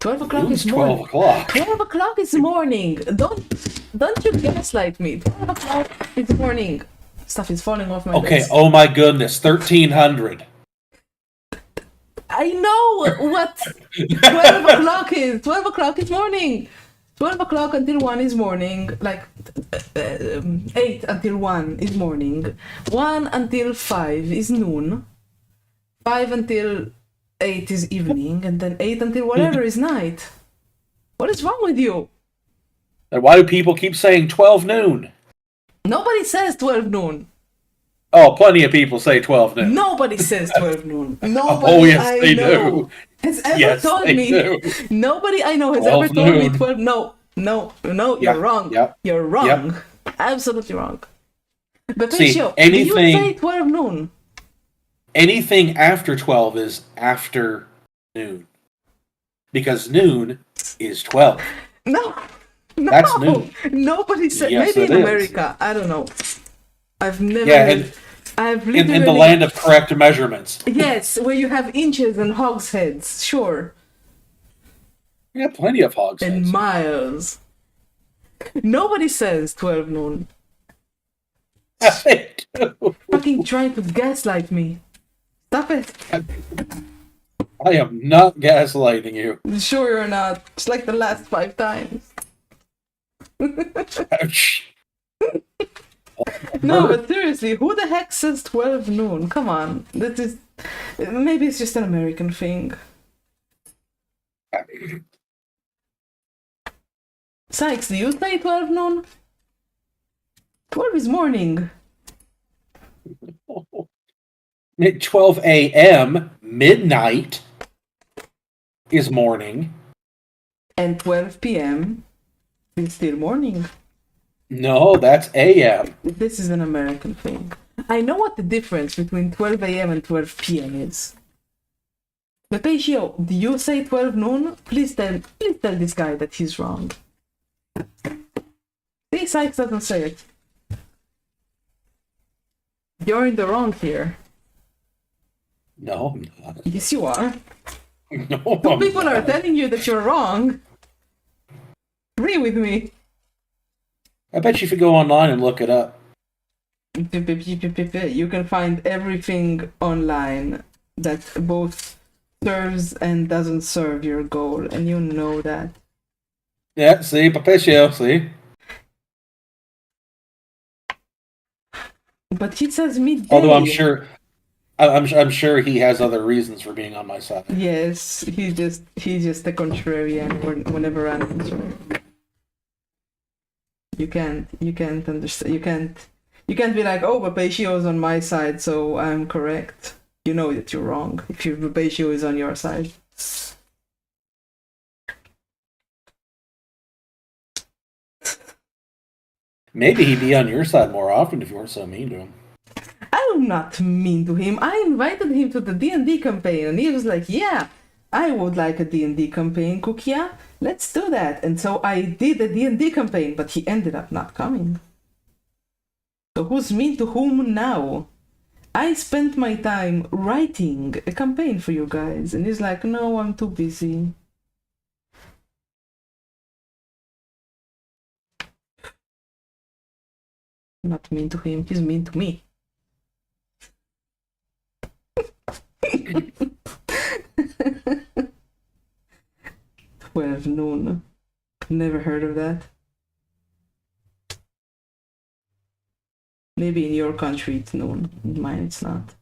12 o'clock Noon's is 12 morning. o'clock. 12 o'clock is morning. Don't you gaslight me. 12 o'clock is morning. Stuff is falling off my Okay, desk. oh my goodness, 1300. I know what 12 o'clock is. 12 o'clock is morning. 12 o'clock until 1 is morning. Like 8 until 1 is morning. 1 until 5 is noon. 5 until 8 is evening. And then 8 until whatever is night. What is wrong with you? And why do people keep saying 12 noon? Nobody says 12 noon. Oh, plenty of people say 12 noon. Nobody says 12 noon. Nobody Oh, yes, I they know do. has ever Yes, told they me. do. Nobody I know has 12 ever told me noon. 12. No, you're Yeah, wrong. yep, You're wrong. Absolutely wrong. But See, Horatio, do anything- you say 12 noon? Anything after 12 is after noon. Because noon is 12. No. No. That's noon. Nobody said. Yes, Maybe it in is. America. I don't know. I've never. Yeah, and I've literally. in the land of correct measurements. Yes, where you have inches and hogsheads. Sure. We have plenty of hogs. And miles. Nobody says 12 noon. They do. Fucking trying to gaslight me. Stop it. I am not gaslighting you. Sure you're not. It's like the last 5 times. Ouch. No, but seriously, who the heck says 12 noon? Come on. That is. Maybe it's just an American thing. Sykes, do you say 12 noon? 12 is morning. At 12 a.m., midnight is morning. And 12 p.m. is still morning. No, that's a.m. This is an American thing. I know what the difference between 12 a.m. and 12 p.m. is. But Horatio, do you say 12 noon? Please tell this guy that he's wrong. See, Sykes doesn't say it. You're in the wrong here. No, I'm not. Yes, you are. No, Two I'm people are not. telling you that you're wrong. Agree with me. I bet you if you go online and look it up. You can find everything online that both serves and doesn't serve your goal, and you know that. Yeah, see, Papicio, see? But he says midday. Although I'm sure he has other reasons for being on my side. Yes, he's just a contrarian whenever I'm concerned. You can't understand. You can't be like, oh, Papatio's on my side, so I'm correct. You know that you're wrong if your Papatio is on your side. Maybe he'd be on your side more often if you weren't so mean to him. I'm not mean to him. I invited him to the D&D campaign, and he was like, yeah, I would like a D&D campaign, Kukia. Let's do that. And so I did a D&D campaign, but he ended up not coming. So who's mean to whom now? I spent my time writing a campaign for you guys, and he's like, no, I'm too busy. Not mean to him, he's mean to me. 12 noon. Never heard of that. Maybe in your country it's noon. In mine it's not.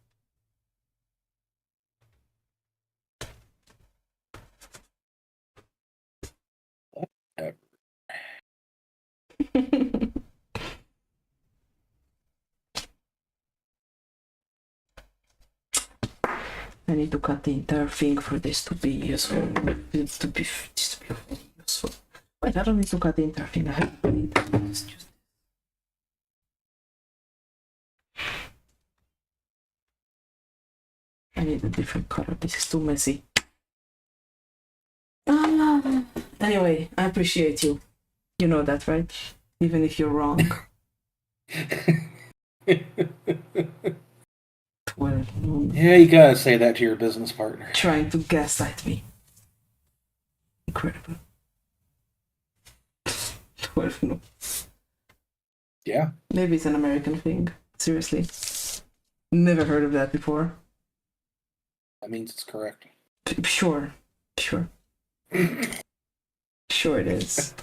I need to cut the entire thing for this to be useful. This to be useful. Wait, I don't need to cut the entire thing. I have to need just use. I need a different color. This is too messy. Anyway, I appreciate you. You know that, right? Even if you're wrong. 12 noon. Yeah, you gotta say that to your business partner. Trying to gaslight me. Incredible. 12 noon. Yeah. Maybe it's an American thing. Seriously. Never heard of that before. That means it's correct. Sure. Sure it is.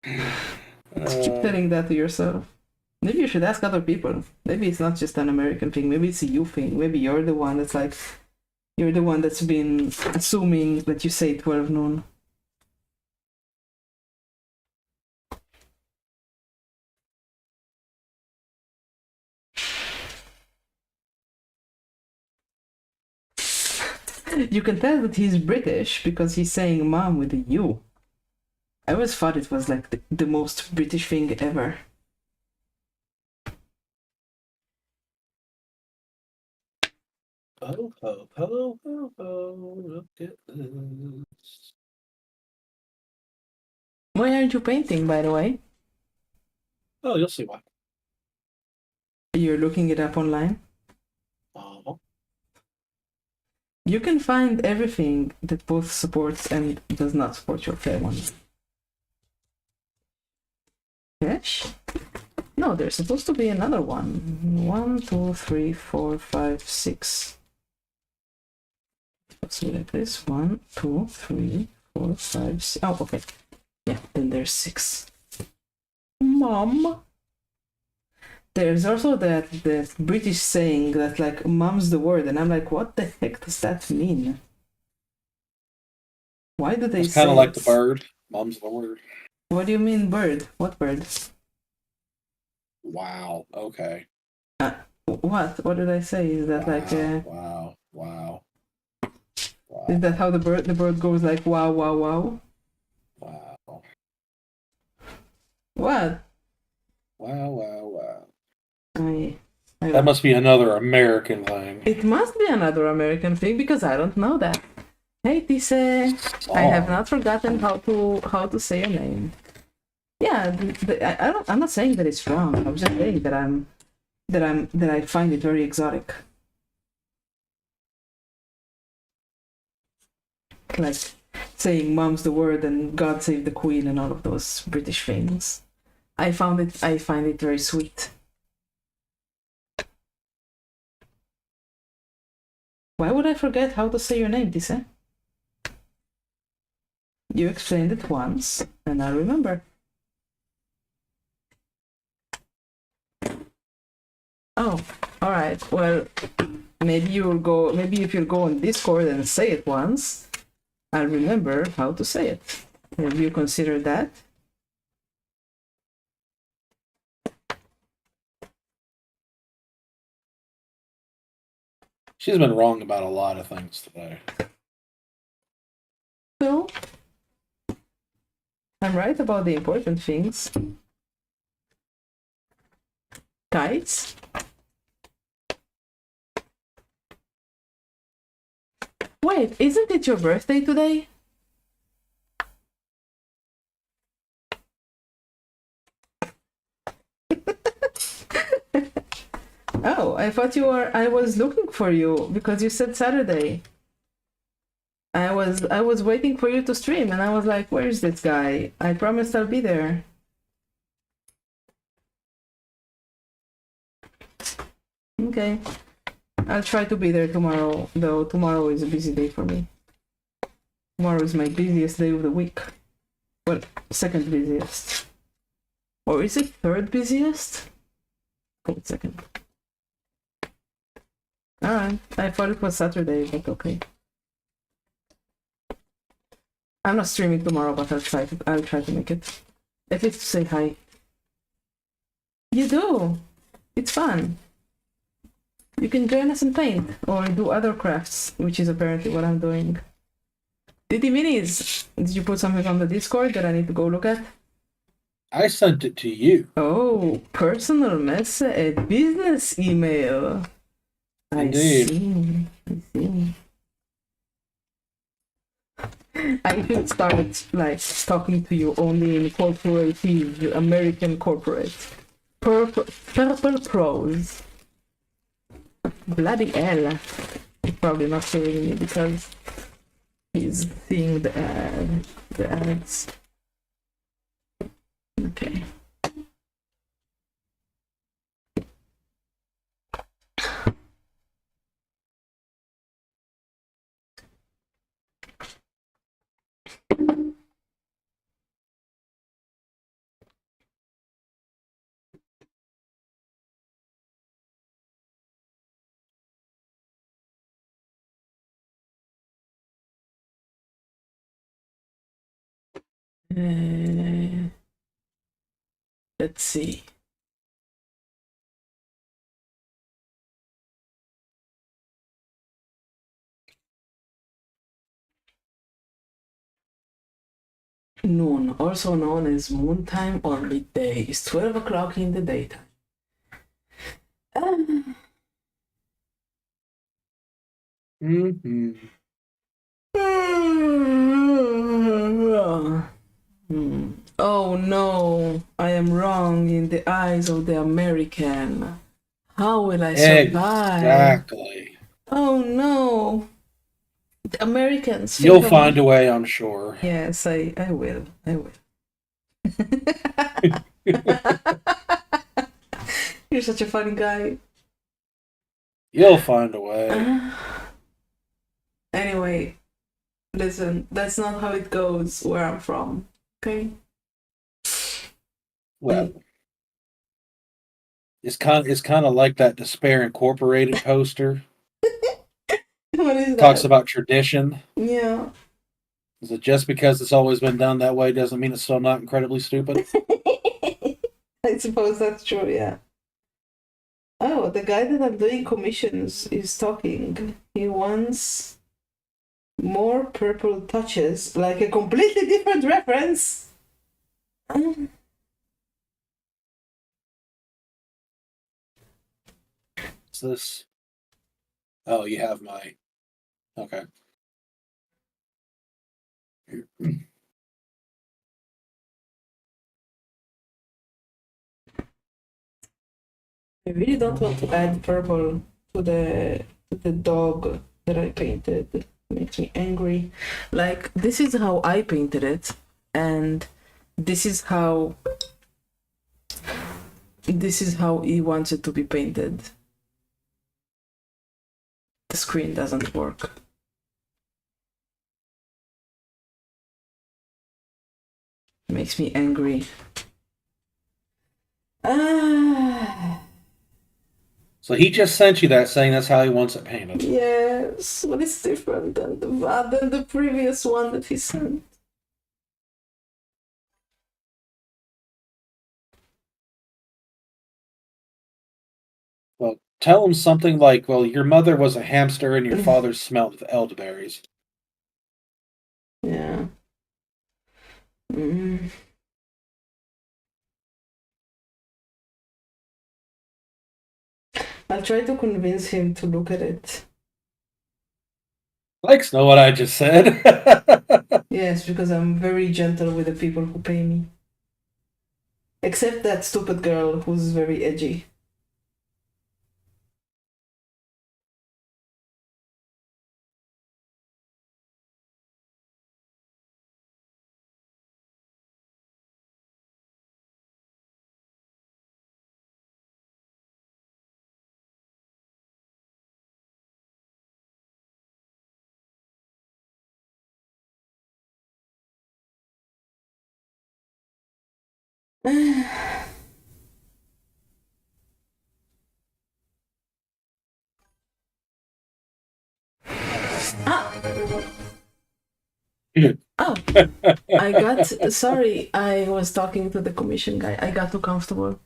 Keep telling that to yourself. Maybe you should ask other people. Maybe it's not just an American thing. Maybe it's a you thing. Maybe you're the one that's like, you're the one that's been assuming that you say 12 noon. You can tell that he's British because he's saying mom with a U. I always thought it was like the most British thing ever. Look at this. Why aren't you painting, by the way? Oh, you'll see why. You're looking it up online? Oh. You can find everything that both supports and does not support your fair one. Yes? No, there's supposed to be another one. 1, 2, 3, 4, 5, 6. Let's do like this. 1, 2, 3, 4, 5, 6. Oh, okay. Yeah, then there's 6. Mom. There's also that British saying that like mom's the word, and I'm like, what the heck does that mean? Why do they It's say kind of like it? the bird. Mom's the word. What do you mean bird? What bird? Wow. Okay. What did I say? Is that like Wow. Is that how the bird goes like wow wow wow? Wow. What? Wow. I That must be another American thing. It must be another American thing because I don't know that. Hey Tise, I have not forgotten how to say your name. Yeah, I'm not saying that it's wrong. I'm just saying that I find it very exotic. Like saying mom's the word and God save the queen and all of those British things. I find it very sweet. Why would I forget how to say your name, Tise? You explained it once, and I remember. Oh, alright. Well, maybe if you'll go on Discord and say it once, I'll remember how to say it. Have you considered that? She's been wrong about a lot of things today. So, I'm right about the important things. Kites? Wait, isn't it your birthday today? Oh, I thought you were. I was looking for you because you said Saturday. I was waiting for you to stream, and I was like, "Where is this guy? I promised I'll be there." Okay, I'll try to be there tomorrow. Though tomorrow is a busy day for me. Tomorrow is my busiest day of the week. Well, second busiest. Or is it third busiest? Wait a second. Alright, I thought it was Saturday, but okay. I'm not streaming tomorrow, but I'll try to make it. At least to say hi. You do! It's fun. You can join us and paint, or do other crafts, which is apparently what I'm doing. Diddy Minis! Did you put something on the Discord that I need to go look at? I sent it to you. Oh, personal message, business email. Indeed. I see. I should start like talking to you only in corporative American corporate. Purple prose. Bloody hell. He's probably not hearing me because he's seeing the ads. Okay. Let's see. Noon, also known as moon time or midday, is 12 o'clock in the daytime. Mm-hmm. Oh no, I am wrong in the eyes of the American. How will I survive? Exactly. Oh no. The Americans. You'll find a way, I'm sure. Yes, I will. I will. You're such a funny guy. You'll find a way. Anyway, listen, that's not how it goes where I'm from, okay? Well, it's kind of like that Despair Incorporated poster. What is that? Talks about tradition. Yeah. Is it just because it's always been done that way doesn't mean it's still not incredibly stupid? I suppose that's true, yeah. Oh, the guy that I'm doing commissions is talking. He wants more purple touches, like a completely different reference. What's this? Oh, you have my... Okay. I really don't want to add purple to the dog that I painted. It makes me angry. Like, this is how I painted it, and this is how he wants it to be painted. The screen doesn't work. It makes me angry. So he just sent you that saying that's how he wants it painted. Yes, but it's different than the previous one that he sent. Well, tell him something like, well, your mother was a hamster and your father smelled the elderberries. Yeah. I'll try to convince him to look at it. Likes know what I just said. Yes, because I'm very gentle with the people who pay me. Except that stupid girl who's very edgy. Oh, I got. Sorry, I was talking to the commission guy. I got too comfortable.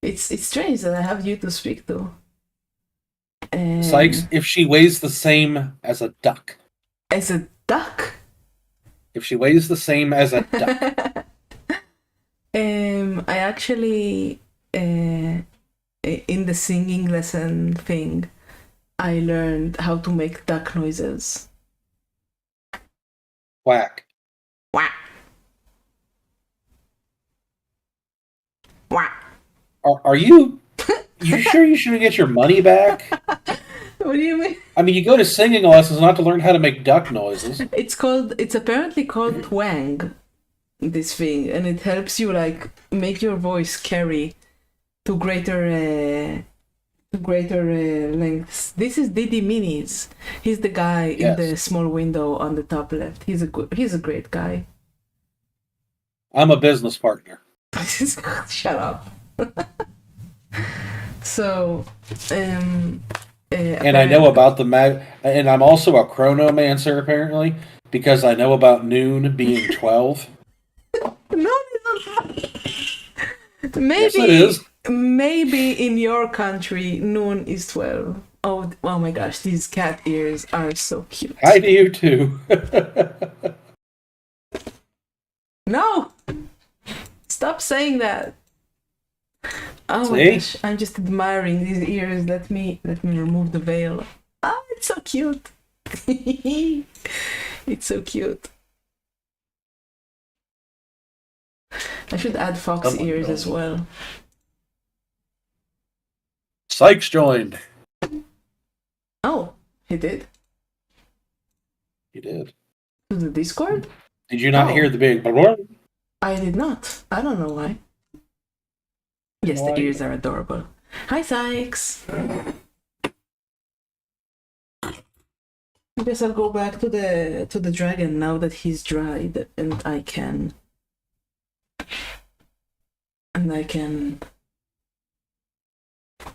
It's strange that I have you to speak to. Sykes, if she weighs the same as a duck. As a duck? If she weighs the same as a duck. I actually, in the singing lesson thing, I learned how to make duck noises. Whack. Whack. Whack. Are you sure you shouldn't get your money back? What do you mean? I mean, you go to singing lessons not to learn how to make duck noises. It's apparently called twang, this thing, and it helps you like make your voice carry to greater lengths. This is Didi Minis. He's the guy in the small window on the top left. He's a great guy. I'm a business partner. Shut up. So, and I know about the and I'm also a chronomancer apparently because I know about noon being 12. No, maybe yes, it is. Maybe in your country noon is 12. Oh my gosh, these cat ears are so cute. I do you too. No, stop saying that. Oh my gosh, I'm just admiring these ears. Let me remove the veil. Oh, it's so cute. It's so cute. I should add fox ears as well. Sykes joined. Oh, he did? He did. To the Discord? Did you not hear the big blah? I did not. I don't know why. Yes, the ears are adorable. Hi, Sykes. I guess I'll go back to the dragon now that he's dried, and I can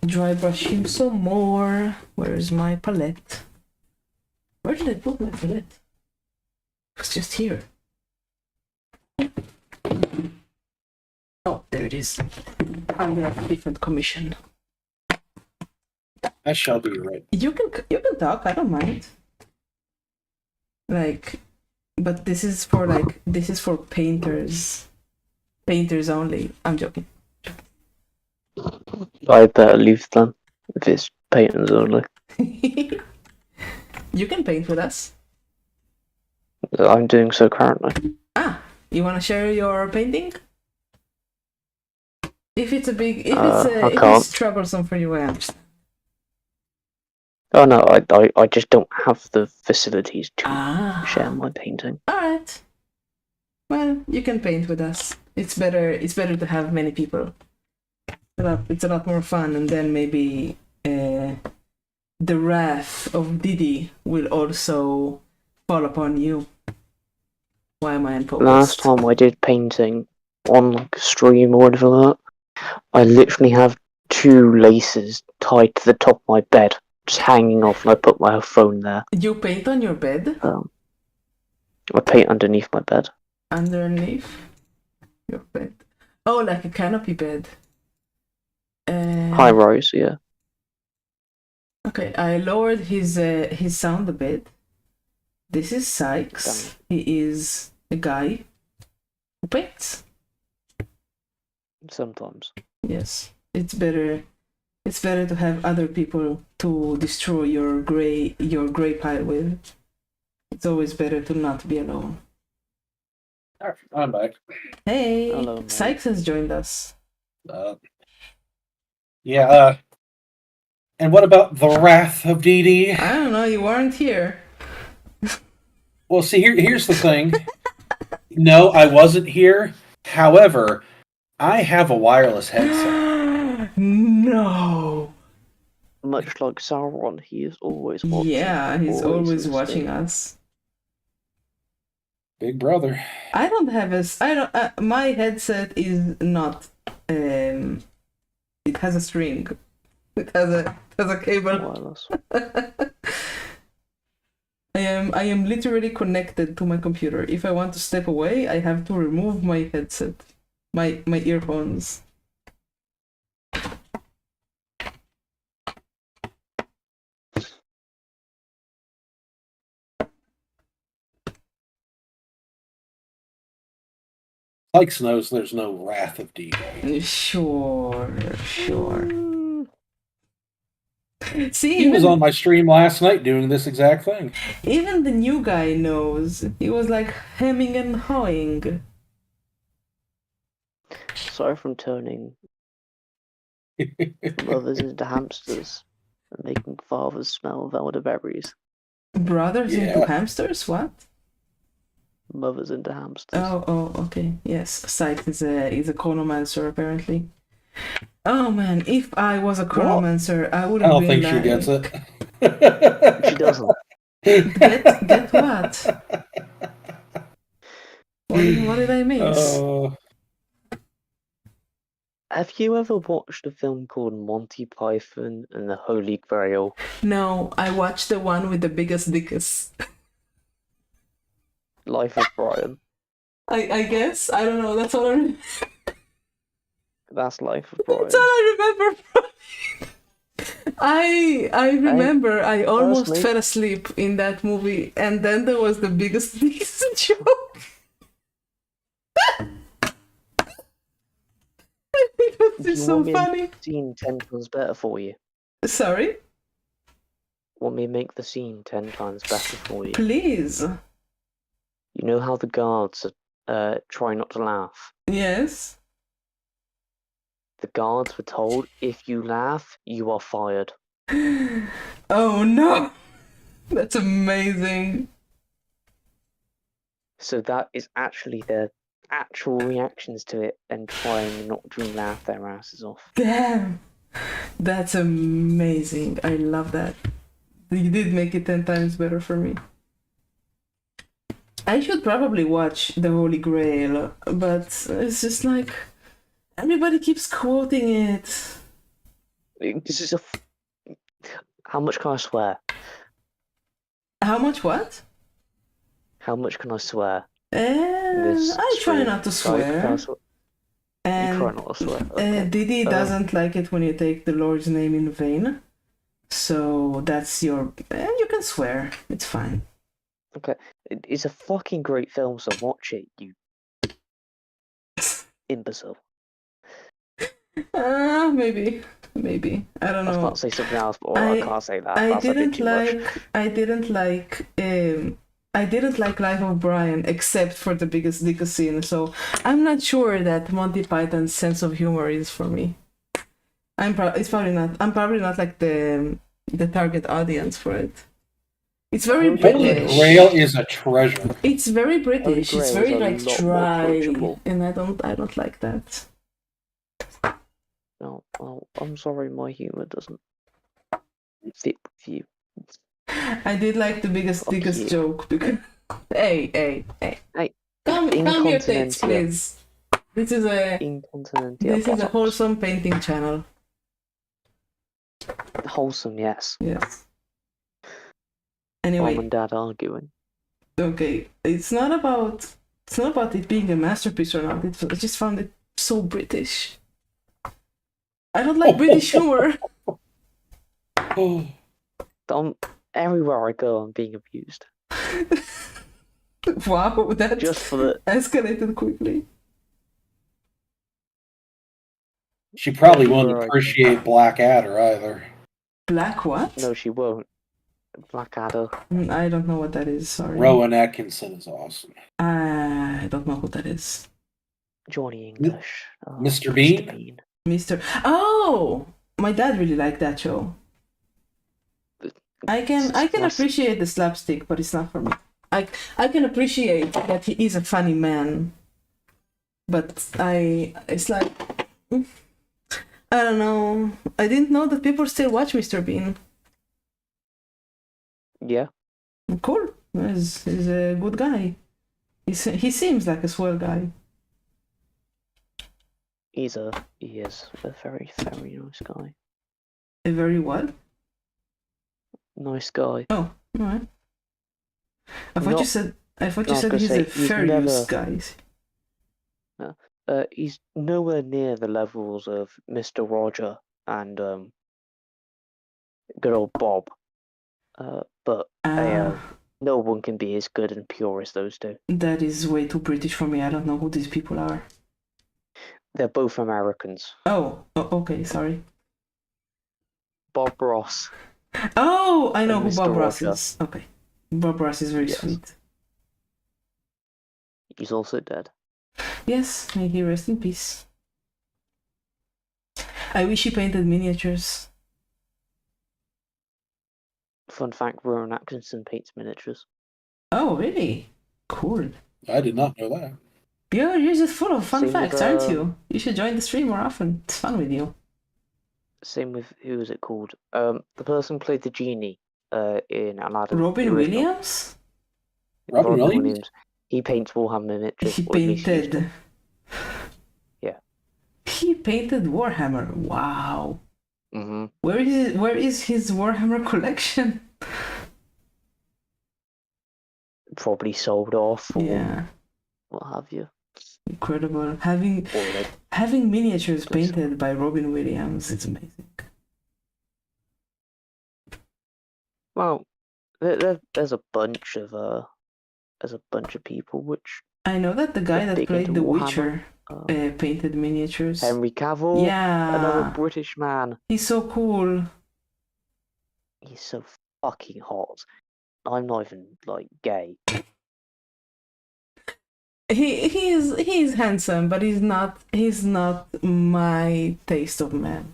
dry brush him some more. Where's my palette? Where did I put my palette? It's just here. Oh, there it is. Under a different commission. That shall be right. You can talk. I don't mind. Like, but this is for painters. Painters only. I'm joking. I better leave then if it's painters only. You can paint with us. I'm doing so currently. Ah, you want to share your painting? If it's troublesome for you, I understand. Oh no, I just don't have the facilities to share my painting. Alright. Well, you can paint with us. It's better to have many people. It's a lot more fun, and then maybe the wrath of Didi will also fall upon you. Why am I unfocused? Last time I did painting on like a stream or whatever like that, I literally have 2 laces tied to the top of my bed, just hanging off, and I put my phone there. You paint on your bed? I paint underneath my bed. Underneath your bed? Oh, like a canopy bed. High rise, yeah. Okay, I lowered his sound a bit. This is Sykes. He is a guy who paints. Sometimes. Yes, it's better It's better to have other people to destroy your gray pile with. It's always better to not be alone. All right, I'm back. Hey, Hello, mate. Sykes has joined us. Yeah. And what about the Wrath of Dee Dee? I don't know, you weren't here. Well, see, here's the thing. No, I wasn't here. However, I have a wireless headset. No. Much like Sauron, he is always watching. Yeah, he's always listening. watching us. Big brother. I don't have my headset is not it has a string. It has a cable. Wireless. I am literally connected to my computer. If I want to step away, I have to remove my headset, my earphones. Sykes knows there's no Wrath of Dee Dee. Sure. See, He was on my stream last night doing this exact thing. Even the new guy knows. He was like hemming and hawing. Sorry from turning mothers into hamsters and making fathers smell of elderberries. Brothers into Yeah. hamsters? What? Mothers into hamsters. Oh, okay. Yes, Scythe is a chronomancer apparently. Oh man, if I was a chronomancer, I would I have don't been think she like, gets it. She doesn't. Get what? What did I miss? Have you ever watched a film called Monty Python and the Holy Grail? No, I watched the one with the biggest dickus. Life of Brian. I guess. I don't know. That's all I That's Life of Brian. That's all I remember. I remember I almost Personally- fell asleep in that movie, and then there was the biggest dickus joke. It was so funny. The scene 10 times better for you. Sorry? Want me to make the scene 10 times better for you? Please. You know how the guards try not to laugh? Yes. The guards were told, if you laugh, you are fired. Oh no! That's amazing. So that is actually their actual reactions to it and trying not to laugh their asses off. Damn! That's amazing. I love that. You did make it 10 times better for me. I should probably watch The Holy Grail, but it's just like everybody keeps quoting it. This is How much can I swear? How much what? How much can I swear? This I try stream? not to Sorry, can I swear. swear? And You try not to swear. Okay. Didi doesn't like it when you take the Lord's name in vain. So that's your... you can swear. It's fine. Okay. It's a fucking great film, so watch it, you imbecile. Maybe. I don't I was know. about to say something else, but I can't say that. That's a bit too much. I didn't like Life of Brian except for the biggest dickus scene, so I'm not sure that Monty Python's sense of humor is for me. It's probably not. I'm probably not like the target audience for it. It's very Holy Holy British. Grail is a treasure. It's very British. Holy It's Grail very is a like lot more dry, approachable. and I don't like that. No, well, I'm sorry, my humor doesn't fit with you. I did like the biggest Fuck dickus you. joke because hey. Hey, Come here, Tates, Incontinentia. please. This is a Incontinentia. wholesome painting channel. Wholesome, yes. Yes. Mom Anyway, and Dad arguing. okay. It's not about it being a masterpiece or not. I just found it so British. I don't like British humor. Everywhere I go, I'm being abused. Wow, that Just for the escalated quickly. She probably Everywhere won't I go. appreciate Blackadder either. Black what? No, she won't. Blackadder. I don't know what that is. Sorry. Rowan Atkinson is awesome. I don't know who that is. Johnny English. Mr. Bean? Bean. Mr. Oh, my dad really liked that show. I can appreciate the slapstick, but it's not for me. I can appreciate that he is a funny man, but it's like I don't know. I didn't know that people still watch Mr. Bean. Yeah. Cool. He's a good guy. He seems like a swell guy. He is a very, very nice guy. A very what? Nice guy. Oh, alright. I thought you said he's a furious guy. He's nowhere near the levels of Mr. Roger and good old Bob. But no one can be as good and pure as those two. That is way too British for me. I don't know who these people are. They're both Americans. Oh, okay, sorry. Bob Ross. Oh, I know And who Bob Mr. Ross Roger. is. Okay. Bob Ross is very Yes. sweet. He's also dead. Yes, may he rest in peace. I wish he painted miniatures. Fun fact, Rowan Atkinson paints miniatures. Oh, really? Cool. I did not know that. You're just full of fun Same with, facts, aren't you? You should join the stream more often. It's fun with you. Same with, who was it called? The person who played the genie in Aladdin. Robin the original. Williams? Robin Williams? He paints Warhammer miniatures. He or at least used to. painted. Yeah. He painted Warhammer. Wow. Mm-hmm. Where is his Warhammer collection? Probably sold off or Yeah. what have you. Incredible. Having miniatures painted by Robin Williams, it's amazing. Well, there's a bunch of people which I know that the guy that big played into The Warhammer. Witcher painted miniatures. Henry Cavill, another Yeah. British man. He's so cool. He's so fucking hot. I'm not even like gay. He's handsome, but he's not my taste of man.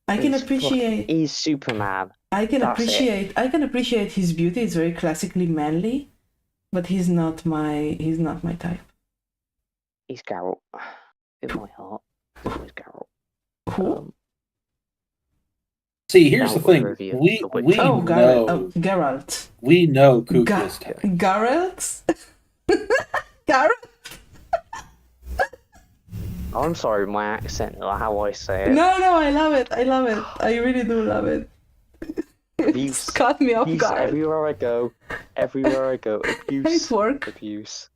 I can appreciate He's Superman. I can That's appreciate his beauty. It's very classically manly, but he's not my type. He's Geralt. In my heart, he's always Geralt. Who? See, here's Now the thing. overview We of which- we Oh, know Geralt. we know Kooka's type. Geralt? Geralt? I'm sorry, my accent, or how I say it. No, I love it. I love it. I really do love it. It's caught me off Abuse guard. everywhere I go. Abuse. Nice work. Abuse.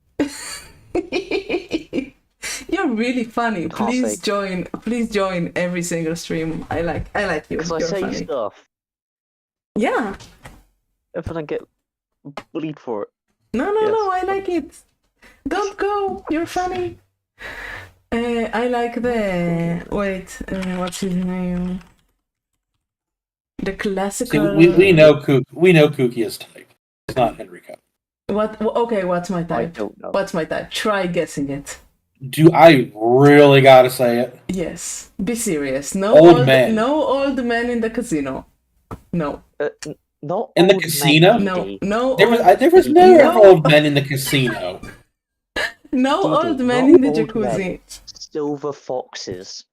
You're really funny. Classic. Please join every single stream. I like you. Because I You're say funny. stuff, Yeah. and then I get bullied for it. No, Yes. I like it. Don't go. You're funny. I like what's his name? The See, classical. we know Kooka's type. It's not Henry Cavill. What? Okay, what's my I type? don't know. What's my type? Try guessing it. Do I really gotta say it? Yes. Be serious. No Old man. No old man in the casino. No. Not In the old casino? men, No. Andy. No. There was never old men in the casino. No Dee old Dee, man not in the old jacuzzi. men. Silver foxes.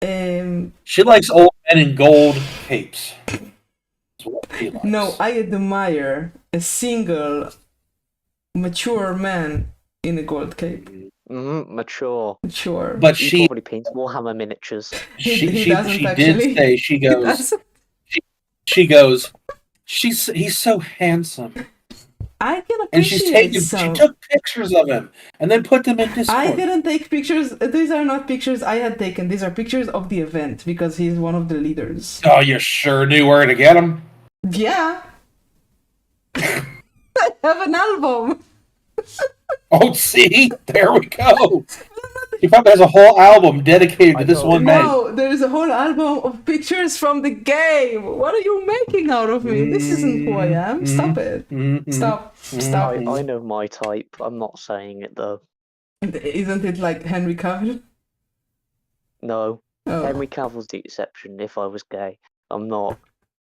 She likes old men in gold capes. That's what she likes. No, I admire a single mature man in a gold cape. Mature. Mature. But He she probably paints Warhammer miniatures. He doesn't she actually. did say she goes he's so handsome. I can And she appreciate took pictures of him and then put them in Discord. I didn't take pictures. These are not pictures I had taken. These are pictures of the event because he's one of the leaders. Oh, you sure knew where to get them? Yeah. I have an album. Oh, see? There we go. I'm not He probably has a whole album dedicated to I this don't one man. No, there is a whole album of pictures from the game. What are you making out of me? This isn't who I am. Stop it. Stop. Stop. I know my type. I'm not saying it though. Isn't it like Henry Cavill? No, Oh. Henry Cavill's the exception. If I was gay, I'm not.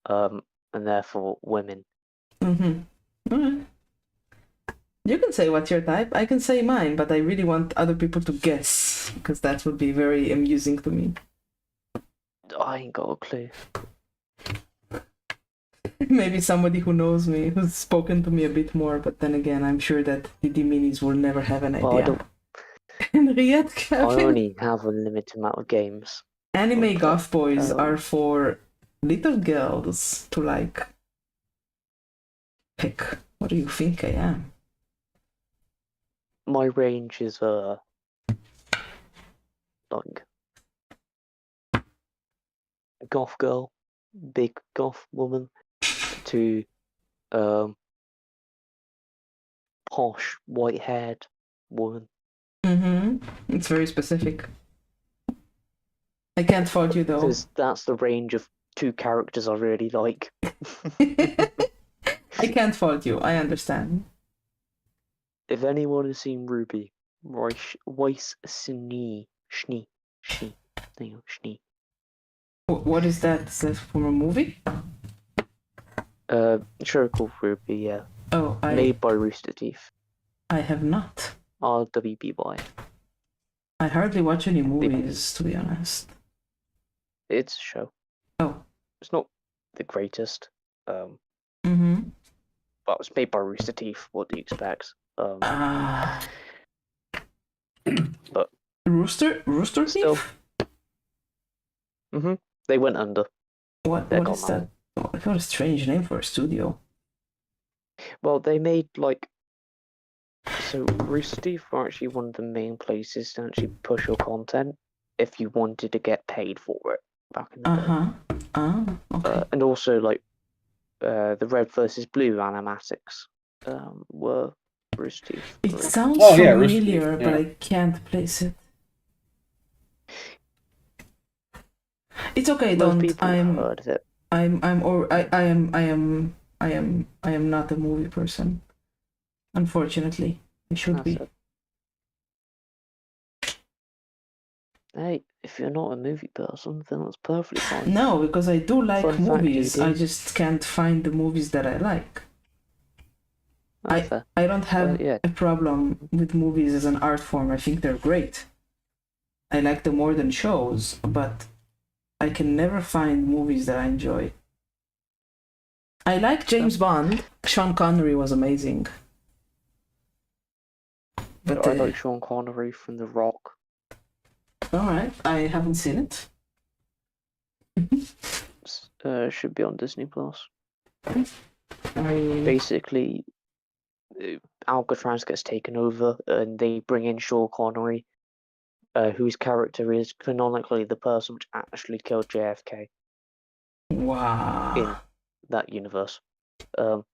And therefore women. Mm-hmm. Alright. You can say what's your type. I can say mine, but I really want other people to guess because that would be very amusing to me. I ain't got a clue. Maybe somebody who knows me, who's spoken to me a bit more, but then again, I'm sure that the Minis will never have an Well, I idea. don't. Henriette I Cavill. only have a limited amount of games. Anime goth boys Oh. are for little girls to like pick. What do you think I am? My range is like goth girl, big goth woman, to posh white-haired woman. Mm-hmm. It's very specific. I can't fault you though. Because that's the range of two characters I really like. I can't fault you. I understand. If anyone has seen Ruby, Weiss Schnee. What is that? Is that from a movie? Show called Ruby, yeah. Oh, Made by Rooster Teeth. I have not. RWBY. I hardly watch any movies, to be honest. It's a show. Oh. It's not the greatest. Mm-hmm. But it was made by Rooster Teeth. What do you expect? But Rooster still. Teeth? They went under. What They're is gone that? Oh, what a strange name for a studio. Well, they made like. So Rooster Teeth were actually one of the main places to actually push your content if you wanted to get paid for it back in the day. Okay. And also like the Red versus Blue animatics were Rooster Teeth. It originally. sounds Oh, yeah, Rooster Teeth, familiar, but yeah. I can't place it. It's okay, Most don't. people have heard of it. I am not a movie person. Unfortunately, I should That's be. it. Hey, if you're not a movie person, then that's perfectly fine. No, because I do like Fun fact, movies. you do. I just can't find the movies that I like. That's fair. I don't have yeah. a problem with movies as an art form. I think they're great. I like them more than shows, but I can never find movies that I enjoy. I like James Bond. Sean Connery was amazing. But I like Sean Connery from The Rock. alright, I haven't seen it. Should be on Disney Plus. I... Basically, Alcatraz gets taken over, and they bring in Sean Connery, whose character is canonically the person which actually killed JFK Wow. in that universe. Cool.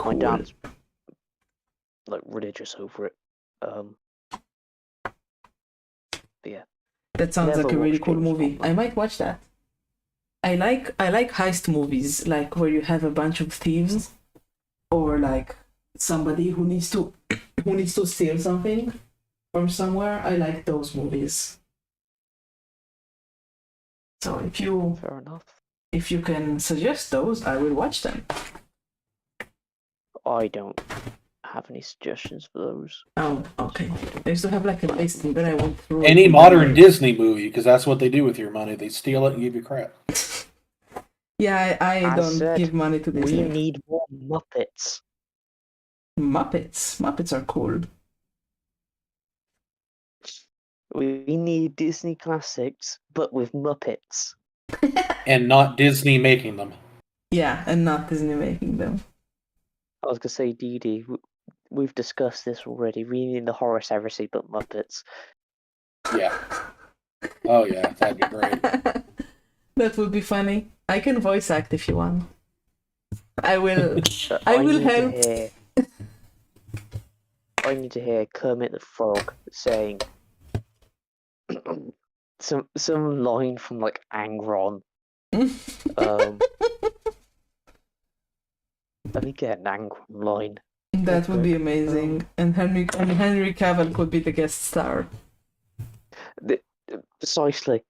My dad's like religious over it. But yeah. That sounds Never like a really watched cool James movie. Bond. I might watch that. I like heist movies, like where you have a bunch of thieves, or like somebody who needs to steal something from somewhere. I like those movies. So Fair enough. if you can suggest those, I will watch them. I don't have any suggestions for those. Oh, okay. I used to have like a list, and then I went through Any it. modern Disney movie, because that's what they do with your money. They steal it and give you crap. Yeah, I I don't said give money to We Disney. need more Muppets. Muppets are cool. We need Disney classics, but with Muppets. And not Disney making them. Yeah, and not Disney making them. I was gonna say, Dee Dee, we've discussed this already. We need the Horace Eversey, but Muppets. Yeah. Oh, yeah. That'd be great. That would be funny. I can voice act if you want. I will. I will need to help. hear- I need to hear Kermit the Frog saying some line from like Angron. Let me get an Angron line. That would be amazing. And Henry Cavill could be the guest star. Precisely.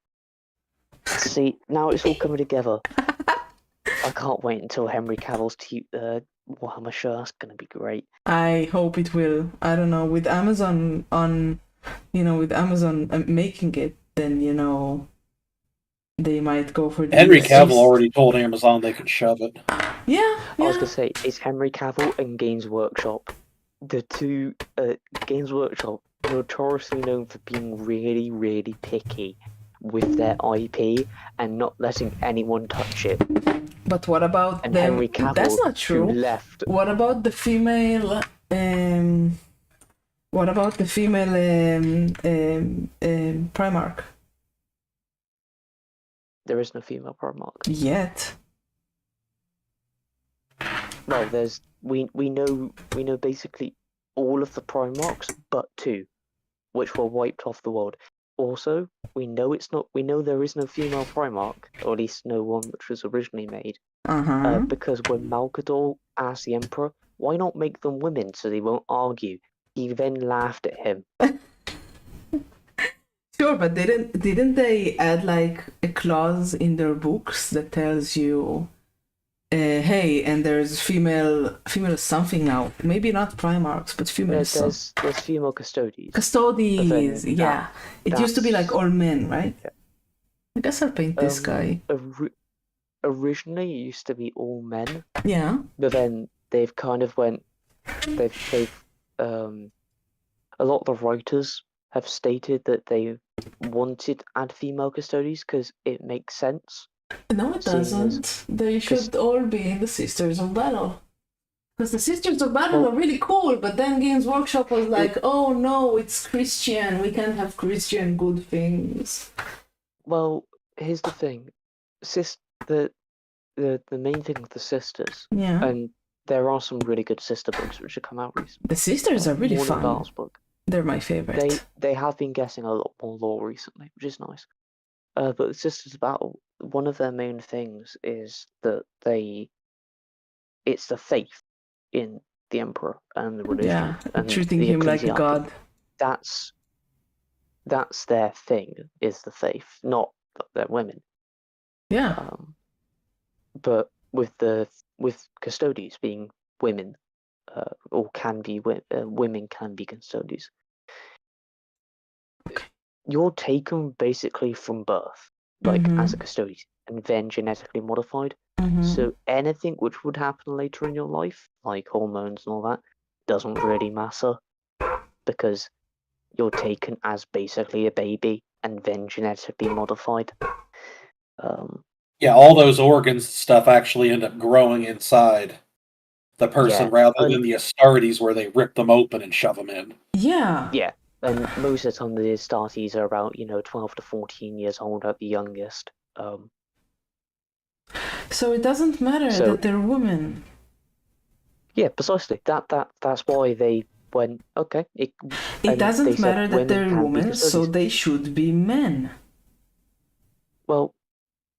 See, now it's all coming together. I can't wait until Henry Cavill's Warhammer shirt. That's gonna be great. I hope it will. I don't know, with Amazon making it, then they might go for the Henry Cavill already told Amazon they could shove it. Yeah. I was gonna say, it's Henry Cavill and Games Workshop. The two Games Workshop, notoriously known for being really, really picky with their IP and not letting anyone touch it. But what about And them? Henry Cavill, That's not who true. left. What about the female? What about the female Primarch? There is no female Primarch. Yet. Well, we know basically all of the Primarchs but 2, which were wiped off the world. Also, we know there is no female Primarch, or at least no one which was originally made. Because when Malkador asked the Emperor, why not make them women so they won't argue, he then laughed at him. Sure, but didn't they add like a clause in their books that tells you, hey, and there's female something now. Maybe not Primarchs, but female. There's female Custodies. Custodies, yeah. It used to be like all men, right? Yeah. I guess I'll paint this guy. Originally, it used to be all men. Yeah. But then they've kind of a lot of the writers have stated that they wanted to add female Custodies because it makes sense. No, it doesn't. They should all be the Sisters of Battle. Because the Sisters of Battle are really cool, but then Games Workshop was like, oh no, it's Christian. We can't have Christian good things. Well, here's the thing. The main thing with the Sisters, and there are some really good sister books which have come out recently. The Sisters are really fun. Bar's book. They're my favorite. They have been getting a lot more lore recently, which is nice. But the Sisters of Battle, one of their main things is that it's the faith in the Emperor and the religion. And treating him like a god. That's their thing, is the faith, not that they're women. Yeah. But with Custodies being women, or can be women can be Custodies. You're taken basically from birth, like as a Custodian, and then genetically modified. So anything which would happen later in your life, like hormones and all that, doesn't really matter because you're taken as basically a baby and then genetically modified. Yeah, all those organs and stuff actually end up growing inside the person rather than the Astartes where they rip them open and shove them in. Yeah. Yeah. And most of the time, the Astartes are about 12 to 14 years old at the youngest. So it doesn't matter that they're women. Yeah, precisely. That's why they went. Okay. It doesn't matter that they're women, so they should be men. Well,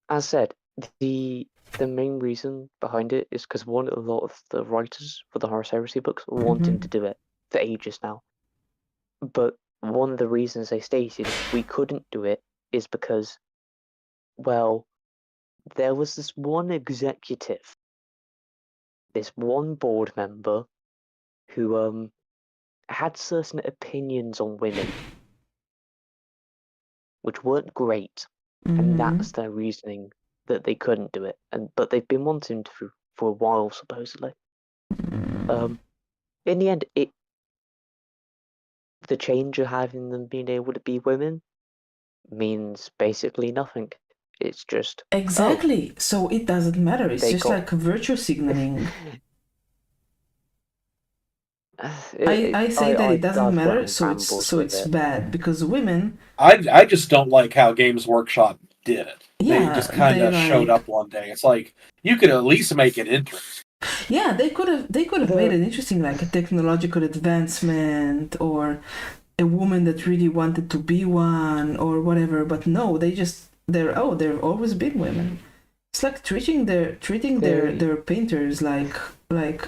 as said, the main reason behind it is because a lot of the writers for the Horus Heresy books wanting to do it for ages now. But one of the reasons they stated we couldn't do it is because, well, there was this one executive, this one board member, who had certain opinions on women, which weren't great, and that's their reasoning that they couldn't do it. But they've been wanting to for a while, supposedly. In the end, the change of having them being able to be women means basically nothing. It's just exactly. So it doesn't matter. It's just like virtue signaling. I say that it doesn't matter, so it's bad because women. I just don't like how Games Workshop did it. Yeah, they just kind of showed up one day. It's like you could at least make it interesting. Yeah, they could have made The it interesting, like a technological advancement or a woman that really wanted to be one or whatever. But no, they've always been women. It's like treating they their painters like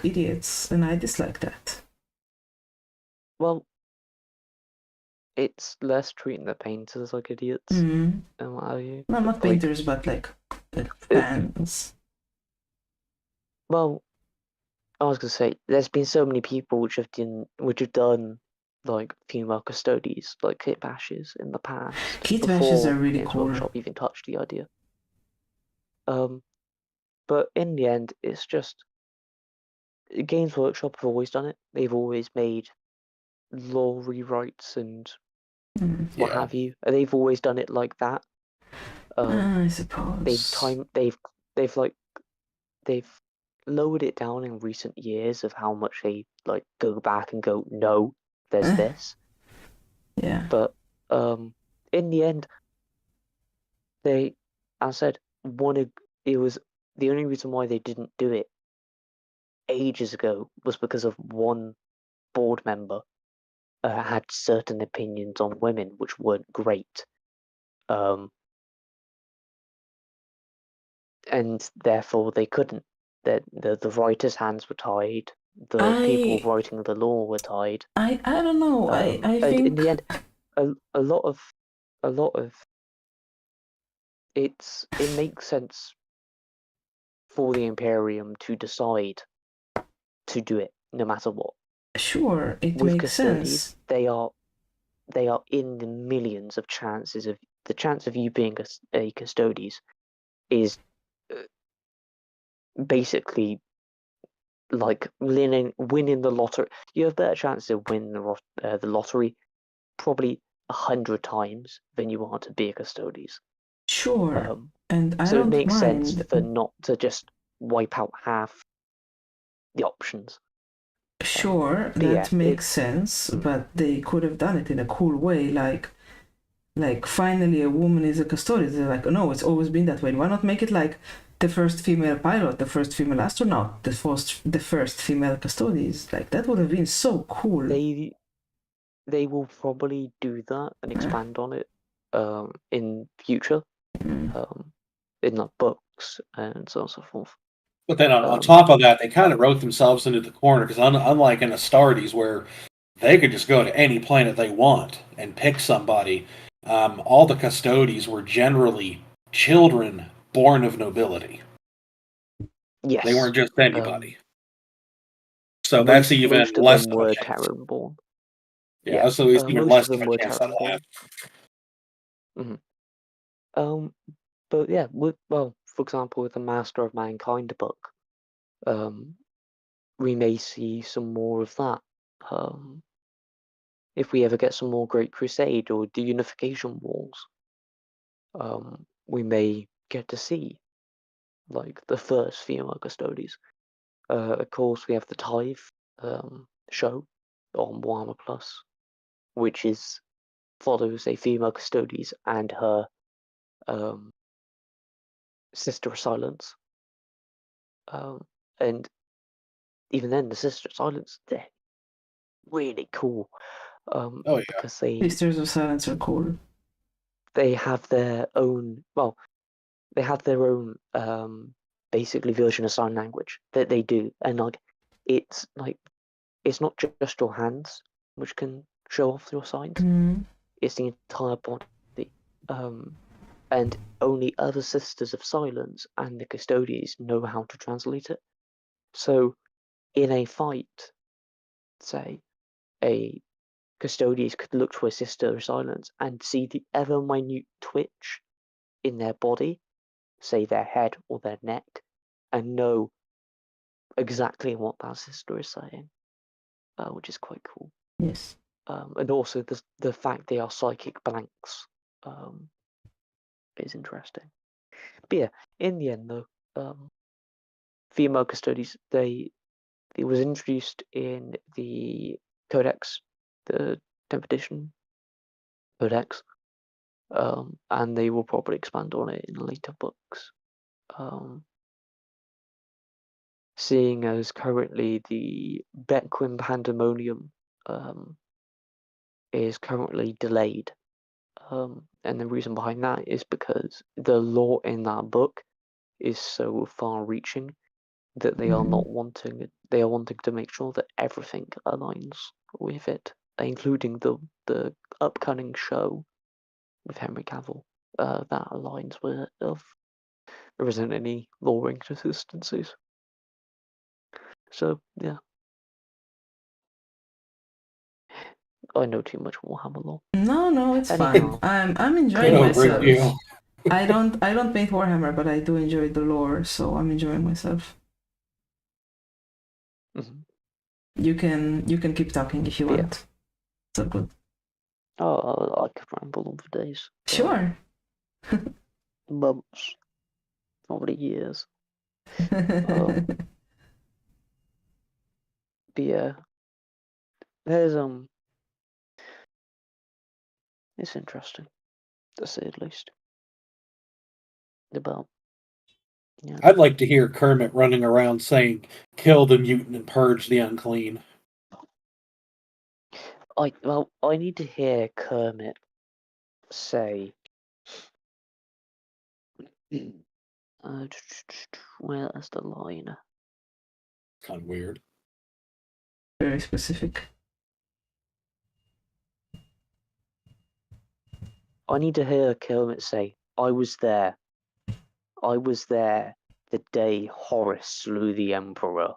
idiots, and I dislike that. well, it's less treating the painters like idiots Mm. and what have you. No, But not like, painters, but like it, fans. well, I was gonna say, there's been so many people which have done like female custodies, like kit bashes in the past, Kit bashes are before really Games cool. Workshop even touched the idea. But in the end, it's just Games Workshop have always done it. They've always made law rewrites and Mm. what Yeah. have you. And they've always done it like that. I They've suppose. time they've like they've lowered it down in recent years of how much they like go back and go, no, there's Eh, this. yeah. But in the end, they, as I said, wanted it was the only reason why they didn't do it ages ago was because of one board member had certain opinions on women which weren't great. Um, and therefore they couldn't. The writers' hands were tied. The people I writing the law were tied. I don't know. I And in think the end, a lot of a lot of it makes sense for the Imperium to decide to do it no matter what. sure it With makes custodies, sense. they are in the millions of chances of the chance of you being a custodies is uh, basically like winning the lottery. You have better chance to win the lottery probably 100 times than you are to be a custodies. Sure. Um, And I so it don't makes sense mind. for not to just wipe out half the options. Sure, But yeah, that makes it's sense, but they could have done it in a cool way, like finally a woman is a custodian. They're like, no, it's always been that way. Why not make it like the first female pilot, the first female astronaut, the first female custodians? Like that would have been so cool. they they will probably do that and Uh, expand on it in future mm. in like books and so on and so forth. But then on Um, top of that, they kind of wrote themselves into the corner because unlike in Astartes, where they could just go to any planet they want and pick somebody, all the custodies were generally children born of nobility. They yes, weren't just um, anybody. So that's most even most of less them of a were chance. Terran born. Yeah, Yeah, so it's even most of less of them a were chance out Terran of that. born. Hmm. Um, but yeah, well, for example, with the Master of Mankind book, um, we may see some more of that. Um, if we ever get some more Great Crusade or the Unification Wars, we may get to see like the first female custodies. Of course, we have the Tithe show on Warhammer Plus, which is follows a female custodies and her um, sister of Silence. Um, and even then, the sister of Silence, they're really cool Oh yeah, because they Sisters of Silence are cool. they have their own well, they have their own basically version of sign language that they do, and like it's not just your hands which can show off your signs; Mm. it's the entire body. Um, and only other Sisters of Silence and the Custodies know how to translate it. So, in a fight, say, a Custodies could look to a Sister of Silence and see the ever minute twitch in their body, say their head or their neck, and know exactly what that sister is saying, which is quite cool. Yes. And also the fact they are psychic blanks um, is interesting. But yeah, in the end though, female custodies it was introduced in the Codex, the 10th edition Codex, and they will probably expand on it in later books. Um, seeing as currently the Bequim Pandemonium is currently delayed. And the reason behind that is because the lore in that book is so far-reaching that they are not wanting. They are wanting to make sure that everything aligns with it, including the upcoming show with Henry Cavill. That aligns with it. If there isn't any lore inconsistencies. So yeah, I know too much Warhammer lore. No, it's Anyhow. fine. I'm enjoying You know, myself. great deal. I don't paint Warhammer, but I do enjoy the lore, so I'm enjoying myself. Mhm. You can keep talking if you Yeah. want. So good. Oh, I could ramble on for days. Sure. Months. Probably years. But yeah. There's it's interesting, to say at least. About I'd like to hear Kermit running around saying, "Kill the mutant and purge the unclean." I need to hear Kermit say where's the line? Kind of weird. Very specific. I need to hear Kermit say, I was there. I was there the day Horus slew the Emperor.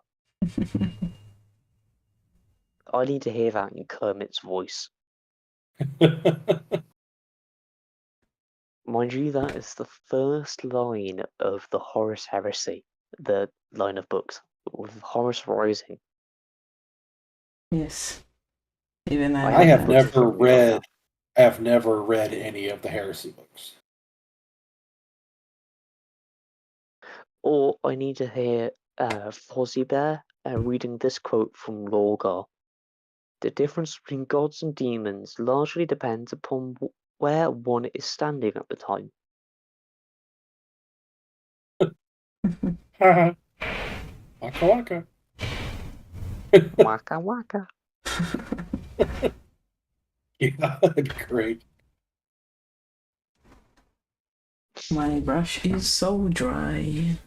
I need to hear that in Kermit's voice. Mind you, that is the first line of the Horus Heresy, the line of books, with Horus Rising. Yes. Even I have put it never from me right now. read. I have never read any of the heresy books. Or I need to hear Fozzie Bear reading this quote from Lorgar. The difference between gods and demons largely depends upon where one is standing at the time. Waka waka. Waka waka. Yeah, that'd be great. My brush is so dry.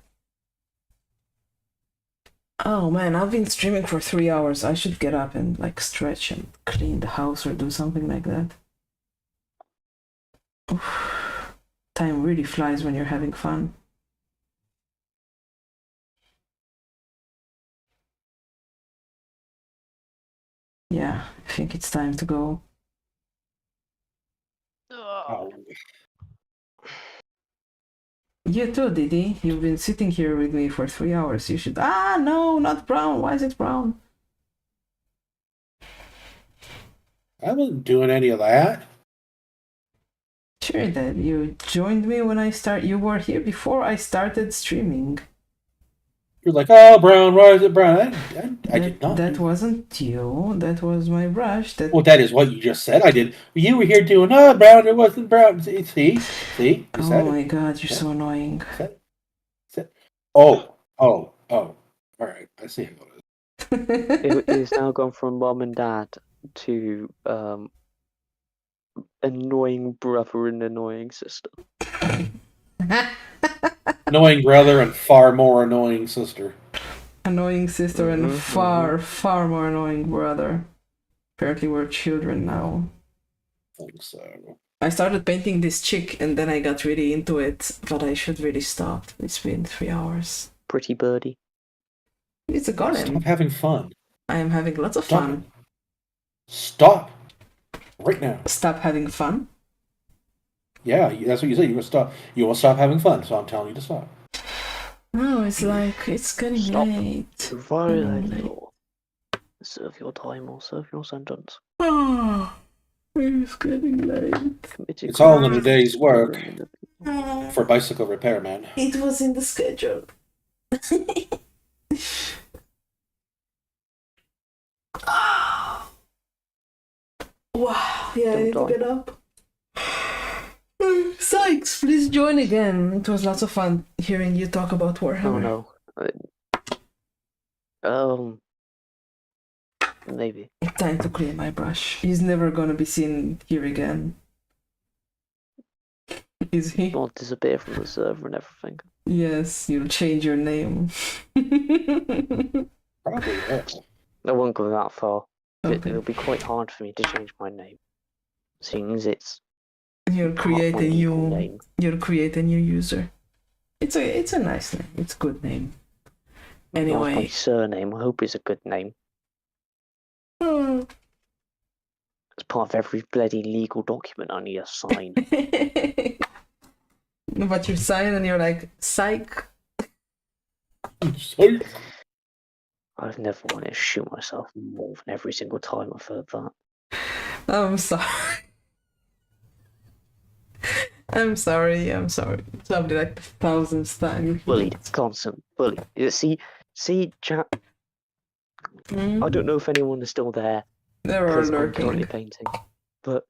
Oh man, I've been streaming for 3 hours. I should get up and like stretch and clean the house or do something like that. Oof. Time really flies when you're having fun. Yeah, I think it's time to go. Oh, You too, Didi. You've been sitting here with me for 3 hours. You should. Ah, no, not brown. Why is it brown? I wasn't doing any of that. Sure, Dad. You joined me when You were here before I started streaming. You're like, oh, brown. Why is it brown? I did not. That wasn't you. That was my brush. Well, that is what you just said. I did. You were here doing, oh, brown. It wasn't brown. See. You Oh said my it. God, you're so annoying. Oh. All right. I see how it is. It is now gone from mom and dad to annoying brother and annoying sister. Annoying brother and far more annoying sister. Annoying sister and far more annoying brother. Apparently we're children now. I think so. I started painting this chick and then I got really into it, but I should really stop. It's been 3 hours. Pretty birdie. It's a golem. Stop having fun. I am having lots of Stop. fun. Stop. Right now. Stop having fun? Yeah, that's what you said. You will stop having fun, so I'm telling you to stop. No, it's like, it's getting Stop. late. Violate law. Serve your time or serve your sentence. Oh, it's getting late. Committed It's all in crimes a day's work against the people. for bicycle repairman. It was in the schedule. Wow, yeah, I need to get up. Sykes, please join again. It was lots of fun hearing you talk about Warhammer. Oh no. Maybe. Time to clean my brush. He's never gonna be seen here again. Is he? I'll disappear from the server and everything. Yes, you'll change your name. Probably will. I won't go that far. Okay. It'll be quite hard for me to change my name, seeing as it's You'll part of create my a legal new. name. You'll create a new user. It's a nice name. It's a good name. That's my Anyway. surname. I hope it's a good name. Hmm. It's part of every bloody legal document I need to sign. But you sign and you're like, psych. Psych. I've never wanted to shoot myself more than every single time I've heard that. I'm sorry. I'm sorry. Probably like the thousandth time. Bullied, constant bully. See, Jack. I don't know if anyone is still there They're all because I'm currently lurking. painting, but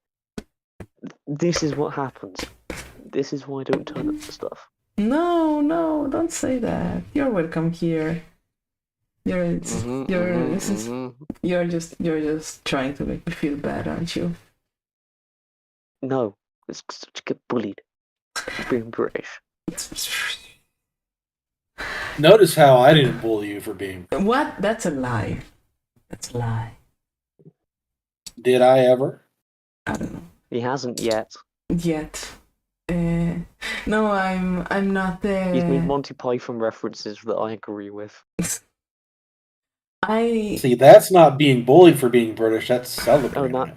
this is what happens. This is why I don't turn up for stuff. No, don't say that. You're welcome here. You're just trying to make me feel bad, aren't you? No, it's to get bullied. Being British. Notice how I didn't bully you for being. What? That's a lie. That's a lie. Did I ever? I don't know. He hasn't yet. Yet. No, I'm not there. He's made Monty Python references that I agree with. See, that's not being bullied for being British. That's celebrating. Oh,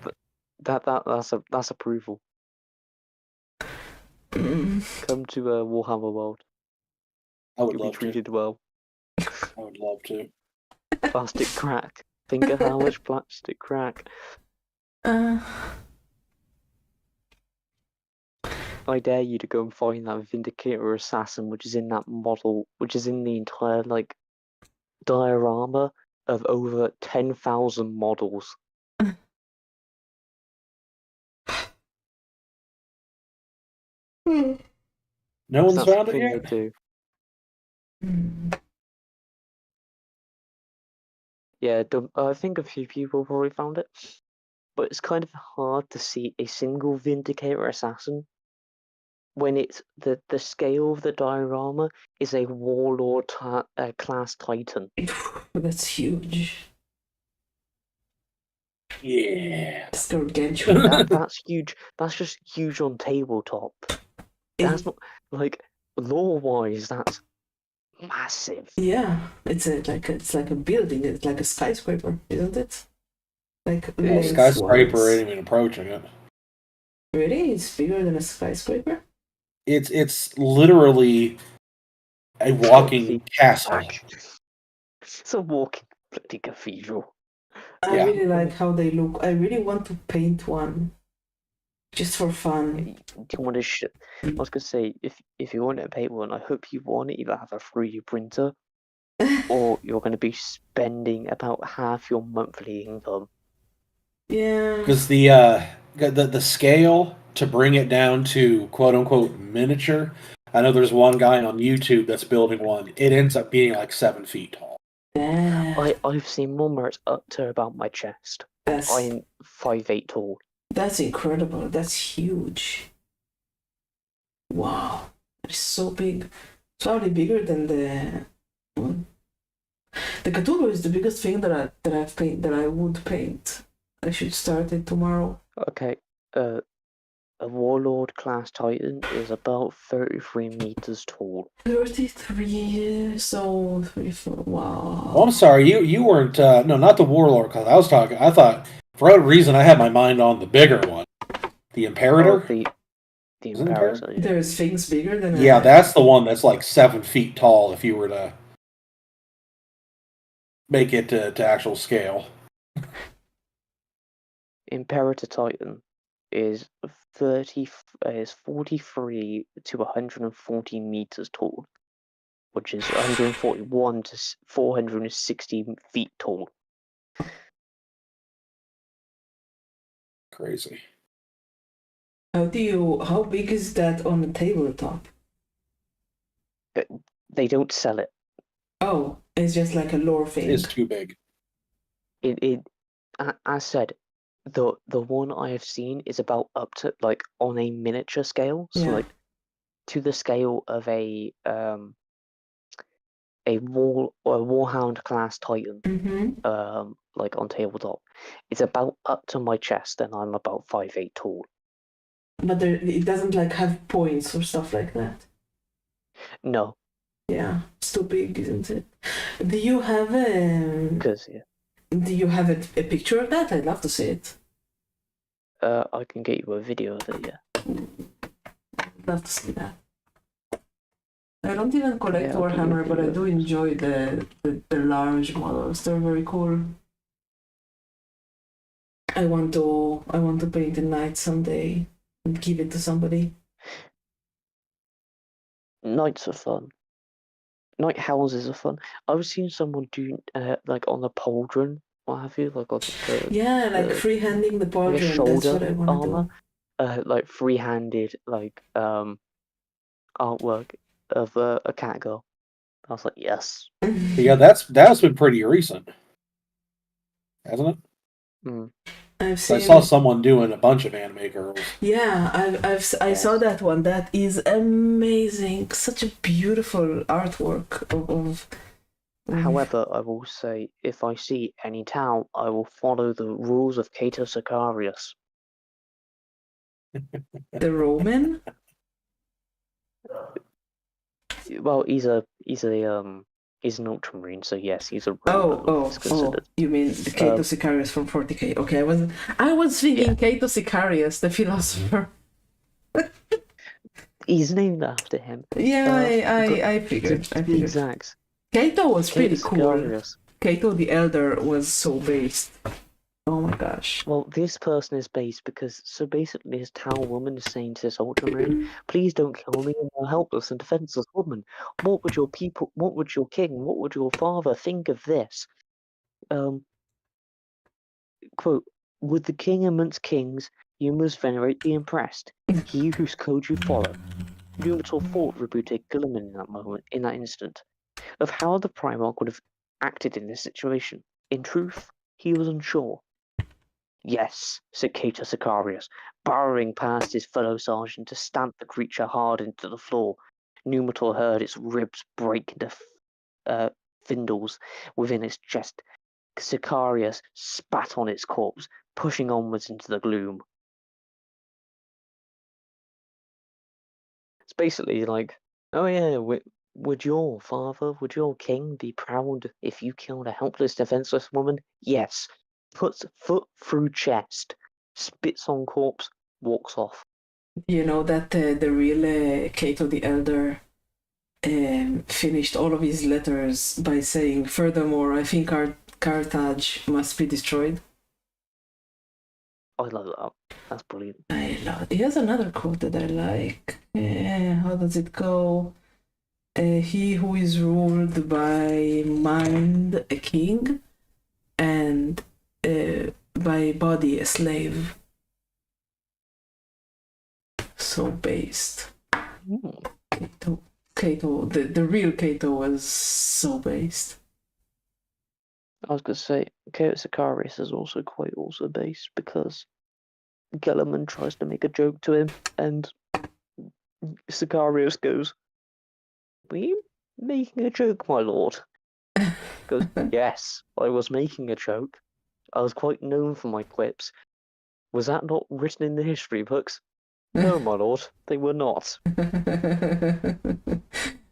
that's approval. Come to Warhammer World. I would You'll be love to. treated well. I would love to. Plastic crack. Think of how much plastic crack. I dare you to go and find that Vindicator Assassin, which is in that model, which is in the entire diorama of over 10,000 models. No one's That's the found it thing they yet? do. Yeah, I think a few people probably found it, but it's kind of hard to see a single Vindicator Assassin when it's the scale of the diorama is a Warlord class Titan. That's huge. Yeah. It's gargantuan. That's huge. That's just huge on tabletop. That's not lore-wise. That's massive. Yeah, it's like a building. It's like a skyscraper, isn't it? Like Well, skyscraper ain't even approaching it. Really, it's bigger than a skyscraper. It's literally a walking castle. It's a walking bloody cathedral. I really like how they look. I really want to paint one, just for fun. Do you want to? I was gonna say, if you want to paint one, I hope you want to either have a 3D printer, or you're going to be spending about half your monthly income. Yeah. Because the scale to bring it down to quote unquote miniature. I know there's one guy on YouTube that's building one. It ends up being like 7 feet tall. Yeah. I've seen one where it's up to about my chest. I'm 5'8" tall. That's incredible. That's huge. Wow, it's so big. It's probably bigger than the one. The Cthulhu is the biggest thing that I would paint. I should start it tomorrow. Okay, a Warlord class Titan is about 33 meters tall. 33, so 34. Wow. Oh, I'm sorry, you weren't. No, not the Warlord class. I thought for a reason I had my mind on the bigger one, the Imperator. Oh, the Imperator. Yeah. There's things bigger than. Yeah, that's the one that's like 7 feet tall. If you were to make it to actual scale. Imperator Titan is 43 to 140 meters tall, which is 141 to 460 feet tall. Crazy. How big is that on the tabletop? They don't sell it. Oh, It's just like a lore thing. It's too big. I said, the one I have seen is about up to like on a miniature scale, so Yeah. like to the scale of a Warhound class Titan, Mm-hmm. like on tabletop. It's about up to my chest, and I'm about 5'8" tall. But it doesn't like have points or stuff like that. No, Yeah, it's too big, isn't it? Do you have a because yeah, Do you have a picture of that? I'd love to see it. I can get you a video of it. Yeah, Love to see that. I don't even collect Yeah, I'll get you a Warhammer, but I video do of this. enjoy the large models. They're very cool. I want to paint a knight someday and give it to somebody. Nights are fun. Night houses are fun. I was seeing someone do like on the pauldron, what have you, like on the Yeah, like the freehanding the like a pauldron. That's shoulder what I want to armor, do. like free-handed like artwork of a cat girl. I was like, yes. Yeah, that's been pretty recent, hasn't it? Mm. I've So I seen. saw someone doing a bunch of anime girls. Yeah, I saw Yes. that one. That is amazing. Such a beautiful artwork of However, I will say, if I see any town, I will follow the rules of Cato Sicarius. the Roman. Well, he's an ultramarine, so yes, he's a Roman. It's Oh! considered. You mean the Cato Sicarius from 40K? Okay, I was thinking Yeah. Cato Sicarius, the philosopher. He's named after him. Yeah, but I figured. to be exact, Cato was Cato pretty cool. Sicarius. Cato the Elder was so based. Oh my gosh. Well, this person is based because basically his town woman is saying to this ultramarine, "Please don't kill me. I'm a helpless and defenseless woman. What would your people? What would your king? What would your father think of this?" Quote, "With the king amongst kings, you must venerate the impressed, he whose code you follow." Numitor thought rebutted Guilliman in that instant, of how the Primarch would have acted in this situation. In truth, he was unsure. "Yes," said Cato Sicarius, burrowing past his fellow sergeant to stamp the creature hard into the floor. Numitor heard its ribs break into findles within its chest. Sicarius spat on its corpse, pushing onwards into the gloom. It's basically like, oh yeah, would your father, would your king be proud if you killed a helpless, defenseless woman? Yes. Puts foot through chest, spits on corpse, walks off. You know that the real Cato the Elder finished all of his letters by saying, "Furthermore, I think Carthage must be destroyed." I love that. That's brilliant. I love it. He has another quote that I like. How does it go? He who is ruled by mind a king, and by body a slave. So based. Cato, the real Cato was so based. I was going to say, Cato Sicarius is also quite also based because Gellerman tries to make a joke to him, and Sicarius goes, "Were you making a joke, my lord?" He goes, "Yes, I was making a joke. I was quite known for my quips. Was that not written in the history books?" "No, my lord, they were not."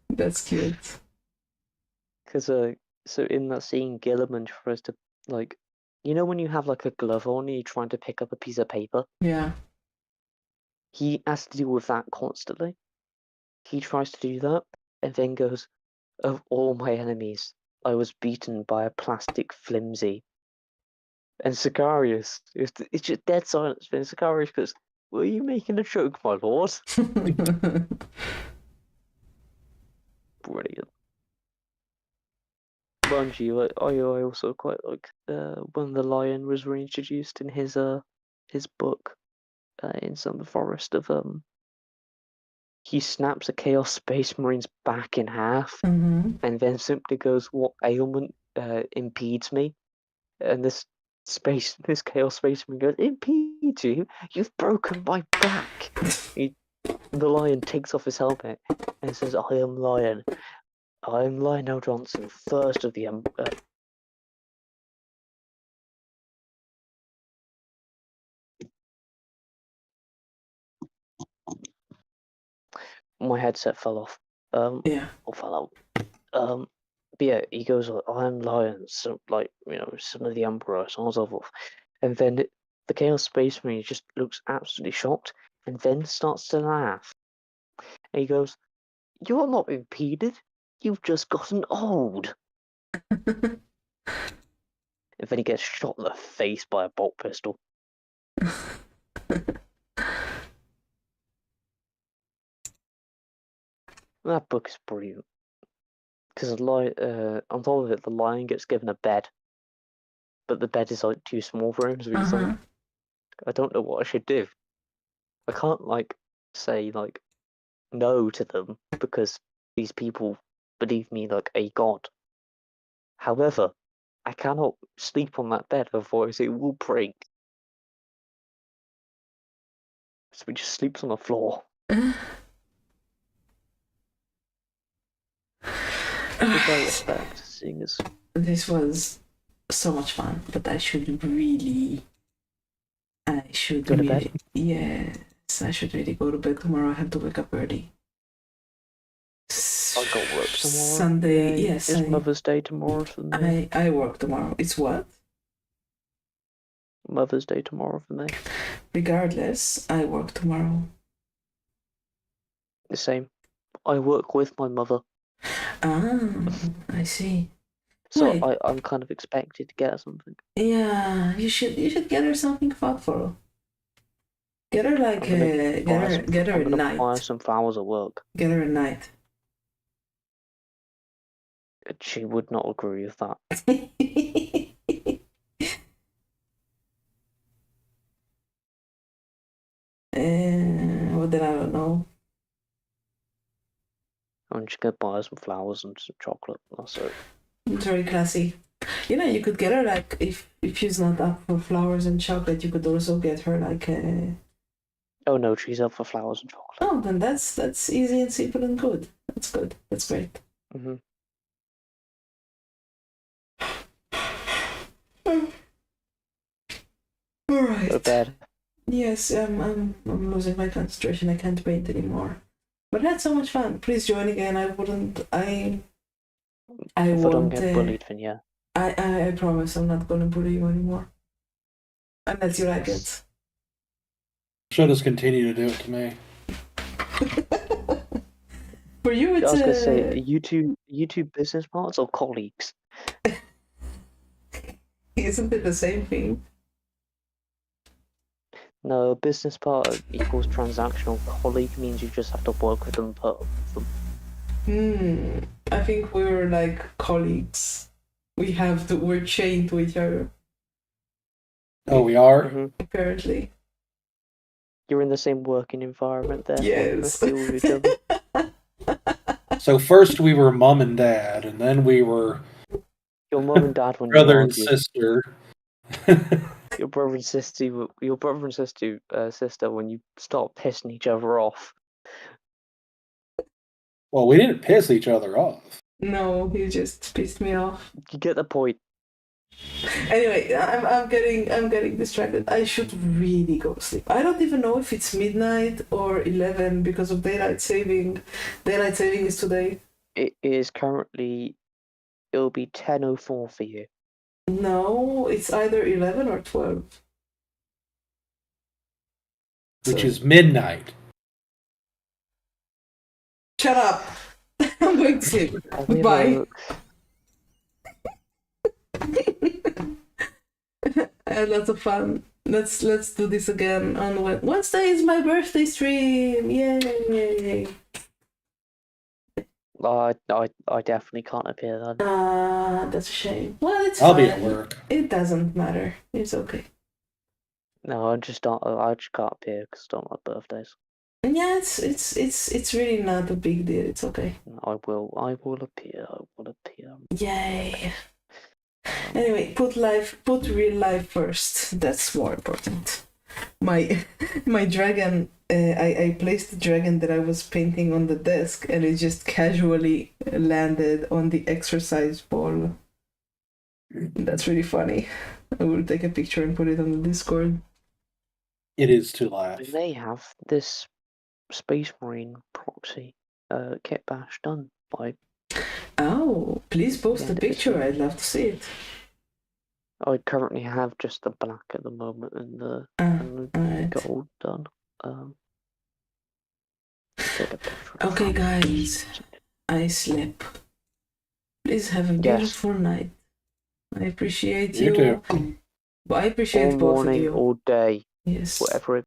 That's cute. Because so in that scene, Gilliman tries to, like, you know when you have like a glove on and you're trying to pick up a piece of paper? Yeah. He has to deal with that constantly. He tries to do that and then goes, "Of all my enemies, I was beaten by a plastic flimsy." And Sicarius, it's just dead silence. Then Sicarius goes, "Were you making a joke, my lord?" Brilliant. Mind you, I also quite like when the lion was reintroduced in his book in Summer Forest of he snaps a Chaos Space Marine's back in half, Mm-hmm. and then simply goes, "What ailment impedes me?" And this Chaos Space Marine goes, "Impedes you? You've broken my back." The Lion takes off his helmet and says, "I am Lion. I am Lionel Johnson, first of the My headset fell off. Yeah. Or fell out. But yeah, he goes, "I'm Lion, so son of the Emperor, so on and so forth." And then the Chaos Space Marine just looks absolutely shocked, and then starts to laugh. And he goes, "You're not impeded. You've just gotten old." And then he gets shot in the face by a bolt pistol. That book is brilliant. Because on top of it, the Lion gets given a bed, but the bed is like too small for him, so he's like, "I don't know what I should do. I can't say no to them because these people believe me like a god. However, I cannot sleep on that bed, otherwise it will break." So he just sleeps on the floor. Which I respect, seeing as This was so much fun, but I should Go to really, bed? yes, I should really go to bed tomorrow. I have to wake up early. I got work tomorrow. Sunday, Yay. yes. It's Mother's Day tomorrow for me. I work tomorrow. It's what? Mother's Day tomorrow for me. Regardless, I work tomorrow. The same. I work with my mother, Ah, I see. so Wait. I'm kind of expected to get her something. Yeah, you should get her something thoughtful. Get her like I'm gonna get her a buy night. some flowers at work. Get her a night. She would not agree with that. Well, then I don't know. I'm just gonna buy her some flowers and some chocolate. That's it. It's very classy. You know, you could get her like if she's not up for flowers and chocolate, you could also get her like a. Oh no, she's up for flowers and chocolate. Oh, then that's easy and simple and good. That's good. That's great. Mm-hmm. All right. Go to bed. Yes, I'm losing my concentration. I can't paint anymore. But I had so much fun. Please join again. I wouldn't. I If I don't won't. get bullied, then yeah. I promise I'm not gonna bully you anymore. Unless you like it. She'll just continue to do it to me. For you, it's I was gonna say YouTube business partners or colleagues. Isn't it the same thing? No, a business partner equals transactional. Colleague means you just have to work with them per them. I think we're like colleagues. We're chained to each other. Oh, we are? Mm-hmm. Apparently. You're in the same working environment there. Yes. So you must deal with each other. So first we were mom and dad, and then we were Your mum and dad when brother you and argue. sister. Your brother and sister when you start pissing each other off. Well, we didn't piss each other off. No, he just pissed me off. You get the point. Anyway, I'm getting distracted. I should really go sleep. I don't even know if it's midnight or 11 because of daylight saving. Daylight saving is today. It is currently. It'll be 10:04 for you. No, it's either 11 or 12. Which is midnight. Shut up! I'm going to sleep. Goodbye. I had lots of fun. Let's do this again on Wednesday. Is my birthday stream. Yay! I definitely can't appear then. That's a shame. Well, it's I'll fine. be at work. It doesn't matter. It's okay. No, I just can't appear because I don't like birthdays. Yeah, it's really not a big deal. It's okay. I will appear. Yay. Anyway, put real life first. That's more important. My dragon, I placed the dragon that I was painting on the desk, and it just casually landed on the exercise ball. That's really funny. I will take a picture and put it on the Discord. It is to laugh. We may have this Space Marine proxy kit bash done by. Oh, please post Yeah, the it is picture. really- I'd love to see it. I currently have just the black at the moment and the Alright. gold done. Take a picture. Okay, guys. I sleep. Please have a beautiful night. I appreciate You you. too. But I appreciate All both of morning, you. all day, Yes. whatever it